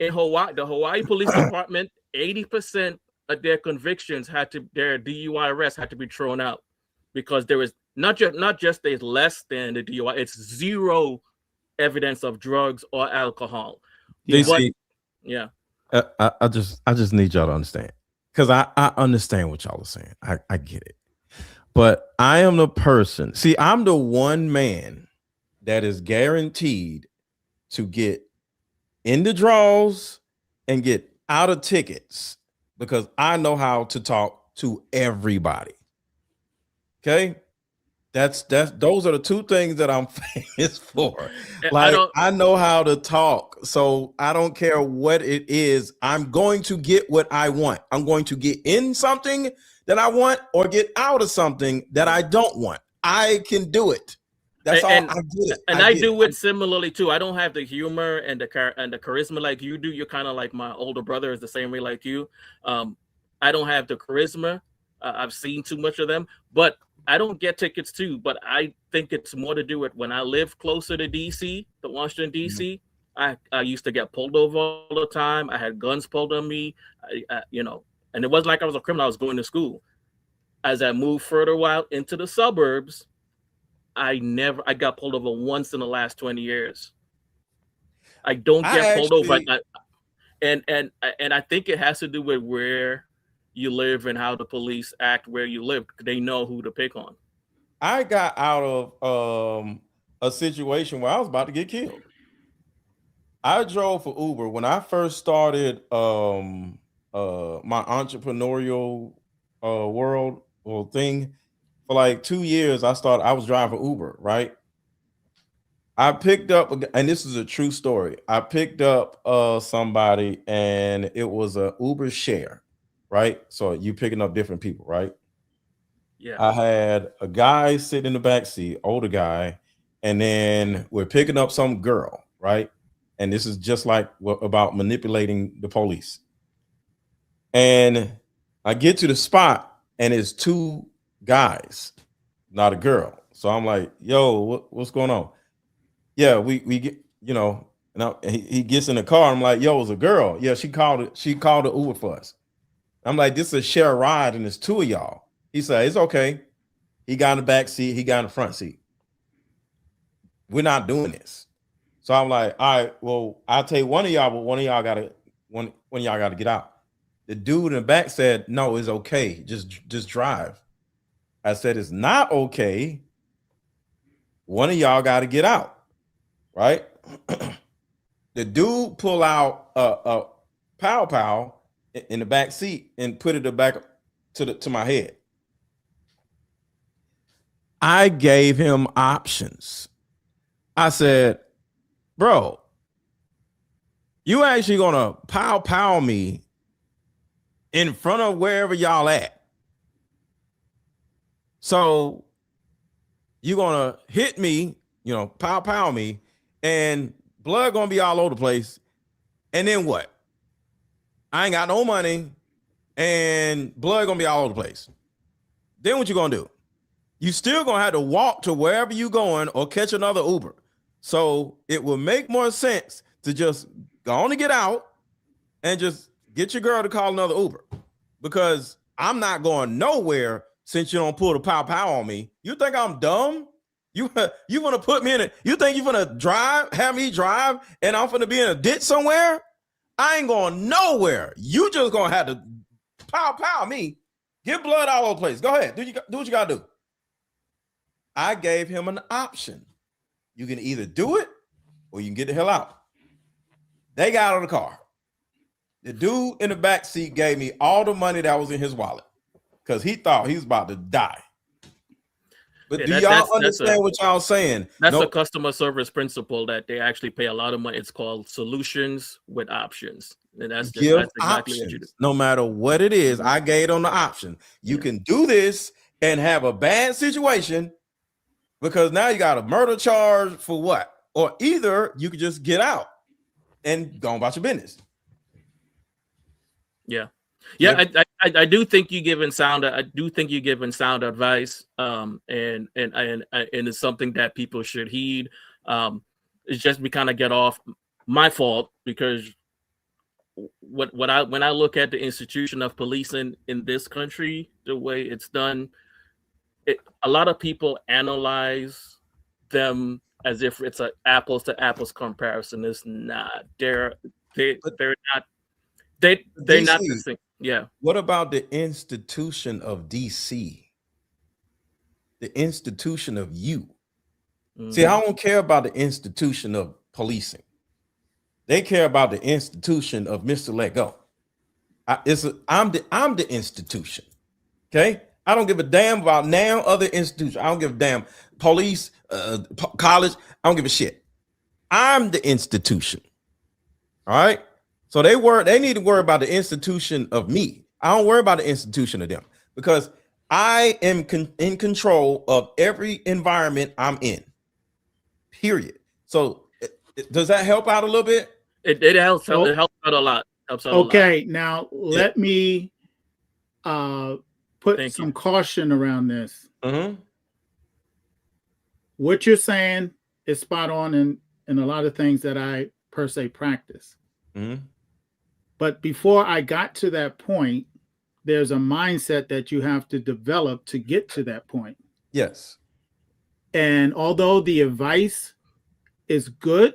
In Hawaii, the Hawaii Police Department, 80% of their convictions their DUI arrests had to be thrown out because there is not just there's less than the DUI, it's zero evidence of drugs or alcohol. DC, yeah. I just need y'all to understand. Because I understand what y'all are saying. I get it. But I am the person. See, I'm the one man that is guaranteed to get in the draws and get out of tickets because I know how to talk to everybody. Okay? Those are the two things that I'm famous for. Like I know how to talk, so I don't care what it is. I'm going to get what I want. I'm going to get in something that I want or get out of something that I don't want. I can do it. That's all. I get it. And I do it similarly too. I don't have the humor and the charisma like you do. You're kind of like my older brother is the same way like you. I don't have the charisma. I've seen too much of them, but I don't get tickets too, but I think it's more to do with when I live closer to DC, to Washington, DC, I used to get pulled over all the time. I had guns pulled on me, and it wasn't like I was a criminal. I was going to school. As I moved further out into the suburbs, I got pulled over once in the last 20 years. I don't get pulled over. And I think it has to do with where you live and how the police act where you live. They know who to pick on. I got out of a situation where I was about to get killed. I drove for Uber when I first started my entrepreneurial world or thing. For like 2 years, I was driving for Uber, right? I picked up, and this is a true story. I picked up somebody, and it was a Uber share. Right, so you picking up different people, right? Yeah. I had a guy sitting in the back seat, older guy, and then we're picking up some girl, right? And this is just like about manipulating the police. And I get to the spot, and it's two guys, not a girl. So I'm like, "Yo, what's going on?" Yeah, we get, and he gets in the car. I'm like, "Yo, it's a girl." Yeah, she called the Uber for us. I'm like, this is a share ride, and it's two of y'all. He said, it's okay. He got in the back seat. He got in the front seat. We're not doing this. So I'm like, all right, well, I'll take one of y'all, but one of y'all gotta get out. The dude in the back said, no, it's okay. Just drive. I said, it's not okay. One of y'all got to get out, right? The dude pull out a pow in the back seat and put it back to my head. I gave him options. I said, bro, you actually gonna pow me in front of wherever y'all at. So you're gonna hit me, pow me, and blood gonna be all over the place. And then what? I ain't got no money and blood gonna be all over the place. Then what you gonna do? You still gonna have to walk to wherever you going or catch another Uber. So it will make more sense to just go on and get out and just get your girl to call another Uber, because I'm not going nowhere since you don't pull the pow on me. You think I'm dumb? You wanna put me in it? You think you gonna have me drive and I'm gonna be in a ditch somewhere? I ain't going nowhere. You just gonna have to pow me, get blood all over the place. Go ahead, do what you gotta do. I gave him an option. You can either do it or you can get the hell out. They got out of the car. The dude in the back seat gave me all the money that was in his wallet because he thought he was about to die. But do y'all understand what y'all saying? That's a customer service principle that they actually pay a lot of money. It's called solutions with options. And that's exactly options, what you do. No matter what it is, I gave on the option. You can do this and have a bad situation because now you got a murder charge for what? Or either you could just get out and go about your business. Yeah. Yeah, I do think you giving sound. I do think you're giving sound advice. And it's something that people should heed. It's just we kind of get off my fault because when I look at the institution of policing in this country, the way it's done, a lot of people analyze them as if it's an apples to apples comparison. It's not. They're not. They're not the same. Yeah. What about the institution of DC? The institution of you. Mm-hmm. See, I don't care about the institution of policing. They care about the institution of Mr. Let Go. I'm the institution. Okay. I don't give a damn about now other institutions. I don't give a damn police, college. I don't give a shit. I'm the institution. All right. So they need to worry about the institution of me. I don't worry about the institution of them because I am in control of every environment I'm in. Period. So does that help out a little bit? It helps. It helps out a lot. Okay, now let me put some caution around this. Mm-hmm. What you're saying is spot on in a lot of things that I per se practice. Mm-hmm. But before I got to that point, there's a mindset that you have to develop to get to that point. Yes. And although the advice is good,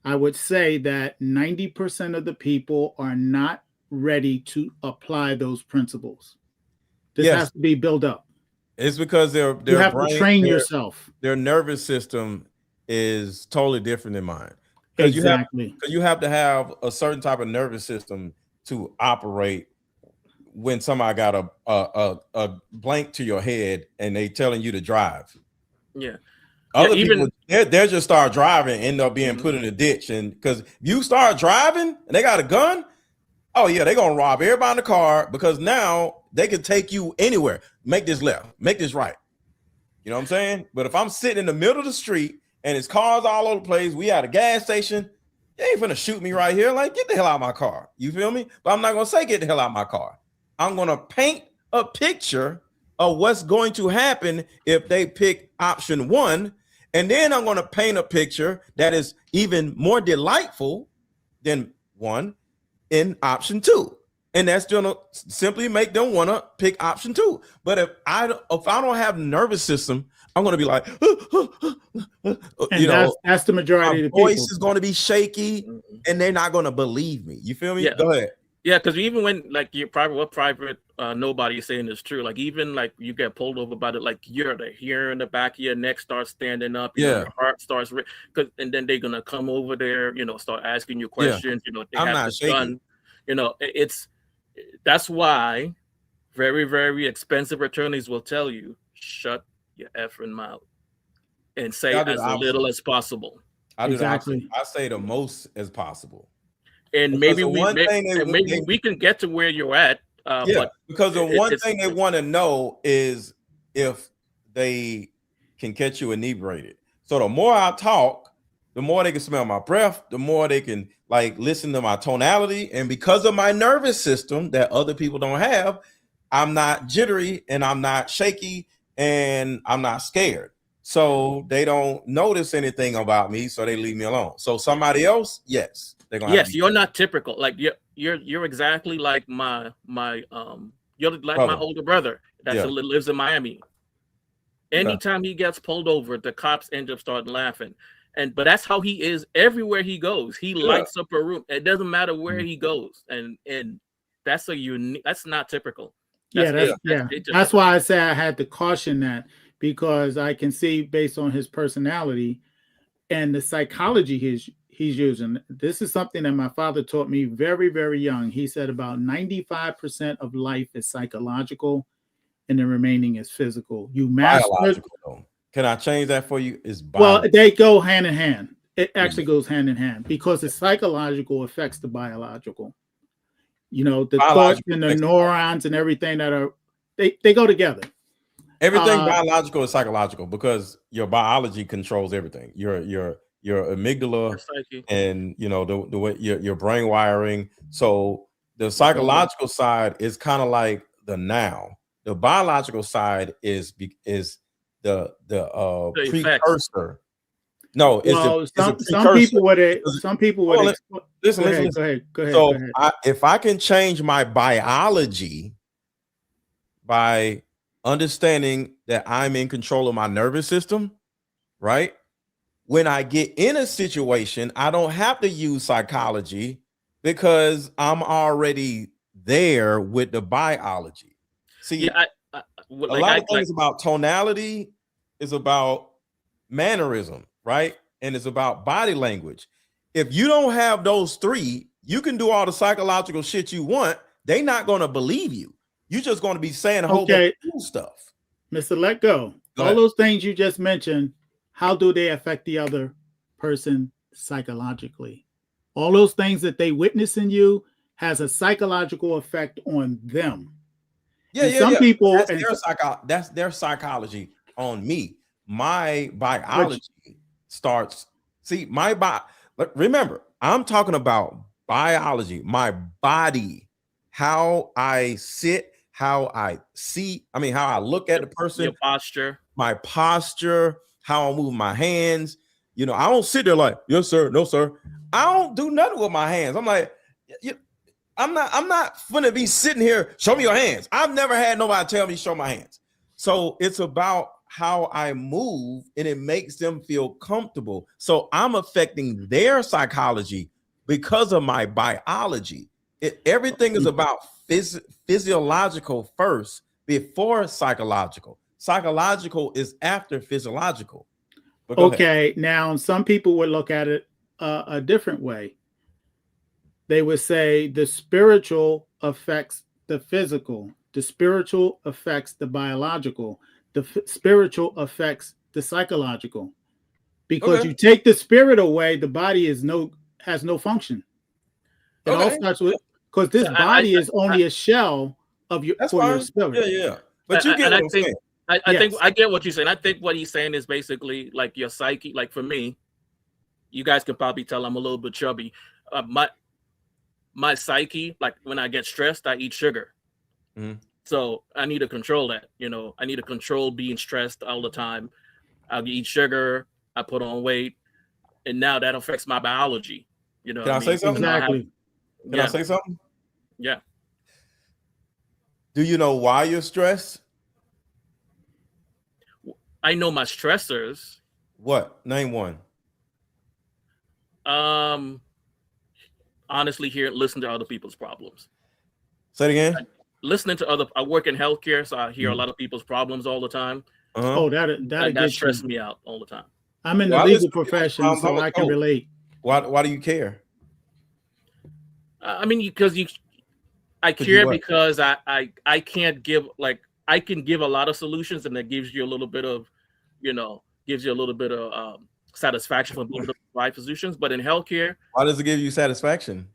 I would say that 90% of the people are not ready to apply those principles. This has to be built up. It's because you have to train yourself. Their nervous system is totally different than mine. Exactly. You have to have a certain type of nervous system to operate when somebody got a blank to your head and they telling you to drive. Yeah. Other people, they'll just start driving and end up being put in a ditch. And because you start driving and they got a gun, oh yeah, they're gonna rob everybody in the car because now they can take you anywhere. Make this left, make this right. You know what I'm saying? But if I'm sitting in the middle of the street and it's cars all over the place, we at a gas station, they ain't finna shoot me right here. Like, get the hell out of my car. You feel me? But I'm not gonna say get the hell out of my car. I'm gonna paint a picture of what's going to happen if they pick option one. And then I'm gonna paint a picture that is even more delightful than one in option two. And that's gonna simply make them wanna pick option two. But if I don't have nervous system, I'm gonna be like, that's the majority of the voice people. is gonna be shaky, and they're not gonna believe me. You feel me? Yeah. Go ahead. Yeah, because even when like your private nobody is saying is true. Like even like you get pulled over about it, like the hair in the back of your neck starts standing up. You know, your heart starts and then they're gonna come over there. Start asking you questions. They I'm have not this shaking. gun. That's why very, very expensive attorneys will tell you shut your effing mouth and say as little as possible. Exactly. I say the most as possible. And maybe we can get to where you're at. Because the one thing they want to know is if they can catch you inebriated. So the more I talk, the more they can smell my breath, the more they can like listen to my tonality. And because of my nervous system that other people don't have, I'm not jittery and I'm not shaky and I'm not scared. So they don't notice anything about me, so they leave me alone. So somebody else, yes. You're not typical. Like you're exactly like my you're like my older brother that lives in Miami. Anytime he gets pulled over, the cops end up starting laughing. But that's how he is everywhere he goes. He lights up a room. It doesn't matter where he goes. And that's that's not typical. That's why I say I had to caution that, because I can see based on his personality and the psychology he's using. This is something that my father taught me very, very young. He said about 95% of life is psychological and the remaining is physical. You master. Biological, though. Can I change that for you? It's Well, biological. they go hand in hand. It actually goes hand in hand because the psychological affects the biological. You know, the thoughts and the neurons and everything that are, they go together. Everything biological is psychological because your biology controls everything. Your amygdala and you know the way your brain wiring. So the psychological side is kind of like the now. The biological side is the precursor. No, well, some people would listen. Go ahead. So if I can change my biology by understanding that I'm in control of my nervous system, right? When I get in a situation, I don't have to use psychology because I'm already there with the biology. See, a lot of things about tonality is about mannerism, right? And it's about body language. If you don't have those three, you can do all the psychological shit you want. They're not going to believe you. You're just going to be saying a whole bunch of cool stuff. Mr. Let Go. All those things you just mentioned, how do they affect the other person psychologically? All those things that they witness in you has a psychological effect on them. Some people, that's their psychology on me. My biology starts. See, remember, I'm talking about biology, my body, how I sit, how I see. I mean, how I look at the person, your posture, my posture, how I move my hands. You know, I don't sit there like, yes, sir, no, sir. I don't do nothing with my hands. I'm like, I'm not gonna be sitting here, show me your hands. I've never had nobody tell me show my hands. So it's about how I move and it makes them feel comfortable. So I'm affecting their psychology because of my biology. Everything is about physiological first before psychological. Psychological is after physiological. Okay, now some people would look at it a different way. They would say the spiritual affects the physical, the spiritual affects the biological, the spiritual affects the psychological. Because you take the spirit away, the body has no function. It all starts with, because this body is only a shell of your spirit. Yeah. But you get what I'm saying. I think I get what you're saying. I think what he's saying is basically like your psyche. Like for me, you guys can probably tell I'm a little bit chubby. My psyche, like when I get stressed, I eat sugar. Mm-hmm. So I need to control that. You know, I need to control being stressed all the time. I'll eat sugar. I put on weight, and now that affects my biology. You know, can I say something? Exactly. Can I say something? Yeah. Do you know why you're stressed? I know my stressors. What? Name one. Honestly, listen to other people's problems. Say it again. Listening to I work in healthcare, so I hear a lot of people's problems all the time. Oh, that stresses me out all the time. I'm in the legal profession, so I can relate. Why do you care? I mean, because I care because I can't give, like, I can give a lot of solutions, and that gives you a little bit of, satisfaction from being able to provide solutions. But in healthcare, why does it give you satisfaction?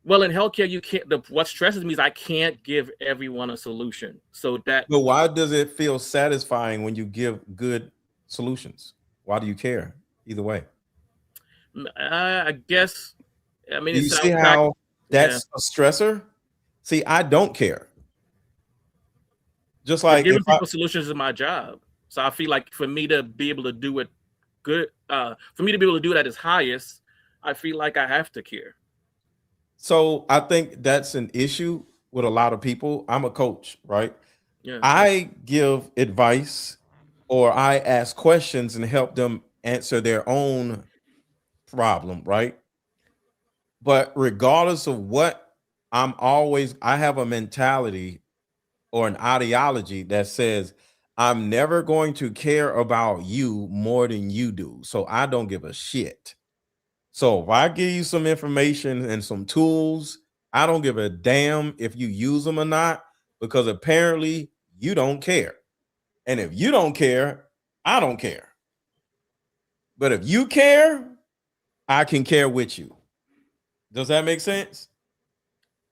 Well, in healthcare, you can't. What stresses me is I can't give everyone a solution. But why does it feel satisfying when you give good solutions? Why do you care? Either way, I guess. I mean, do you see how that's a stressor? See, I don't care. Just like giving people solutions is my job, so I feel like for me to be able to do it good, for me to be able to do that as highest, I feel like I have to care. So I think that's an issue with a lot of people. I'm a coach, right? Yeah. I give advice or I ask questions and help them answer their own problem, right? But regardless of what, I have a mentality or an ideology that says I'm never going to care about you more than you do. So I don't give a shit. So if I give you some information and some tools, I don't give a damn if you use them or not, because apparently you don't care. And if you don't care, I don't care. But if you care, I can care with you. Does that make sense?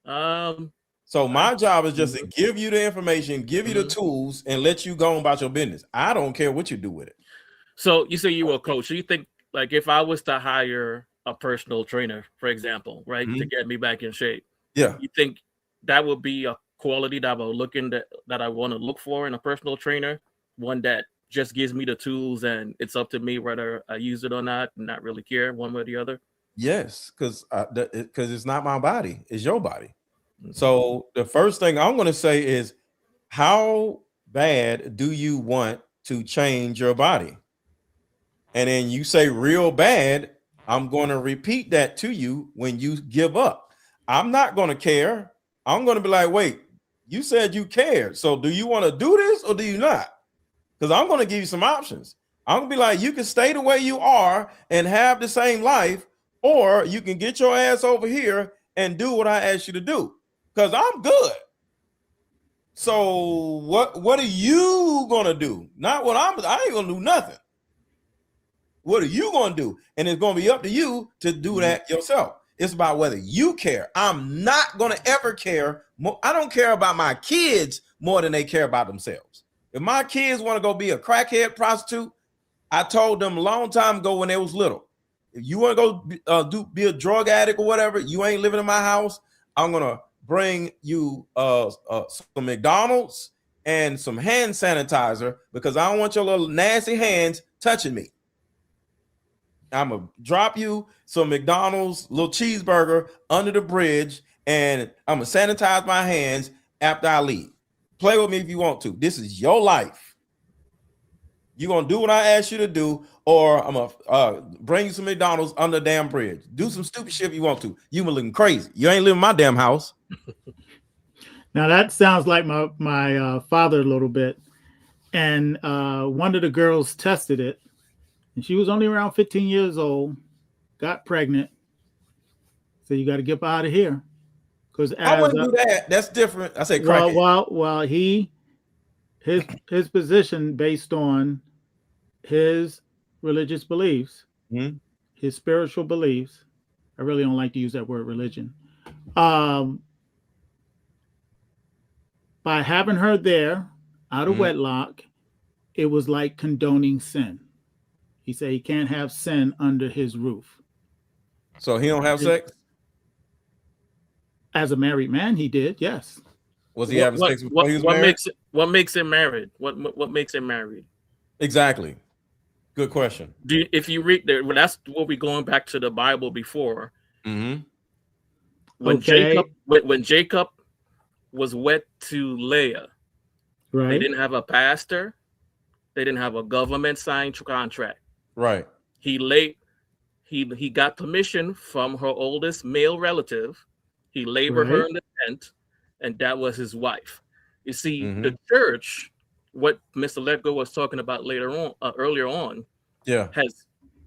So my job is just to give you the information, give you the tools, and let you go about your business. I don't care what you do with it. So you say you were a coach. So you think, like, if I was to hire a personal trainer, for example, right, to get me back in shape, yeah, you think that would be a quality that I want to look for in a personal trainer? One that just gives me the tools and it's up to me whether I use it or not, and not really care one way or the other? Yes, because it's not my body, it's your body. So the first thing I'm going to say is, how bad do you want to change your body? And then you say real bad, I'm going to repeat that to you when you give up. I'm not going to care. I'm going to be like, wait, you said you cared. So do you want to do this or do you not? Because I'm going to give you some options. I'm going to be like, you can stay the way you are and have the same life, or you can get your ass over here and do what I asked you to do, because I'm good. So what are you going to do? Not what I ain't going to do nothing. What are you going to do? And it's going to be up to you to do that yourself. It's about whether you care. I'm not going to ever care. I don't care about my kids more than they care about themselves. If my kids want to go be a crackhead prostitute, I told them a long time ago when they was little, if you want to go be a drug addict or whatever, you ain't living in my house. I'm going to bring you some McDonald's and some hand sanitizer, because I don't want your little nasty hands touching me. I'm going to drop you some McDonald's little cheeseburger under the bridge, and I'm going to sanitize my hands after I leave. Play with me if you want to. This is your life. You're going to do what I asked you to do, or I'm going to bring you some McDonald's under the damn bridge. Do some stupid shit if you want to. You been looking crazy. You ain't living in my damn house. Now that sounds like my father a little bit. And one of the girls tested it, and she was only around 15 years old, got pregnant. So you got to get out of here. Because I wouldn't do that. That's different. I say crack. Well, his position based on his religious beliefs, his spiritual beliefs. I really don't like to use that word religion. By having her there out of wedlock, it was like condoning sin. He said he can't have sin under his roof. So he don't have sex? As a married man, he did, yes. Was he having sex before he was married? What makes him married? What makes him married? Exactly. Good question. If you read there, well, that's what we're going back to the Bible before. When Jacob was wed to Leah, right? They didn't have a pastor. They didn't have a government signed contract. Right. He got permission from her oldest male relative. He labored her in the tent, and that was his wife. You see, the church, what Mr. Letgo was talking about earlier on,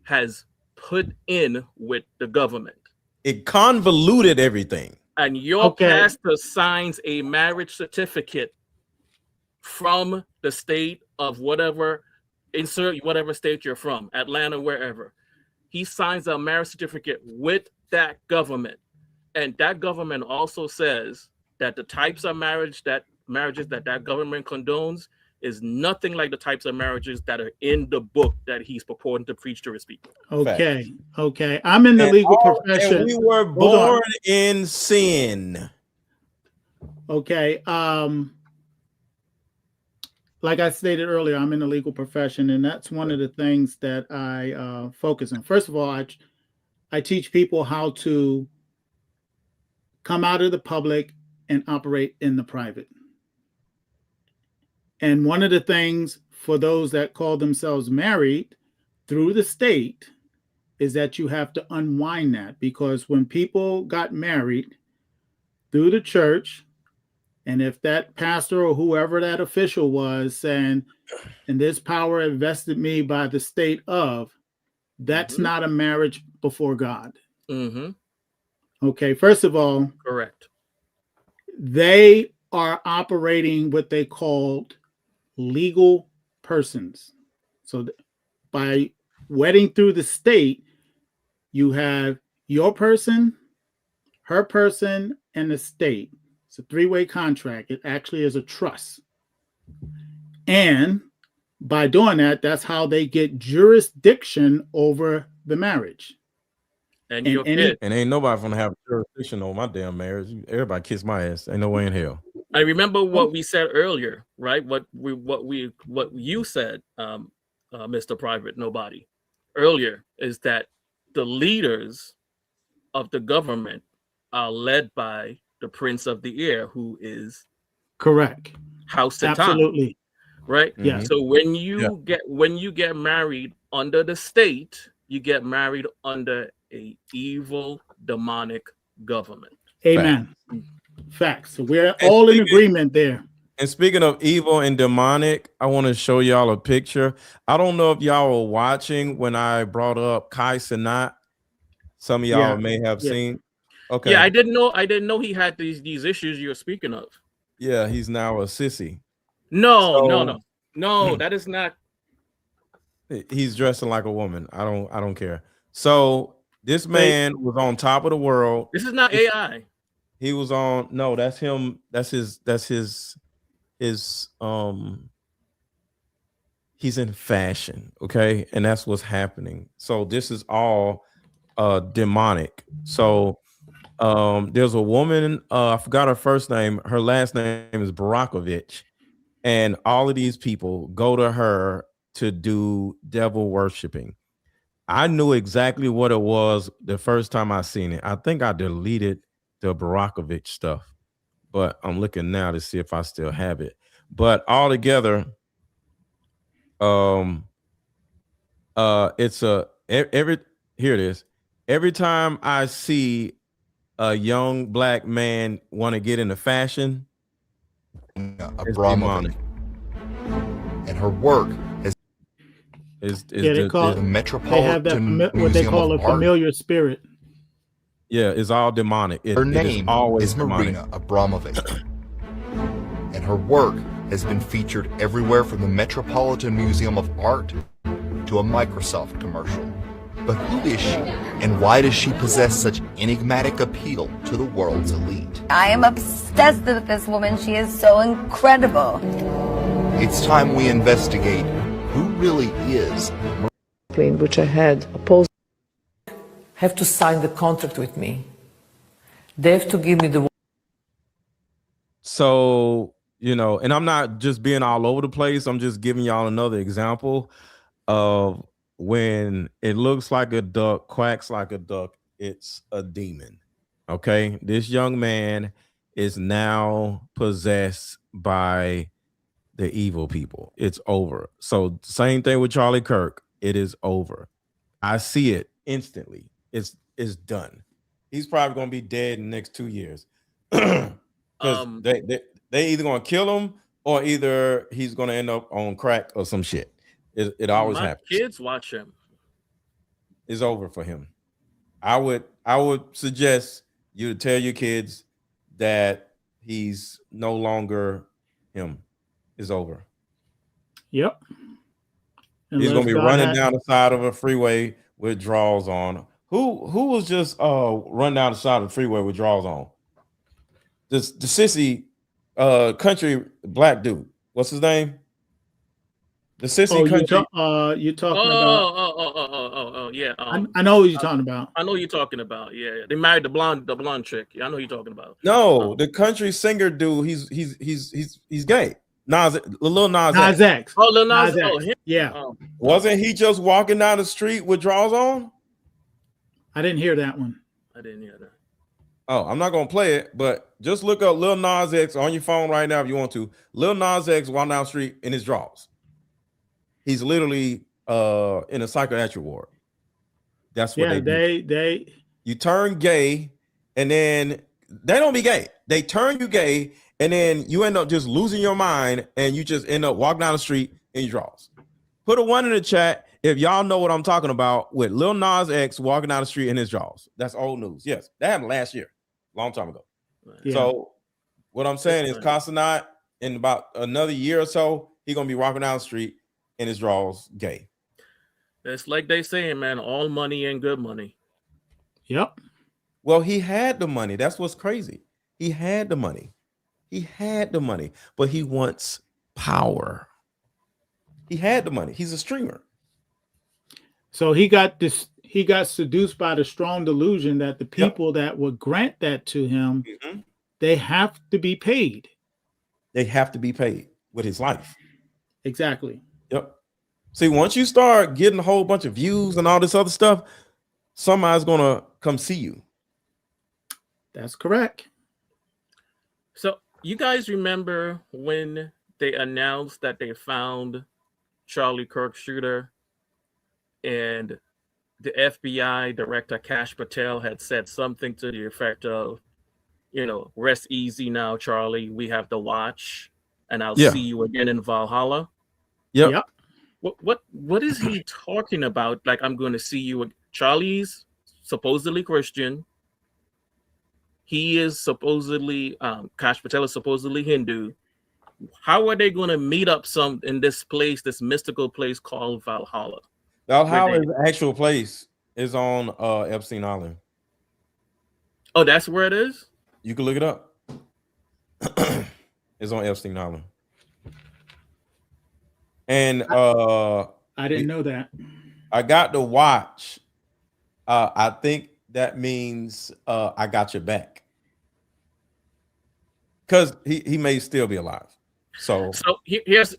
has put in with the government. It convoluted everything. And your pastor signs a marriage certificate from the state of whatever, insert whatever state you're from, Atlanta, wherever. He signs a marriage certificate with that government. And that government also says that the types of marriages that government condones is nothing like the types of marriages that are in the book that he's purporting to preach to his people. Okay. I'm in the legal profession. And we were born in sin. Okay. Like I stated earlier, I'm in the legal profession, and that's one of the things that I focus on. First of all, I teach people how to come out of the public and operate in the private. And one of the things for those that call themselves married through the state is that you have to unwind that, because when people got married through the church, and if that pastor or whoever that official was saying, and this power invested me by the state of, That's not a marriage before God. Mm-hmm. Okay, first of all, Correct. they are operating what they called legal persons. So by wedding through the state, you have your person, her person, and the state. It's a three-way contract. It actually is a trust. And by doing that, that's how they get jurisdiction over the marriage. And your kid. And ain't nobody gonna have jurisdiction on my damn marriage. Everybody kiss my ass. Ain't no way in hell. I remember what we said earlier, right? What you said, Mr. Private Nobody, earlier is that the leaders of the government are led by the Prince of the Air, who is correct. House Satan. Absolutely. Right? Yeah. So when you get married under the state, you get married under a evil demonic government. Amen. Facts. So we're all in agreement there. And speaking of evil and demonic, I want to show y'all a picture. I don't know if y'all were watching when I brought up Kai Cenat. Some of y'all may have seen. Okay. Yeah, I didn't know he had these issues you're speaking of. Yeah, he's now a sissy. No, that is not. He's dressing like a woman. I don't care. So this man was on top of the world. This is not AI. He was on. No, that's him. That's his. He's in fashion. Okay, and that's what's happening. So this is all demonic. So there's a woman. I forgot her first name. Her last name is Barakovich. And all of these people go to her to do devil worshiping. I knew exactly what it was the first time I seen it. I think I deleted the Barakovich stuff, but I'm looking now to see if I still have it. But altogether, it's here it is. Every time I see a young black man want to get into fashion, Abramovic, and her work is the Metropolitan what they call a familiar spirit. Yeah, it's all demonic. Her name is Marina Abramovic, and her work has been featured everywhere from the Metropolitan Museum of Art to a Microsoft commercial. But who is she, and why does she possess such enigmatic appeal to the world's elite? I am obsessed with this woman. She is so incredible. It's time we investigate who really is. Which I had opposed. Have to sign the contract with me. They have to give me the. So, and I'm not just being all over the place. I'm just giving y'all another example of when it looks like a duck, quacks like a duck, it's a demon. Okay. This young man is now possessed by the evil people. It's over. So same thing with Charlie Kirk. It is over. I see it instantly. It's done. He's probably going to be dead in the next 2 years. Because they either going to kill him or either he's going to end up on crack or some shit. It always happens. Kids watch him. It's over for him. I would suggest you to tell your kids that he's no longer him. It's over. Yep. He's gonna be running down the side of a freeway with drawers on. Who was just run down the side of the freeway with drawers on? The sissy country black dude. What's his name? The sissy country. You're talking about. Yeah. I know what you're talking about. I know you're talking about. Yeah. They married the blonde chick. Yeah, I know you're talking about. No, the country singer dude. He's gay. Lil Nas X. Oh, Lil Nas. X. Yeah. Wasn't he just walking down the street with drawers on? I didn't hear that one. I didn't hear that. Oh, I'm not gonna play it, but just look up Lil Nas X on your phone right now if you want to. Lil Nas X walking down the street in his drawers. He's literally in a psychiatric ward. That's what they you turn gay, and then they don't be gay. They turn you gay, and then you end up just losing your mind, and you just end up walking down the street in your drawers. Put a 1 in the chat if y'all know what I'm talking about, with Lil Nas X walking down the street in his drawers. That's old news. Yes, that happened last year, long time ago. Yeah. So what I'm saying is Casanat, in about another year or so, he's gonna be walking down the street in his drawers gay. It's like they saying, man, all money ain't good money. Yep. Well, he had the money. That's what's crazy. He had the money. But he wants power. He had the money. He's a streamer. So he got seduced by the strong delusion that the people that would grant that to him, they have to be paid. They have to be paid with his life. Exactly. Yep. See, once you start getting a whole bunch of views and all this other stuff, somebody's gonna come see you. That's correct. So you guys remember when they announced that they found Charlie Kirk shooter, and the FBI director Kash Patel had said something to the effect of, rest easy now, Charlie. We have the watch, and I'll see you again in Valhalla. Yep. What is he talking about? Like, I'm going to see you. Charlie's supposedly Christian. He is supposedly Kash Patel is supposedly Hindu. How are they going to meet up in this place, this mystical place called Valhalla? Valhalla's actual place is on Epstein Island. Oh, that's where it is? You can look it up. It's on Epstein Island. And I didn't know that. I got the watch. I think that means I got your back. Because he may still be alive. So here's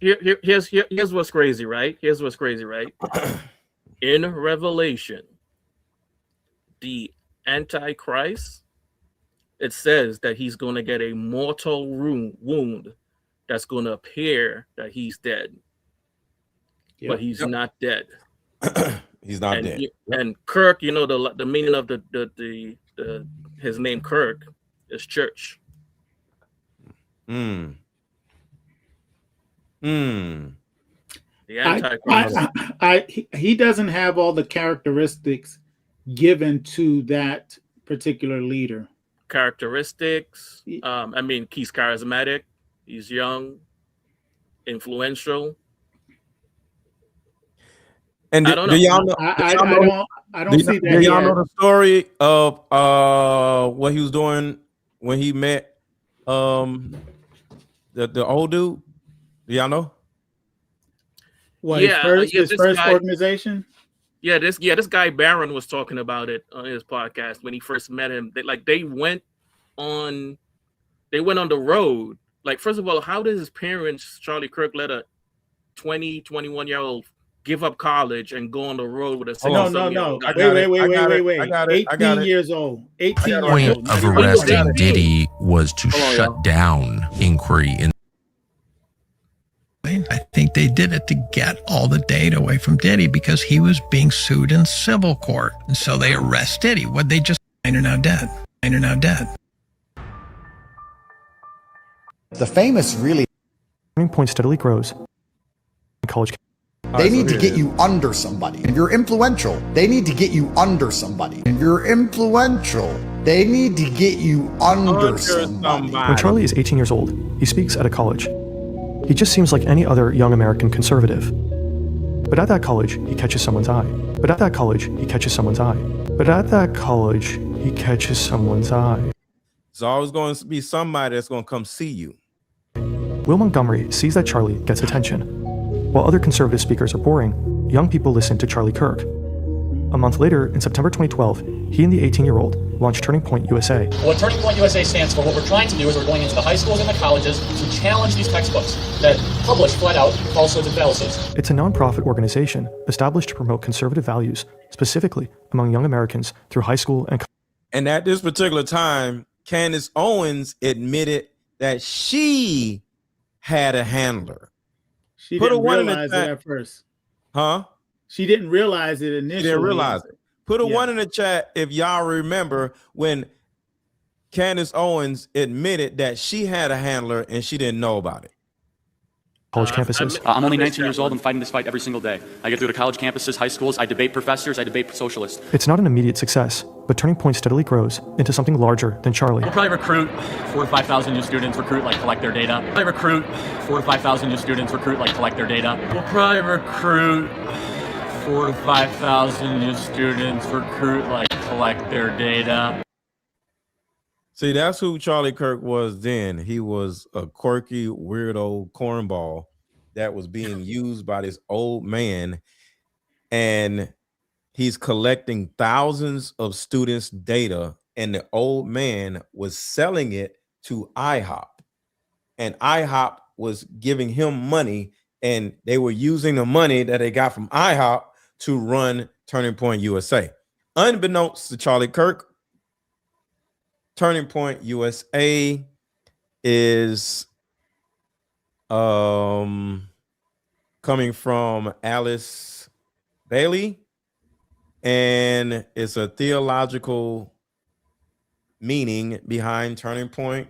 what's crazy, right? In Revelation, the Antichrist, it says that he's going to get a mortal wound that's going to appear that he's dead. Yep. But he's not dead. He's not dead. And Kirk, the meaning of the his name Kirk is church. The Antichrist. He doesn't have all the characteristics given to that particular leader. Characteristics. He's charismatic. He's young, influential. And I don't know. Do y'all know? I don't see that. Do y'all know the story of what he was doing when he met the old dude? Do y'all know? What, his first organization? Yeah, this guy Barron was talking about it on his podcast when he first met him. They went on the road. Like, first of all, how did his parents, Charlie Kirk, let a 21-year-old give up college and go on the road with a 6-7-year-old? Wait. 18 years old. 18 years old. The point of arresting Diddy was to shut down inquiry in. I think they did it to get all the data away from Diddy because he was being sued in civil court. And so they arrest Diddy. What they just are now dead. The famous really turning point steadily grows. College. They need to get you under somebody. If you're influential, they need to get you under somebody. If you're influential, they need to get you under somebody. When Charlie is 18 years old, he speaks at a college. He just seems like any other young American conservative. But at that college, he catches someone's eye. It's always going to be somebody that's going to come see you. Will Montgomery sees that Charlie gets attention. While other conservative speakers are boring, young people listen to Charlie Kirk. A month later, in September 2012, he and the 18-year-old launched Turning Point USA. What Turning Point USA stands for, what we're trying to do is we're going into the high schools and the colleges to challenge these textbooks that publish flat out falsehoods and fallacies. It's a nonprofit organization established to promote conservative values, specifically among young Americans through high school and college. And at this particular time, Candace Owens admitted that she had a handler. She didn't realize it at first. Huh? She didn't realize it initially. She didn't realize it. Put a one in the chat if y'all remember when Candace Owens admitted that she had a handler and she didn't know about it. college campuses. I'm only 19 years old. I'm fighting this fight every single day. I get through to college campuses, high schools. I debate professors. I debate socialists. It's not an immediate success, but Turning Point steadily grows into something larger than Charlie. We'll probably recruit 4,000 to 5,000 new students, collect their data. We'll probably recruit 4,000 to 5,000 new students, collect their data. We'll probably recruit 4,000 to 5,000 new students, collect their data. See, that's who Charlie Kirk was then. He was a quirky, weirdo cornball that was being used by this old man, and he's collecting thousands of students' data, and the old man was selling it to IHOP, and IHOP was giving him money, and they were using the money that they got from IHOP to run Turning Point USA. Unbeknownst to Charlie Kirk, Turning Point USA is coming from Alice Bailey, and it's a theological meaning behind Turning Point,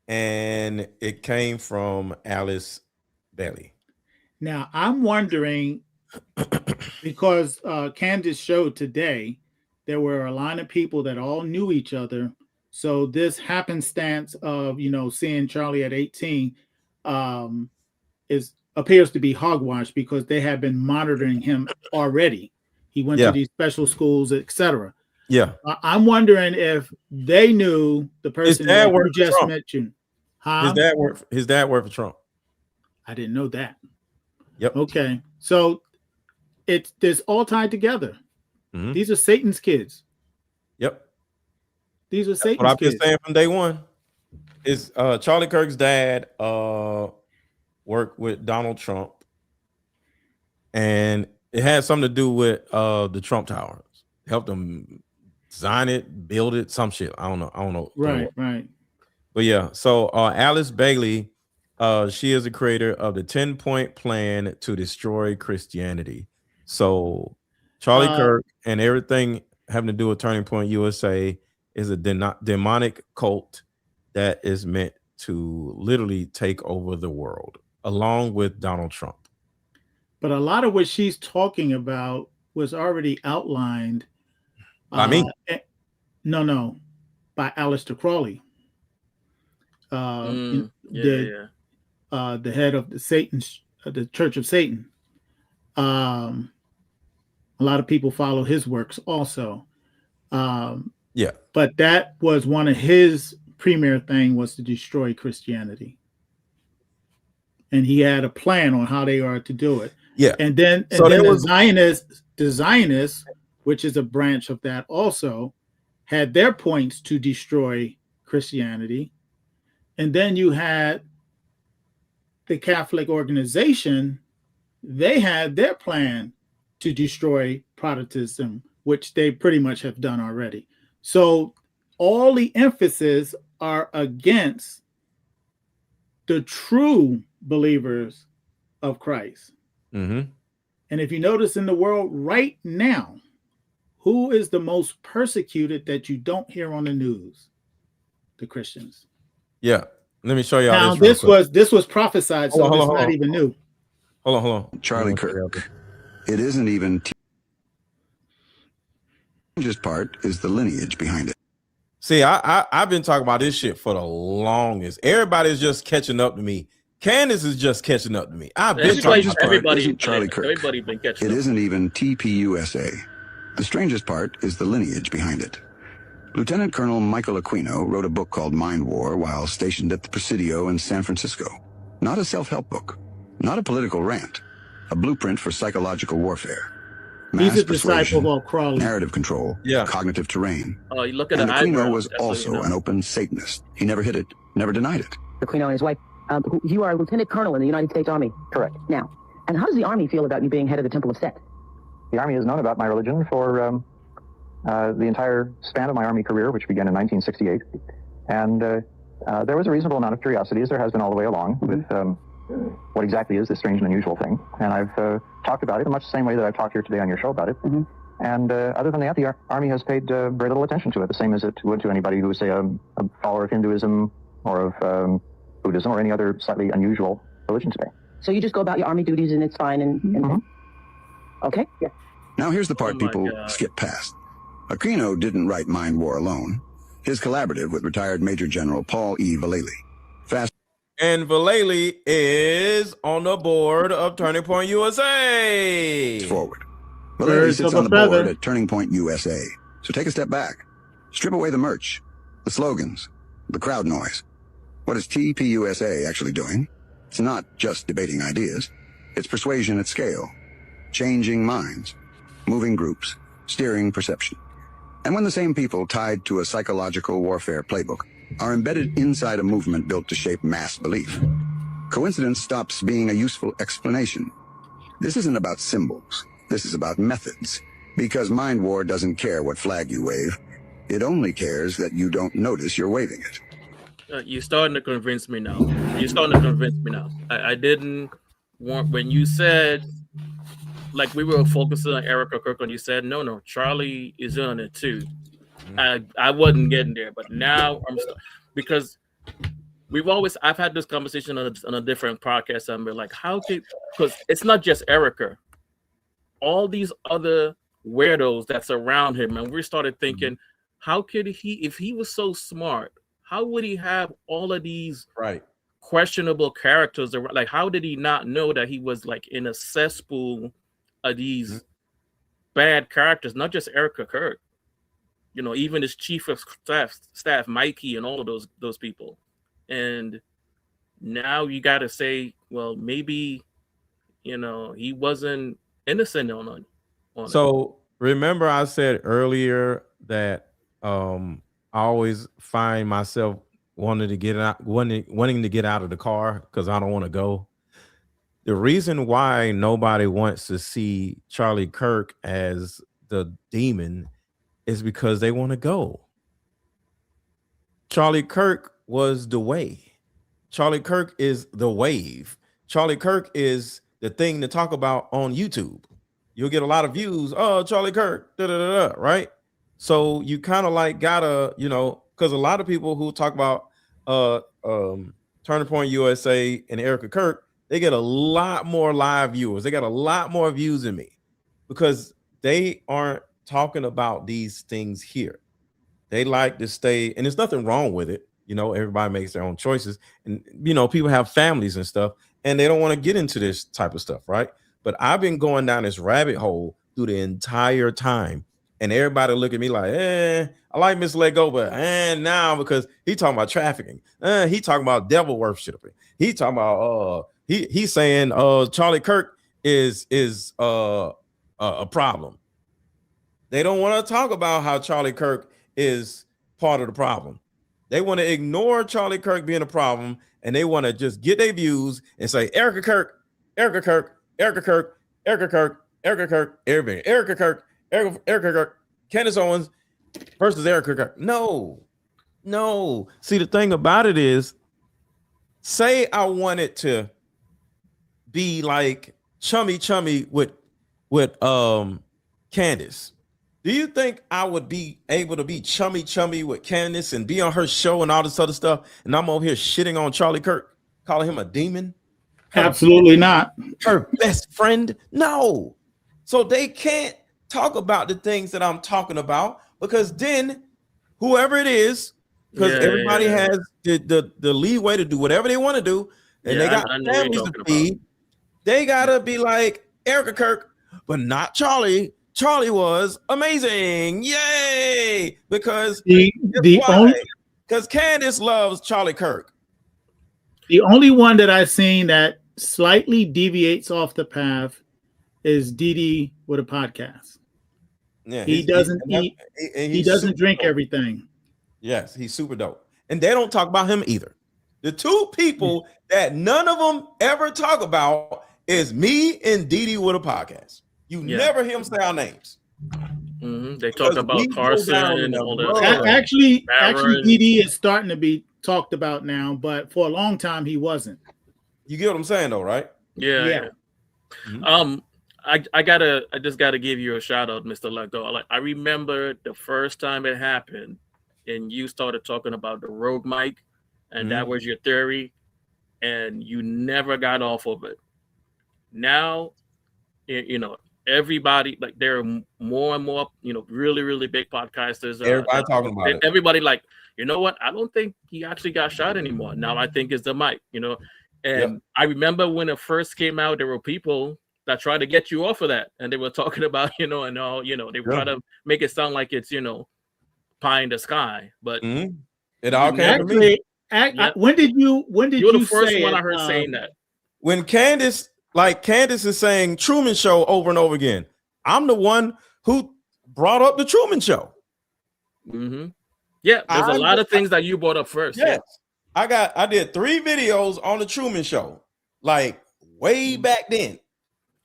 and it came from Alice Bailey. Now I'm wondering, because Candace showed today there were a line of people that all knew each other. So this happenstance of, seeing Charlie at 18 appears to be hogwash, because they have been monitoring him already. He went to these special schools, etc. Yeah. I'm wondering if they knew the person that you just mentioned. Huh? His dad worked for Trump. I didn't know that. Yep. Okay. So it's all tied together. Mm-hmm. These are Satan's kids. Yep. These are Satan's what I've kids. been saying from day one is Charlie Kirk's dad worked with Donald Trump, and it had something to do with the Trump Towers. Helped them design it, build it, some shit. I don't know. Right. But yeah, so Alice Bailey, she is the creator of the 10-point plan to destroy Christianity. So Charlie Kirk and everything having to do with Turning Point USA is a demonic cult that is meant to literally take over the world, along with Donald Trump. But a lot of what she's talking about was already outlined by me. No, by Aleister Crowley. The head of the Church of Satan. A lot of people follow his works also. But that was one of his premier thing, was to destroy Christianity. And he had a plan on how they are to do it. Yeah. And then the Zionists, which is a branch of that also, had their points to destroy Christianity. And then you had the Catholic organization, they had their plan to destroy Protestantism, which they pretty much have done already. So all the emphasis are against the true believers of Christ. Mm-hmm. And if you notice in the world right now, who is the most persecuted that you don't hear on the news? The Christians. Yeah. Let me show you. Now this was prophesied, so it's not even new. Hold on. Charlie Kirk. It isn't even. The strangest part is the lineage behind it. See, I've been talking about this shit for the longest. Everybody's just catching up to me. Candace is just catching up to me. I've been talking about everybody. Charlie Kirk. Everybody been catching up. It isn't me. even TPUSA. The strangest part is the lineage behind it. Lieutenant Colonel Michael Aquino wrote a book called Mind War while stationed at the Presidio in San Francisco. Not a self-help book, not a political rant, a blueprint for psychological warfare. Mass He's a persuasion, disciple of Crowley. narrative control, cognitive terrain. Oh, you look at and the Aquino eyebrows, was also an open Satanist. He never hid it, never denied it. Aquino and his wife, you are a lieutenant colonel in the United States Army. Correct. Now, and how does the Army feel about you being head of the Temple of Set? The Army has known about my religion for the entire span of my Army career, which began in 1968. And there was a reasonable amount of curiosity, as there has been all the way along, with what exactly is this strange and unusual thing. And I've talked about it in much the same way that I've talked here today on your show about it. Mm-hmm. And other than that, the Army has paid very little attention to it, the same as it would to anybody who is, say, a follower of Hinduism or of Buddhism or any other slightly unusual religion today. So you just go about your army duties and it's fine and okay? Yeah. Now here's the part people skip past. Aquino didn't write Mind War alone. His collaborative with retired Major General Paul E. Vallely. And Vallely is on the board of Turning Point USA. Forward. Vallely sits on the board at Turning Point USA. So take a step back. Strip away the merch, the slogans, the crowd noise. What is TPUSA actually doing? It's not just debating ideas. It's persuasion at scale, changing minds, moving groups, steering perception. And when the same people tied to a psychological warfare playbook are embedded inside a movement built to shape mass belief, coincidence stops being a useful explanation. This isn't about symbols. This is about methods. Because Mind War doesn't care what flag you wave. It only cares that you don't notice you're waving it. You're starting to convince me now. I didn't want, when you said, like we were focusing on Erika Kirk, and you said, no, Charlie is on it too. I wasn't getting there, but now because I've had this conversation on a different podcast, and we're like, because it's not just Erika, all these other weirdos that surround him, and we started thinking, how could he, if he was so smart, how would he have all of these questionable characters? Like, how did he not know that he was like in a cesspool of these bad characters? Not just Erika Kirk, even his chief of staff, Mikey, and all of those people. And now you got to say, well, maybe he wasn't innocent on So remember, I said earlier that I always find myself wanting to get out of the car because I don't want to go. The reason why nobody wants to see Charlie Kirk as the demon is because they want to go. Charlie Kirk was the way. Charlie Kirk is the wave. Charlie Kirk is the thing to talk about on YouTube. You'll get a lot of views. Oh, Charlie Kirk, right? So you kind of like gotta, because a lot of people who talk about Turning Point USA and Erika Kirk, they get a lot more live viewers. They got a lot more views than me because they aren't talking about these things here. They like to stay, and there's nothing wrong with it. Everybody makes their own choices, and people have families and stuff, and they don't want to get into this type of stuff, right? But I've been going down this rabbit hole through the entire time, and everybody look at me like, I like Miss Lego, but now because he talking about trafficking, he talking about devil worshiping, he talking about he's saying Charlie Kirk is a problem. They don't want to talk about how Charlie Kirk is part of the problem. They want to ignore Charlie Kirk being a problem, and they want to just get their views and say Erika Kirk, Erika Kirk, Erika Kirk, Erika Kirk, Erika Kirk, everything. Erika Kirk, Erika Kirk, Candace Owens versus Erika Kirk. No. See, the thing about it is, say I wanted to be like chummy with Candace. Do you think I would be able to be chummy with Candace and be on her show and all this other stuff? And I'm over here shitting on Charlie Kirk, calling him a demon? Absolutely not. Her best friend? No. So they can't talk about the things that I'm talking about because then whoever it is, because everybody has the leeway to do whatever they want to do, and they got families to feed. They gotta be like Erika Kirk, but not Charlie. Charlie was amazing. Yay! Because Candace loves Charlie Kirk. The only one that I've seen that slightly deviates off the path is Didi with a podcast. Yeah, he doesn't eat. He doesn't drink everything. Yes, he's super dope. And they don't talk about him either. The two people that none of them ever talk about is me and Didi with a podcast. You never hear him say our names. They talk about Carson and all that. Actually, Didi is starting to be talked about now, but for a long time he wasn't. You get what I'm saying, though, right? Yeah. I just gotta give you a shout out, Mr. Lego. Like, I remember the first time it happened, and you started talking about the rogue mic, and that was your theory. and you never got off of it. Now, you know, everybody, like, there are more and more, you know, really, really big podcasters. Everybody talking about it. Everybody like, you know what? I don't think he actually got shot anymore. Now I think it's the mic, you know. And I remember when it first came out, there were people that tried to get you off of that, and they were talking about, you know, and all, you know, they were trying to make it sound like it's, you know, pie in the sky. But it all came to me. When did you You're the first say one I it, heard saying that. When Candace is saying Truman Show over and over again, I'm the one who brought up the Truman Show. Yeah, there's a lot of things that you brought up first. Yes. I did 3 videos on the Truman Show, like way back then.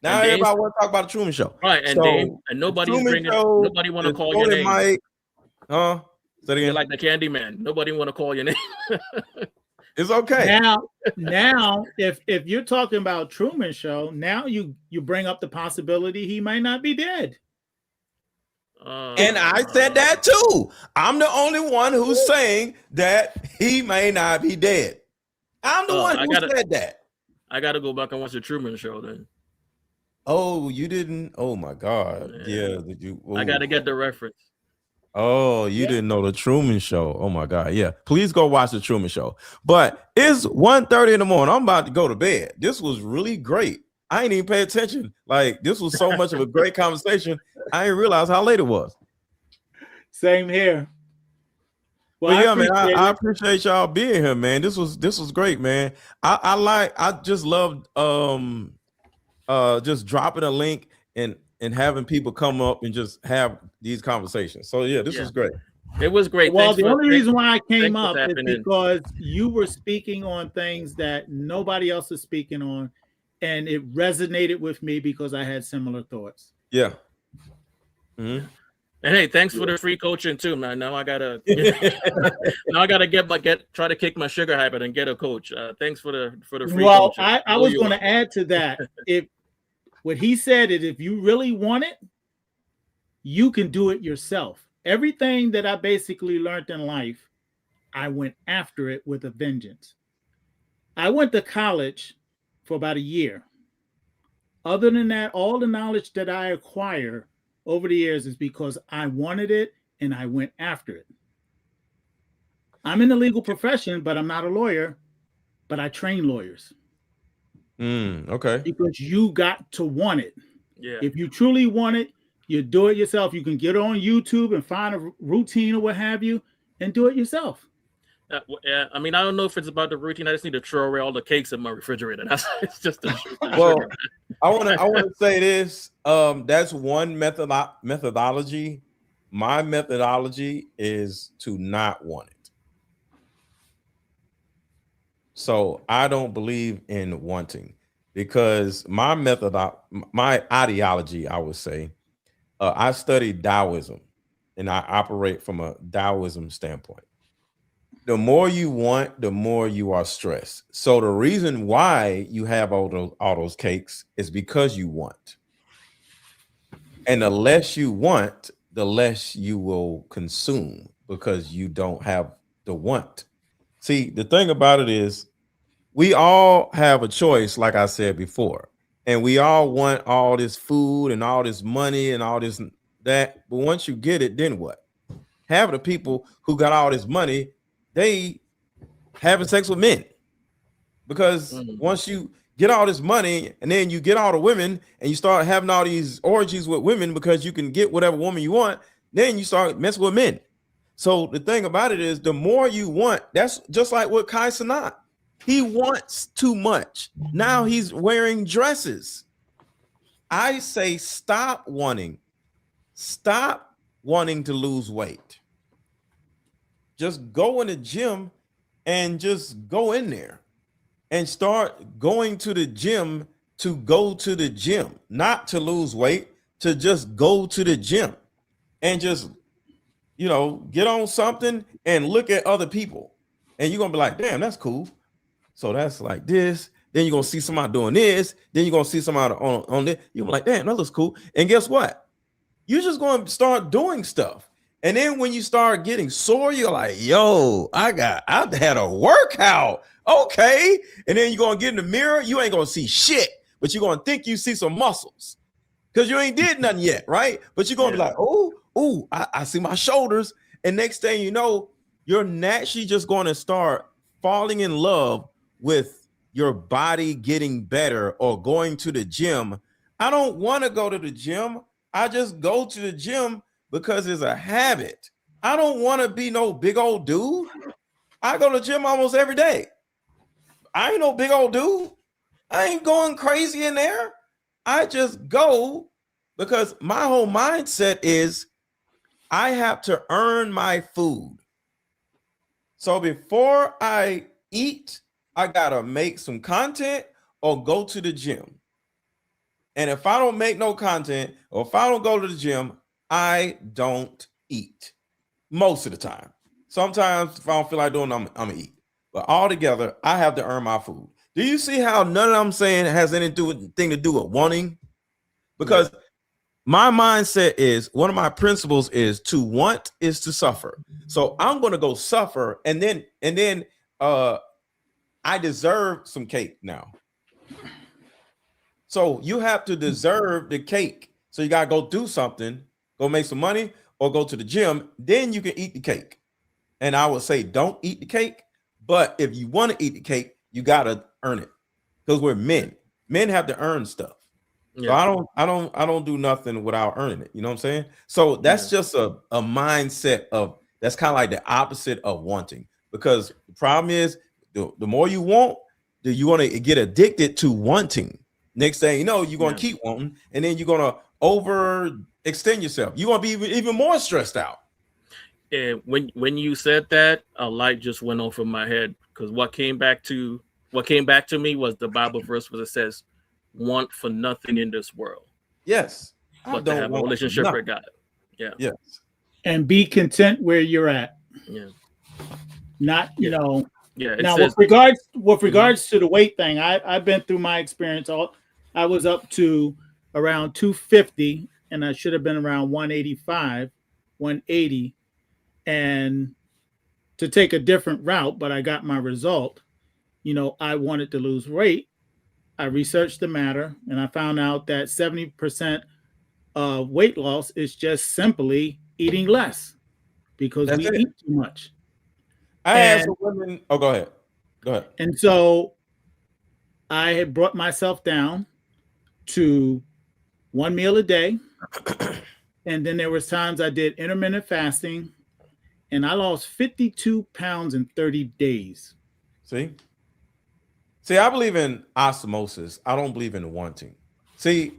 Now And everybody want to talk about the Truman Show. Right, and nobody's bringing nobody want to call your name. Mike, You're like the Candyman. Nobody want to call your name. It's okay. Now, if you're talking about Truman Show, now you bring up the possibility he might not be dead. And I said that too. I'm the only one who's saying that he may not be dead. I'm the one who said that. I got to go back and watch the Truman Show then. Oh, you didn't? Oh my God. Yeah. Did you? Oh. I got to get the reference. Oh, you didn't know the Truman Show. Oh my God. Yeah. Please go watch the Truman Show. But it's 1:30 in the morning. I'm about to go to bed. This was really great. I ain't even pay attention. Like, this was so much of a great conversation. I didn't realize how late it was. Same here. Well, yeah, man, I appreciate y'all being here, man. This was great, man. I just loved just dropping a link and having people come up and just have these conversations. So yeah, this was great. It was great. Well, the only reason why I came up is because you were speaking on things that nobody else is speaking on, and it resonated with me because I had similar thoughts. Yeah. And hey, thanks for the free coaching too, man. Now I gotta try to kick my sugar habit and get a coach. Thanks for the free coaching. I was going to add to that. If what he said is, if you really want it, you can do it yourself. Everything that I basically learned in life, I went after it with a vengeance. I went to college for about a year. Other than that, all the knowledge that I acquire over the years is because I wanted it and I went after it. I'm in the legal profession, but I'm not a lawyer, but I train lawyers. Okay. Because you got to want it. Yeah. If you truly want it, you do it yourself. You can get on YouTube and find a routine or what have you and do it yourself. I mean, I don't know if it's about the routine. I just need to throw away all the cakes in my refrigerator. It's just well, I want to say this. That's one methodology. My methodology is to not want it. So I don't believe in wanting, because my ideology, I would say, I study Taoism and I operate from a Taoism standpoint. The more you want, the more you are stressed. So the reason why you have all those cakes is because you want. And the less you want, the less you will consume, because you don't have the want. See, the thing about it is, we all have a choice, like I said before, and we all want all this food and all this money and all this that. But once you get it, then what? Half of the people who got all this money, they having sex with men, because once you get all this money and then you get all the women and you start having all these orgies with women because you can get whatever woman you want, then you start messing with men. So the thing about it is, the more you want, that's just like with Kai Cenat. He wants too much. Now he's wearing dresses. I say stop wanting. Stop wanting to lose weight. Just go in the gym and just go in there and start going to the gym to go to the gym, not to lose weight, to just go to the gym and just, get on something and look at other people. And you're going to be like, damn, that's cool. So that's like this. Then you're going to see somebody doing this. Then you're going to see somebody on this. You're like, damn, that looks cool. And guess what? You're just going to start doing stuff. And then when you start getting sore, you're like, yo, I had a workout. Okay. And then you're going to get in the mirror. You ain't going to see shit, but you're going to think you see some muscles because you ain't did nothing yet. Right. But you're going to be like, oh, I see my shoulders. And next thing you know, you're naturally just going to start falling in love with your body getting better or going to the gym. I don't want to go to the gym. I just go to the gym because it's a habit. I don't want to be no big old dude. I go to the gym almost every day. I ain't no big old dude. I ain't going crazy in there. I just go because my whole mindset is I have to earn my food. So before I eat, I gotta make some content or go to the gym. And if I don't make no content or if I don't go to the gym, I don't eat most of the time. Sometimes if I don't feel like doing it, I'm gonna eat. But altogether, I have to earn my food. Do you see how none of them saying has anything to do with wanting? Because my mindset is one of my principles is to want is to suffer. So I'm going to go suffer, and then I deserve some cake now. So you have to deserve the cake. So you got to go do something, go make some money, or go to the gym. Then you can eat the cake. And I would say, don't eat the cake. But if you want to eat the cake, you got to earn it because we're men. Men have to earn stuff. Yeah. So I don't do nothing without earning it. You know what I'm saying? So that's just a mindset of that's kind of like the opposite of wanting, because the problem is the more you want, you're going to get addicted to wanting. Next thing you know, you're going to keep wanting, and then you're going to overextend yourself. You're going to be even more stressed out. And when you said that, a light just went off in my head, because what came back to me was the Bible verse where it says, "Want for nothing in this world." Yes, but to have a relationship with God. Yeah. Yes. And be content where you're at. Yeah. Not, you know. Yeah. Now, with regards to the weight thing, I've been through my experience. I was up to around 250, and I should have been around 185, 180, and to take a different route, but I got my result. You know, I wanted to lose weight. I researched the matter, and I found out that 70% of weight loss is just simply eating less because we eat too much. I had some women. Oh, go ahead. Go ahead. And so I had brought myself down to one meal a day. And then there was times I did intermittent fasting, and I lost 52 pounds in 30 days. See, I believe in osmosis. I don't believe in wanting. See,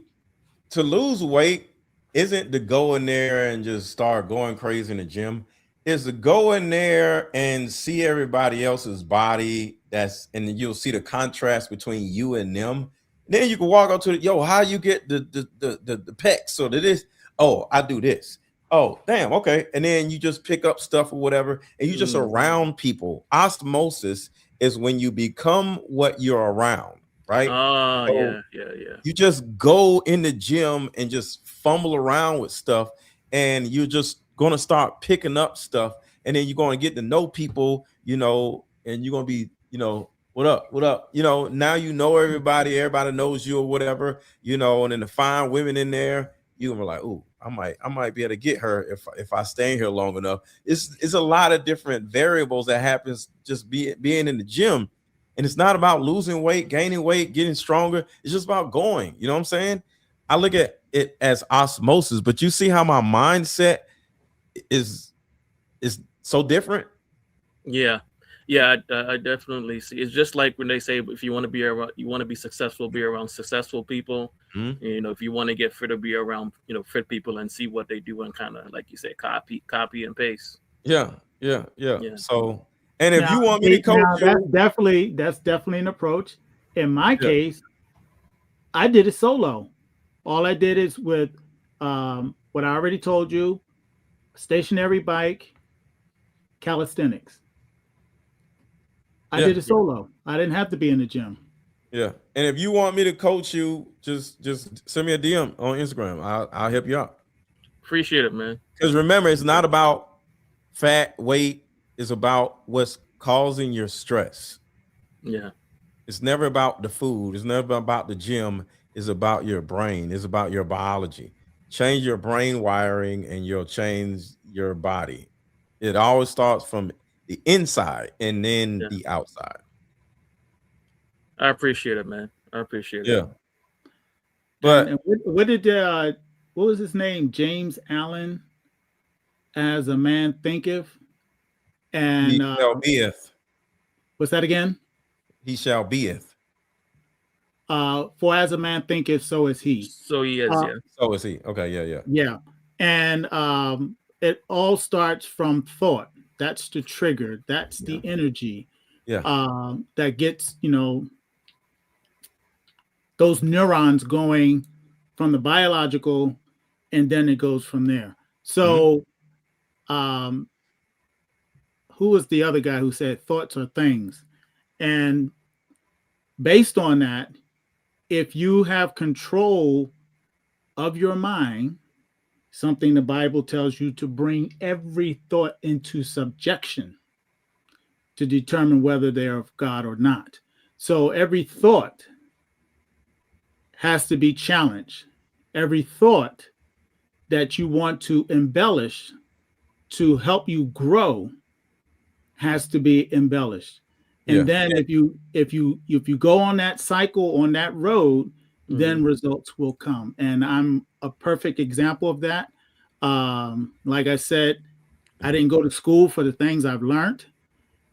to lose weight isn't to go in there and just start going crazy in the gym. It's to go in there and see everybody else's body. And then you'll see the contrast between you and them. Then you can walk up to how you get the pecs. So that is, I do this. Oh, damn. Okay. And then you just pick up stuff or whatever, and you just around people. Osmosis is when you become what you're around, right? Yeah. You just go in the gym and just fumble around with stuff, and you're just going to start picking up stuff, and then you're going to get to know people, and you're going to be, what up? Now you know everybody knows you or whatever, and then the fine women in there, you're going to be like, ooh, I might be able to get her if I stay here long enough. It's a lot of different variables that happens just being in the gym. And it's not about losing weight, gaining weight, getting stronger. It's just about going. You know what I'm saying? I look at it as osmosis, but you see how my mindset is so different. Yeah. I definitely see. It's just like when they say, if you want to be successful, be around successful people. Mm-hmm. If you want to get fit, or be around, fit people and see what they do and kind of, like you say, copy and paste. Yeah. So, and if you want me to coach you, that's definitely an approach. In my case, I did it solo. All I did is with what I already told you: stationary bike, calisthenics. I did it solo. I didn't have to be in the gym. Yeah. And if you want me to coach you, just send me a DM on Instagram. I'll help you out. Appreciate it, man. Because remember, it's not about fat, weight. It's about what's causing your stress. Yeah. It's never about the food. It's never about the gym. It's about your brain. It's about your biology. Change your brain wiring and you'll change your body. It always starts from the inside and then the outside. I appreciate it, man. I appreciate it. Yeah. But and what did what was his name? James Allen, as a man thinketh, and he shall beeth. What's that again? He shall beeth. For as a man thinketh, so is he. So he is, yeah. So is he. Okay, yeah. Yeah. And it all starts from thought. That's the trigger. That's the energy. Yeah. That gets, those neurons going from the biological, and then it goes from there. So who was the other guy who said thoughts are things? And based on that, if you have control of your mind, something the Bible tells you to bring every thought into subjection to determine whether they're of God or not. So every thought has to be challenged. Every thought that you want to embellish to help you grow has to be embellished. And then if you go on that cycle, on that road, then results will come. And I'm a perfect example of that. Like I said, I didn't go to school for the things I've learned,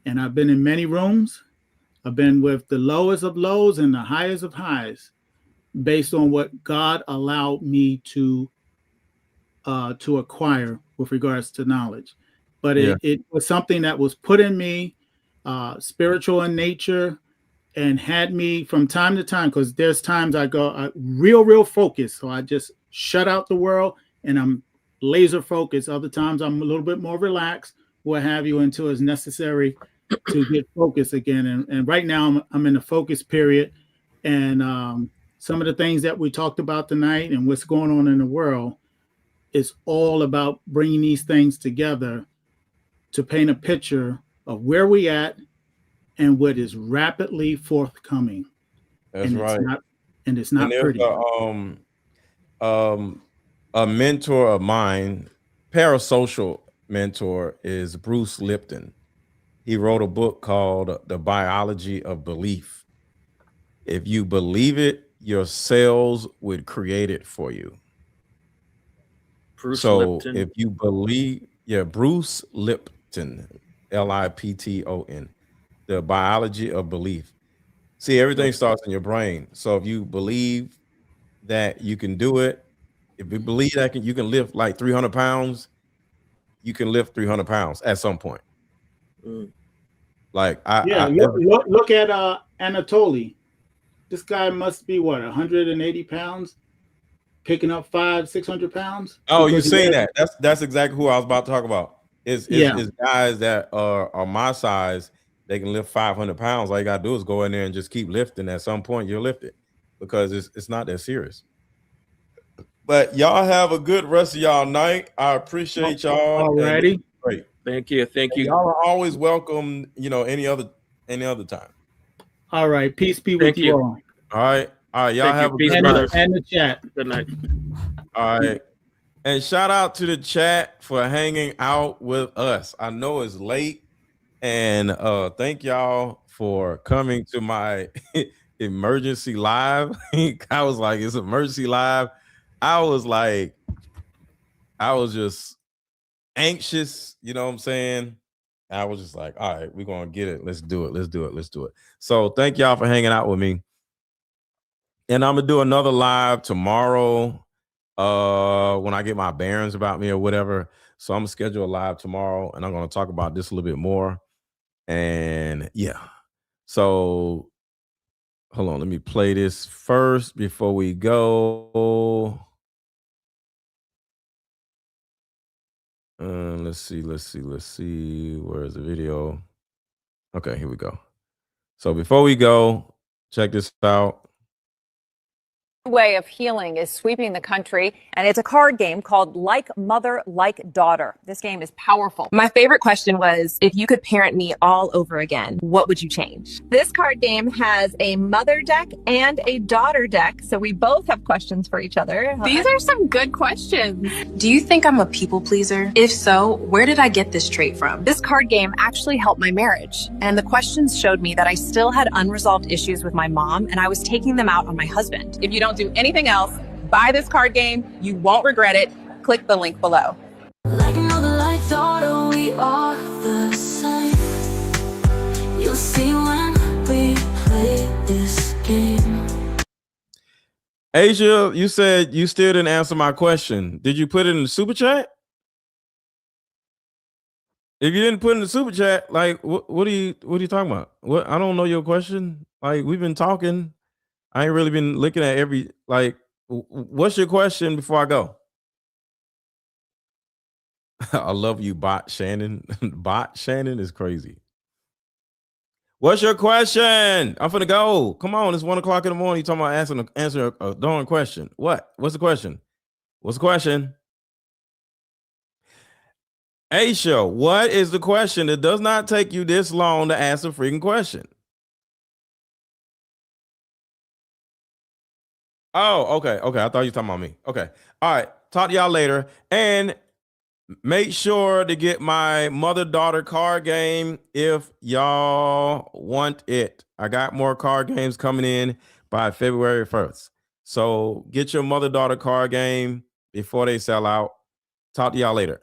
and I've been in many rooms. I've been with the lowest of lows and the highest of highs, based on what God allowed me to acquire with regards to knowledge. But it was something that was put in me, spiritual in nature, and had me from time to time, because there's times I go real focused. So I just shut out the world and I'm laser focused. Other times I'm a little bit more relaxed, what have you, until it's necessary to get focused again. And right now I'm in a focus period. And some of the things that we talked about tonight and what's going on in the world is all about bringing these things together to paint a picture of where we at and what is rapidly forthcoming. That's right. It's not pretty. A mentor of mine, parasocial mentor, is Bruce Lipton. He wrote a book called The Biology of Belief. If you believe it, your cells would create it for you. Bruce Lipton. If you believe, Bruce Lipton, Lipton, The Biology of Belief. See, everything starts in your brain. So if you believe that you can do it, if you believe that you can lift like 300 pounds, you can lift 300 pounds at some point. Like look at Anatoly. This guy must be 180 pounds, picking up 500-600 pounds. Oh, you seen that? That's exactly who I was about to talk about. It's guys that are my size. They can lift 500 pounds. All you gotta do is go in there and just keep lifting. At some point, you'll lift it because it's not that serious. But y'all have a good rest of y'all night. I appreciate y'all. Alrighty. Great. Thank you. Y'all are always welcome, any other time. All right. Peace be with you all. All right. Y'all have a good night. And the chat. Good night. All right. And shout out to the chat for hanging out with us. I know it's late. And thank y'all for coming to my emergency live. I was like, it's emergency live. I was just anxious, you know what I'm saying? I was just like, all right, we're gonna get it. Let's do it. So thank y'all for hanging out with me. And I'm gonna do another live tomorrow when I get my bearings about me or whatever. So I'm gonna schedule a live tomorrow and I'm gonna talk about this a little bit more. And so hold on, let me play this first before we go. Let's see. Where's the video? Okay, here we go. So before we go, check this out. way of healing is sweeping the country, and it's a card game called Like Mother, Like Daughter. This game is powerful. My favorite question was, if you could parent me all over again, what would you change? This card game has a mother deck and a daughter deck, so we both have questions for each other. These are some good questions. Do you think I'm a people pleaser? If so, where did I get this trait from? This card game actually helped my marriage, and the questions showed me that I still had unresolved issues with my mom, and I was taking them out on my husband. If you don't do anything else, buy this card game. You won't regret it. Click the link below. Like mother, like daughter, we are the same. You'll see when we play this game. Asia, you said you still didn't answer my question. Did you put it in the super chat? If you didn't put it in the super chat, like what are you talking about? What, I don't know your question. Like, we've been talking. I ain't really been looking at every, like, what's your question before I go? I love you, Bot Shannon. Bot Shannon is crazy. What's your question? I'm finna go. Come on, it's 1 o'clock in the morning. You talking about answer a darn question. What? What's the question? What's the question? Aisha, what is the question? It does not take you this long to ask a freaking question. Oh, okay. I thought you were talking about me. Okay. All right. Talk to y'all later. And make sure to get my mother-daughter card game if y'all want it. I got more card games coming in by February 1st. So get your mother-daughter card game before they sell out. Talk to y'all later.